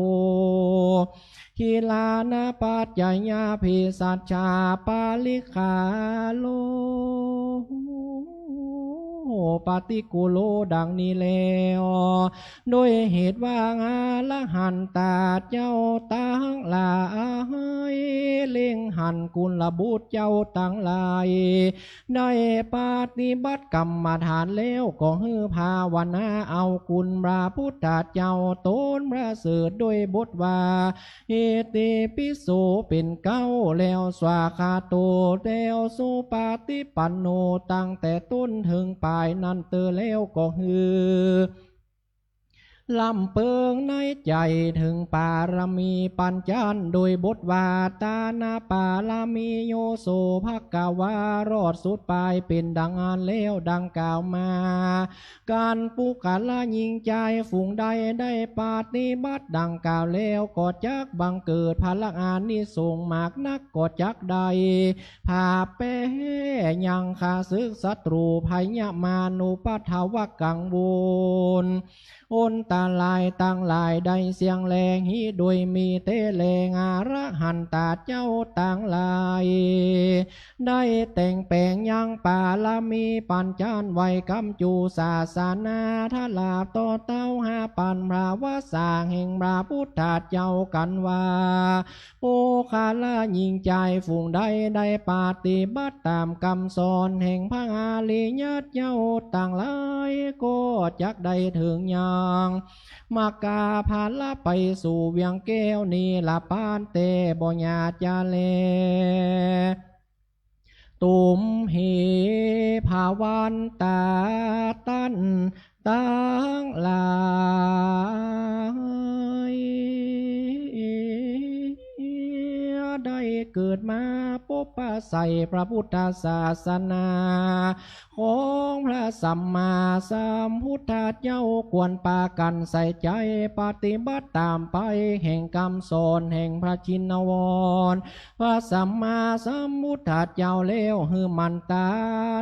H: ขีลานาปัจจยาภิสัจจาปาลิขาโลปฏิกุโลดังนี้แล้วโดยเหตุว่างาละหันตาเจ้าตั้งหลายเล่งหันกุลบุตรเจ้าตั้งหลายได้ปฏิบัติกรรมฐานแล้วก็ฮือภาวนาเอาคุณพระพุทธเจ้าตนพระเสด็จด้วยบทว่าเอติปิโสเป็นเก้าแล้วสวาคาโตแล้วสุปาติปันโนตั้งแต่ต้นถึงปลายนั่นเตอแล้วก็ฮือลำเปิงในใจถึงปารมีปัญจานโดยบทว่าตานาปาลามีโยโสภกวารอดสุดปลายเป็นดังงานแล้วดังกล่าวมาการปุกาละยิงใจฝูงใดได้ปฏิบัติดังกล่าวแล้วก็จักบังเกิดพลังงานนี้ส่งมากนักก็จักใดภาเปยังขาศึกศัตรูภัยมานุปัทวกังวลอนตาลายตั้งลายได้เสียงแรงฮีโดยมีเตแลงอาระหันตาเจ้าตั้งลายได้แต่งแปลงยังปาลามีปัญจานไว้กำจูศาสนาทลาต่อเต้าหาปันพระวสาแห่งพระพุทธเจ้ากันว่าโอคาลายิงใจฝูงใดได้ปฏิบัติตามคำสอนแห่งพระอาลีญาติเจ้าต่างหลายก็จักได้ถึงยังมากาพาละไปสู่เวียงแก้วนี่ละปานเตบ่ญาจาเลตุมเหภาวันตาตันตั้งหลายได้เกิดมาพบปะใส่พระพุทธศาสนาของพระสัมมาสัมพุทธเจ้าควรปากันใส่ใจปฏิบัติตามไปแห่งคำสอนแห่งพระชินวรพระสัมมาสัมพุทธเจ้าแล้วฮือมันตา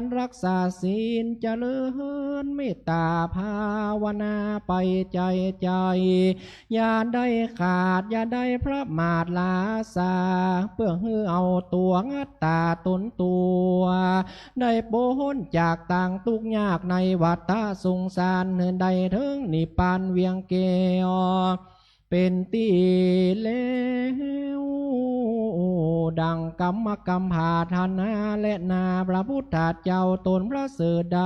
H: นรักษาศีลเจริญเมตตาภาวนาไปใจอย่าได้ขาดอย่าได้พระมาทลาสาเพื่อฮือเอาตัวงัดตาตนตัวได้พ้นจากต่างทุกข์ยากในวัฏสงสารได้ถึงนิพพานเวียงแก้วเป็นตีแล้วดังกรรมกรรมหาธนาและนาพระพุทธเจ้าตนพระเสด็จใด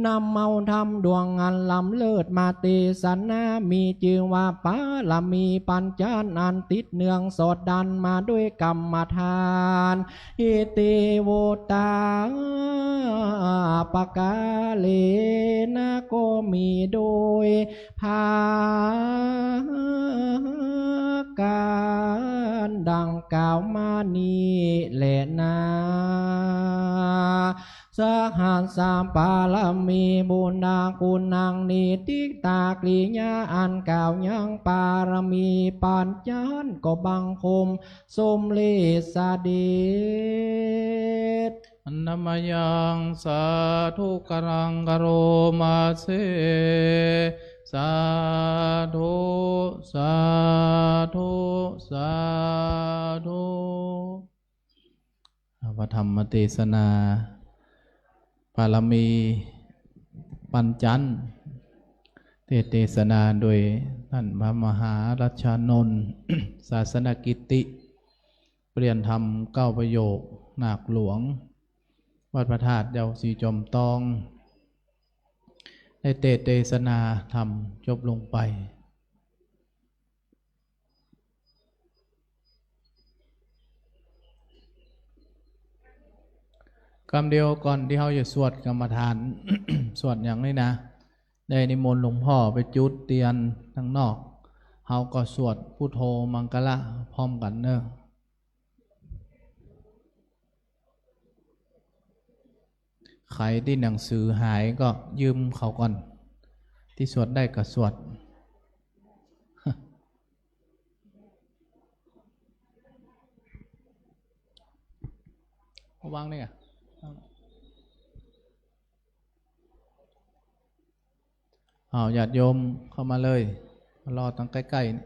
H: นำเมาทำดวงอันลำเลิศมาเตสันนามีจึงว่าปาลามีปัญจานอันติดเนืองสอดดันมาด้วยกรรมฐานอิติโวตาปกาเลนะก็มีโดยภาการดังกล่าวมานี้แหละนาสหัสสามปาลามีบุญนาคุณนางนิติตากริยาอันกล่าวยังปารมีปัญจานก็บังคมสมเลสเดช
A: นามยังสาธุกรังกโรมาเสสาธุสาธุสาธุพระธรรมเทศนา ปารมีปัญจันทร์เทศนาโดยท่านพระมหารัชานนท์ ศาสนกิตติเปลี่ยนธรรม9 ประโยคนาคหลวงวัดพระธาตุเยาสีจอมตองได้เทศนาธรรมจบลงไปคำเดียวก่อนที่เขาจะสวดกรรมฐาน สวดอย่างนี้นะได้นิมนต์หลวงพ่อไปจุดเตียนทั้งนอกเขาก็สวดพุทโธมังกละพร้อมกันเนอะใครที่หนังสือหายก็ยืมเขาก่อนที่สวดได้ก็สวด วางนี่ไงญาติโยมเข้ามาเลยมารอตั้งใกล้ๆ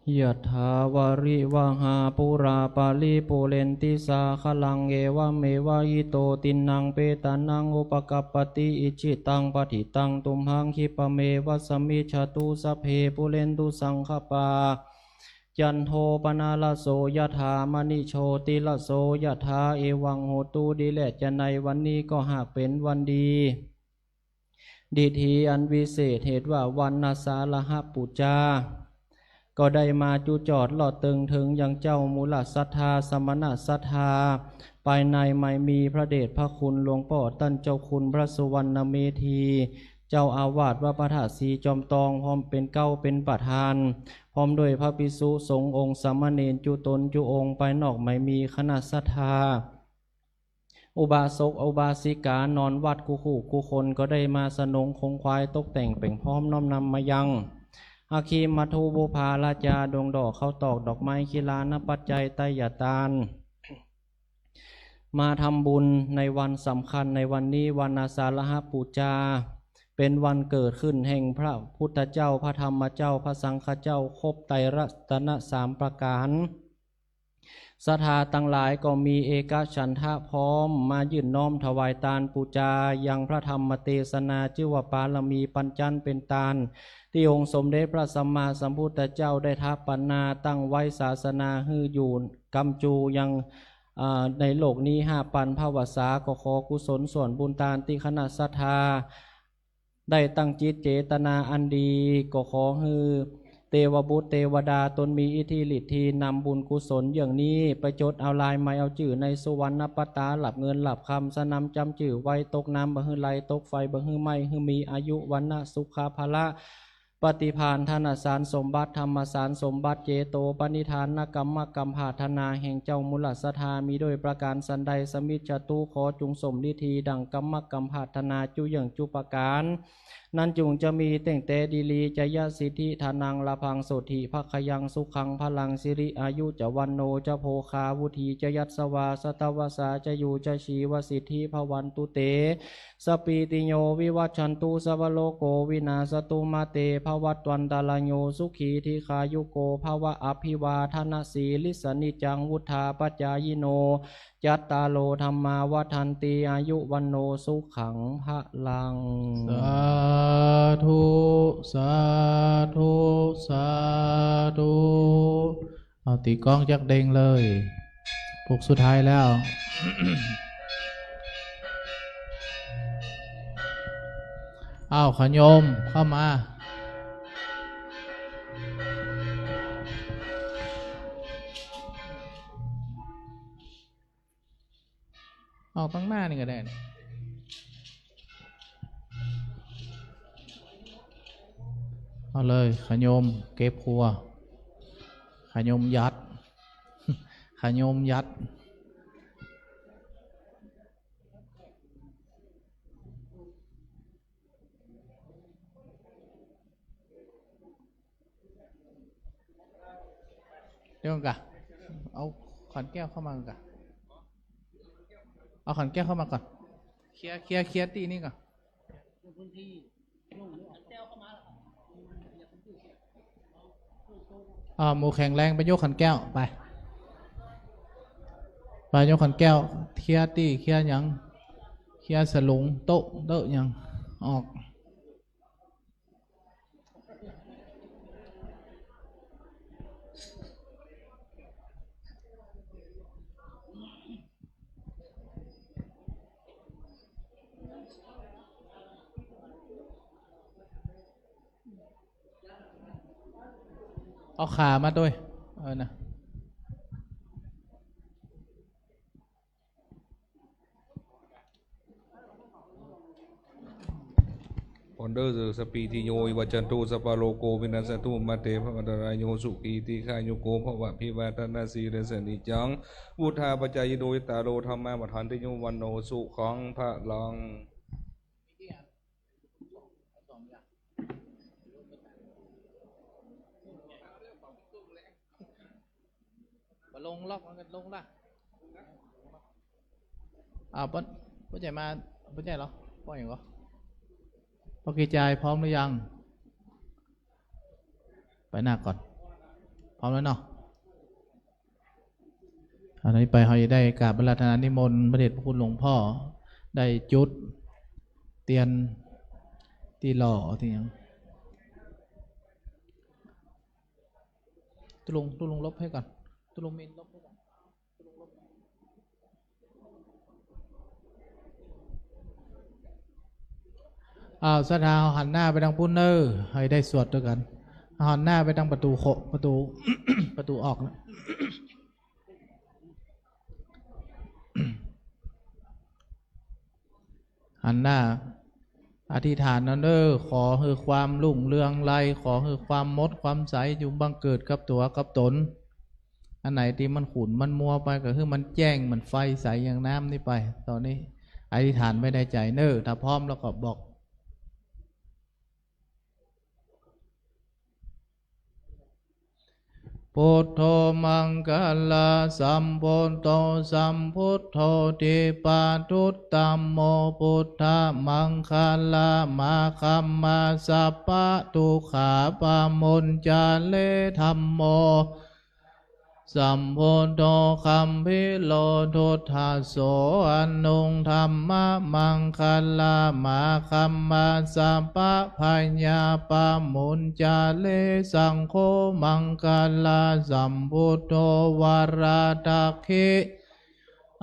A: นี่
H: ยะถาวาริวหาปุราปาลิปุเรนติสาคลังเอวะเมวะอิโตตินังเปตานังอุปกัปปติอิจิตังปฏิตังตุมหังคิปะเมวัสมิจฉตุสัพเพปุเรนตุสังขปาจันโทปนาลโสยะถามณิโชติลโสยะถาเอวังโหตุดิแลจะในวันนี้ก็หากเป็นวันดีดิถีอันวิเศษเหตุว่าวันนาสาลหปุจจาก็ได้มาจุจอดหลอดตึงถึงยังเจ้ามูลศรัทธาสมณศรัทธาภายในไม่มีพระเดชพระคุณหลวงพ่อตั้นเจ้าคุณพระสุวรรณเมธีเจ้าอาวาสวัดพระธาตุสีจอมตองพร้อมเป็นเก้าเป็นประธานพร้อมด้วยพระภิกษุสงฆ์องค์สามเณรจุตนจุองค์ไปนอกไม่มีคณะศรัทธาอุบาสกอุบาสิกานอนวัดกูคู่กูคนก็ได้มาสนงคงควายตกแต่งเป่งพร้อมน้อมนำมายังอาคีมัทูบุภาราจาดวงดอกเขาตอกดอกไม้ขีลานปัจจัยไตยตาลมาทำบุญในวันสำคัญในวันนี้วันอาสาฬหปูจาเป็นวันเกิดขึ้นแห่งพระพุทธเจ้าพระธรรมเจ้าพระสังฆเจ้าครบไตรรัตนะ3 ประการศรัทธาตั้งหลายก็มีเอกฉันทะพร้อมมายื่นน้อมถวายทานปูจายังพระธรรมเทศนาชื่อว่าปารมีปัญจันเป็นทานที่องค์สมเด็จพระสัมมาสัมพุทธเจ้าได้ทัพปนาตั้งไว้ศาสนาฮืออยู่กำจูยังในโลกนี้5 ปันภวสาก็ขอกุศลส่วนบุญทานที่คณะศรัทธาได้ตั้งจิตเจตนาอันดีก็ขอฮือเทวบุตรเทวดาตนมีอิทธิฤทธินำบุญกุศลอย่างนี้ไปจดเอาลายไม้เอาจื่อในสุวรรณปตาหลับเงินหลับคำสนำจำจื่อไว้ตกน้ำบะฮือไหลตกไฟบะฮือไหมฮือมีอายุวันนะสุขาภละ ปฏิภาณธนสารสมบัติธรรมสารสมบัติเจโตปณิธานนกรรมกรรมภาธนาแห่งเจ้ามุลสธามีโดยประการสันใดสมิจจตุขอจุงสมนิธีดังกรรมกรรมภาธนาจุอย่างจุปการนั้นจุงจะมีเต่งเตดีลีจยสิทธิธานังละพังโสธิภคยังสุขังพลังสิริอายุจะวันโนจะโพคาวุธีจะยัตสวาสตวสาจะอยู่จะชีวสิทธิภวันตุเตสปีติโยวิวัชชันตุสัพโลโกวินาสตุมาเตภวัตวันตาลโยสุขีทิขายุโกภวะอภิวาทนาสีลิสนิจังวุธาปัจจายโนยัตตาโลธรรมาวัฏันติอายุวันโนสุขังพะลัง
A: สาธุสาธุสาธุเอาตีกล้องจักเด้งเลยพวกสุดท้ายแล้ว อ้าวขโยมเข้ามาเอาตั้งหน้านี่ก็ได้นี่เอาเลยขโยมเก็บครัวขโยมยัด ขโยมยัดเดี๋ยวกะเอาขอนแก้วเข้ามาก่อนเอาขอนแก้วเข้ามาก่อนเคลียร์ตีนี่ก่อนหมูแข็งแรงไปโยกขอนแก้วไปโยกขอนแก้วเคลียร์ตีเคลียร์ยังเคลียร์สลุงโต๊ะยังออกเอาขามาด้วยนะ
G: ปอนเดอร์สปีติโยวัจจันตุสัพพโลโกวินัสตุมาเตภวันตรายโยสุขีติขายุโกภวะพิวาทนาสีเรสนิจังวุธาปัจจายโดยตาโลธรรมาวัฏันติโยวันโนสุขังพะลัง
A: ลงล็อกมันกันลงละป้าใหญ่มาป้าใหญ่เหรอป้าอย่างเหรอป้ากีจายพร้อมหรือยังไปหน้าก่อนพร้อมแล้วเนาะอันนี้ไปเขาจะได้กราบพระราชทานนิมนต์พระเดชพระคุณหลวงพ่อได้จุดเตียนตีหล่อที่ยังตุลุงลบให้ก่อนตุลุงมินลบให้ก่อนสถานหันหน้าไปทางพุ่นเนอร์ให้ได้สวดด้วยกันหันหน้าไปทางประตูประตู ประตูออกนะหันหน้าอธิษฐานนั่นเด้อขอให้ความรุ่งเรืองไรขอให้ความมดความใสอยู่บังเกิดกับตัวกับตนอันไหนที่มันขุ่นมันมัวไปก็คือมันแจ้งมันไฟใสอย่างน้ำนี่ไปตอนนี้อธิษฐานไม่ได้ใจเนอถ้าพร้อมแล้วก็บอกพุทโธมังคลาสัมพุทโธสัมพุทโธทิปาทุตตัมโมพุทธมังคลามาคัมมาสัพพะทุกขาปามุญจาเลธัมโมสัมพุทโธคัมภิโลทุทัสโสอนุงธรรมะมังคลามาคัมมาสัพพะปัญญาปามุญจาเลสังโฆมังคลาสัมพุทโธวาราตัคขิ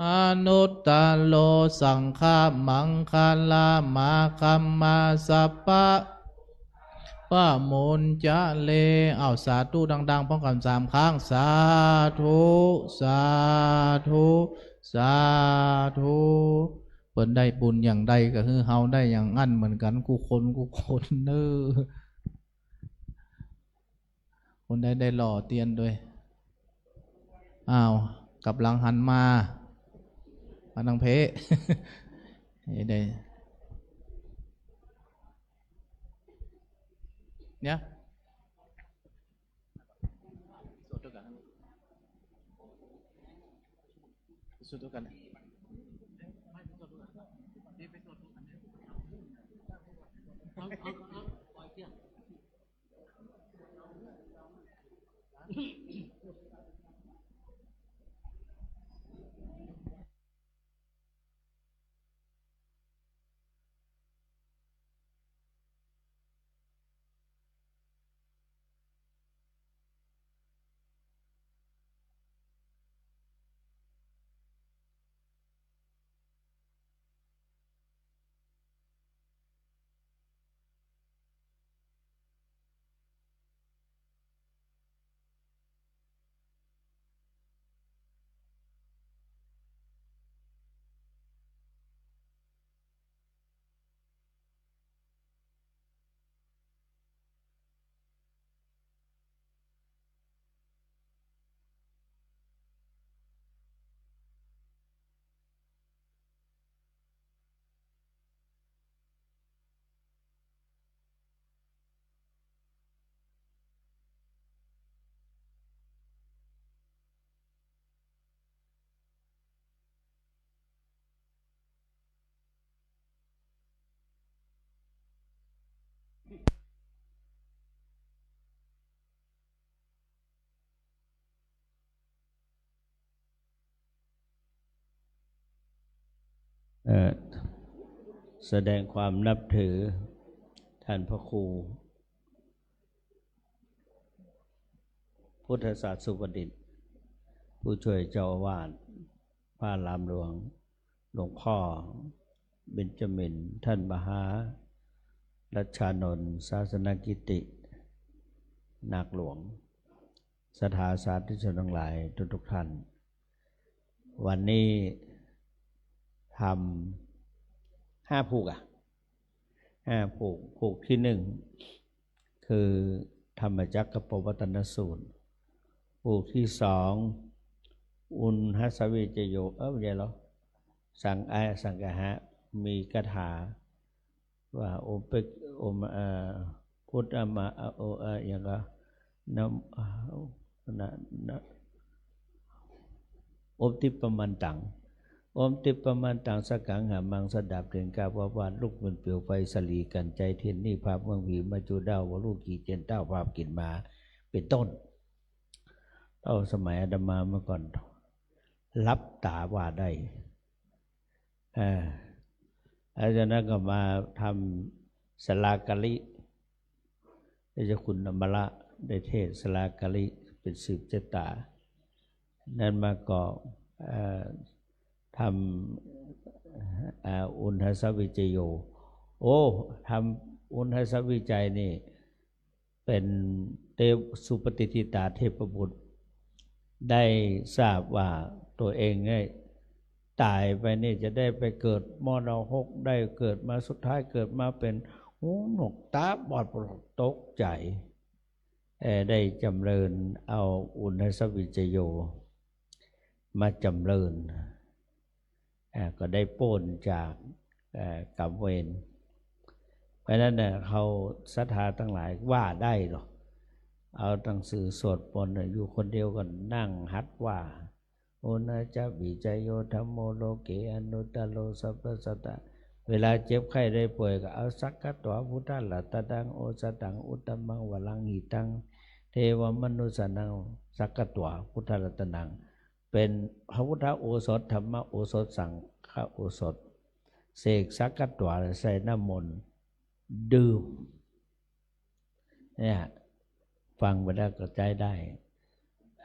A: อนุตตโลสังฆมังคลามาคัมมาสัพพะป้ามุนจะเลเอาสาธุดังๆพร้อมกัน3 ครั้งสาธุสาธุสาธุเปิดได้บุญอย่างใดก็คือเฮาได้อย่างอั้นเหมือนกันกูคนเน้อ คนได้หล่อเตียนด้วยอ้าวกับหลังหันมาทางเพ ได้เนี่ยสุดกัน
B: แสดงความนับถือท่านพระครูพุทธศาสตร์สุประดิษฐ์ผู้ช่วยเจ้าอาวาสพระอารามหลวงหลวงพ่อเบญจมินทร์ท่านมหารัชชานนท์ศาสนกิตินาคหลวงศรัทธาสาธุชนทั้งหลายทุกท่านวันนี้ทำ5 ผูก5 ผูกที่1คือธรรมจักรปวัตตนสูตรผูกที่2อุณหสวิจโยไม่ใช่หรอสังกหะมีคาถาว่าโอเปกโอมพุทธมาโออย่างก็โอมติปมันตังโอมติปมันตังสกังหามังสดับเรียนกาบวานลูกมันเปลวไฟสลีกันใจเทียนนี่ภาพเมืองผีมาจูดาววลูกกี่เจนเต้าภาพกินมาเป็นต้นสมัยอาตมาเมื่อก่อนรับตาว่าได้อาจารย์นั้นก็มาทำสลากะลิเจ้าคุณอมระได้เทศสลากะลิเป็นสืบเจตานั้นมาก็ทำอุณหสวิจโยทำอุณหสวิจัยนี่เป็นเทพสุปฏิทิตาเทพบุตรได้ทราบว่าตัวเองเนี่ยตายไปนี่จะได้ไปเกิดมรณะได้เกิดมาสุดท้ายเกิดมาเป็นหูหนวกตาบอดตกใจได้จำเริญเอาอุณหสวิจโยมาจำเริญก็ได้โป้นจากกรรมเวรเพราะนั้นเขาศรัทธาทั้งหลายว่าได้หรอกเอาหนังสือสวดมนต์อยู่คนเดียวก็นั่งฮัดว่าโอนาจะวิจัยโยธรรมโมโลเกอนุตตโลสัพพสัตตะเวลาเจ็บไข้ได้ป่วยก็เอาสักกะตัวพุทธะลัตตังโอสตังอุตตมังวลังหิตังเทวมนุสนังสักกะตัวพุทธะลัตตังเป็นพระพุทธโอสถธรรมโอสถสังฆโอสถเสกสักกะตัวใส่น้ำมนต์ดื่มเนี่ยฟังไปแล้วก็ใจได้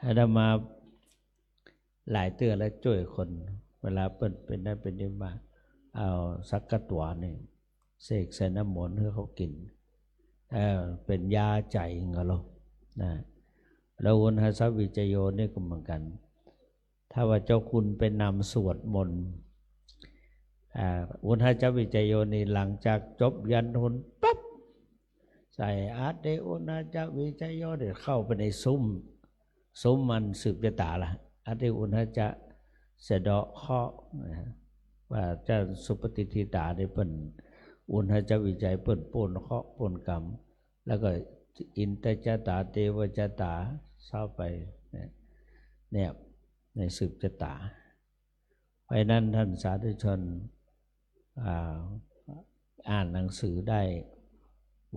B: อาตมาหลายเตือนและช่วยคนเวลาเป็นได้เป็นได้มาเอาสักกะตัวนี่เสกใส่น้ำมนต์ให้เขากินเป็นยาใจเงาลนะแล้วอุณหสวิจโยนี่ก็เหมือนกันถ้าว่าเจ้าคุณไปนำสวดมนต์อุณหสวิจโยนี่หลังจากจบยันทนปั๊บ ใส่อาเดโอนาจะวิจัยย่อเดี๋ยวเข้าไปในซุ้มมันสืบชะตาละอาเดโอนาจะเสดาะเคาะว่าเจ้าสุปฏิทิตาได้เปิ่นอุณหจะวิจัยเปิ่นปนเคาะปนกรรมแล้วก็อินตจตาเทวจตาเศร้าไปเนี่ยในสืบชะตาเพราะนั้นท่านสาธุชนอ่านหนังสือได้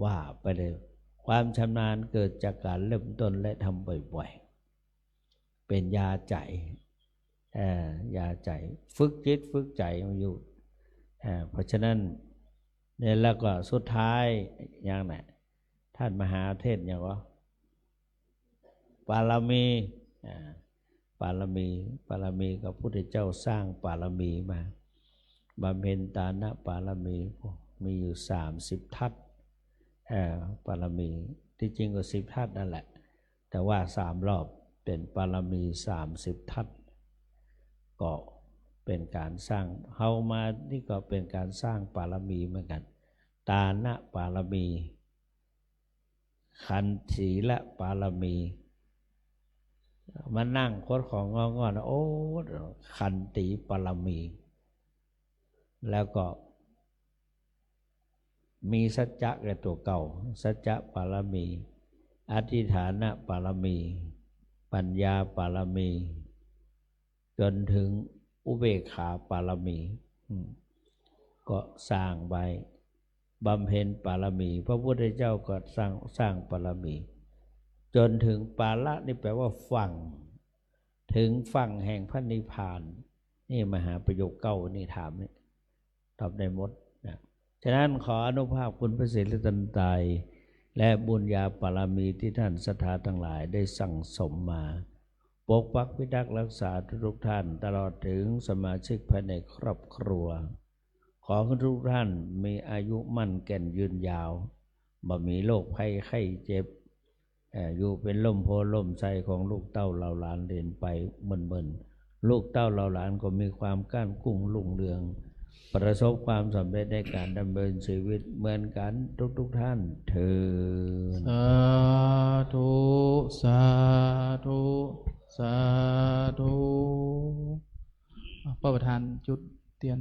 B: ว่าไปเลยความชำนาญเกิดจากการเริ่มต้นและทำบ่อยๆเป็นยาใจยาใจฝึกจิตฝึกใจมาอยู่เพราะฉะนั้นเนี่ยแล้วก็สุดท้ายอย่างไหนท่านมหาเทศอย่างว่าปารมีปารมีกับพระพุทธเจ้าสร้างปารมีมาบำเพ็ญตานะปารมีมีอยู่30 ทัศปารมีที่จริงก็10 ทัศนั่นแหละแต่ว่า3 รอบเป็นปารมี30 ทัศก็เป็นการสร้างเฮามานี่ก็เป็นการสร้างปารมีเหมือนกันตานะปารมีขันธ์ศีลปารมีมานั่งโคตรของงอนโอ้ขันติปารมี แล้วก็มีสัจจะแก่ตัวเก่าสัจจะปารมีอธิฐานปารมีปัญญาปารมีจนถึงอุเบกขาปารมีก็สร้างไว้บำเพ็ญปารมีพระพุทธเจ้าก็สร้างปารมีจนถึงปาละนี่แปลว่าฝั่งถึงฝั่งแห่งพระนิพพานนี่มหาประโยคเก้านี่ถามนี่ตอบได้หมดนะฉะนั้นขออนุภาพคุณพระศรีรัตนตรัยและบุญญาปารมีที่ท่านศรัทธาทั้งหลายได้สั่งสมมาปกปักพิทักษ์รักษาทุกท่านตลอดถึงสมาชิกภายในครอบครัวขอให้ทุกท่านมีอายุมั่นแก่นยืนยาวบ่มีโรคภัยไข้เจ็บอยู่เป็นล่มโพล่มไทรของลูกเต้าเหล่าหลานเดินไปเบิ่นลูกเต้าเหล่าหลานก็มีความก้านกุ้งรุ่งเรืองประสบความสำเร็จในการดำเนินชีวิตเหมือนกันทุกท่านเถิด
A: สาธุสาธุสาธุพระประธานจุดเตียน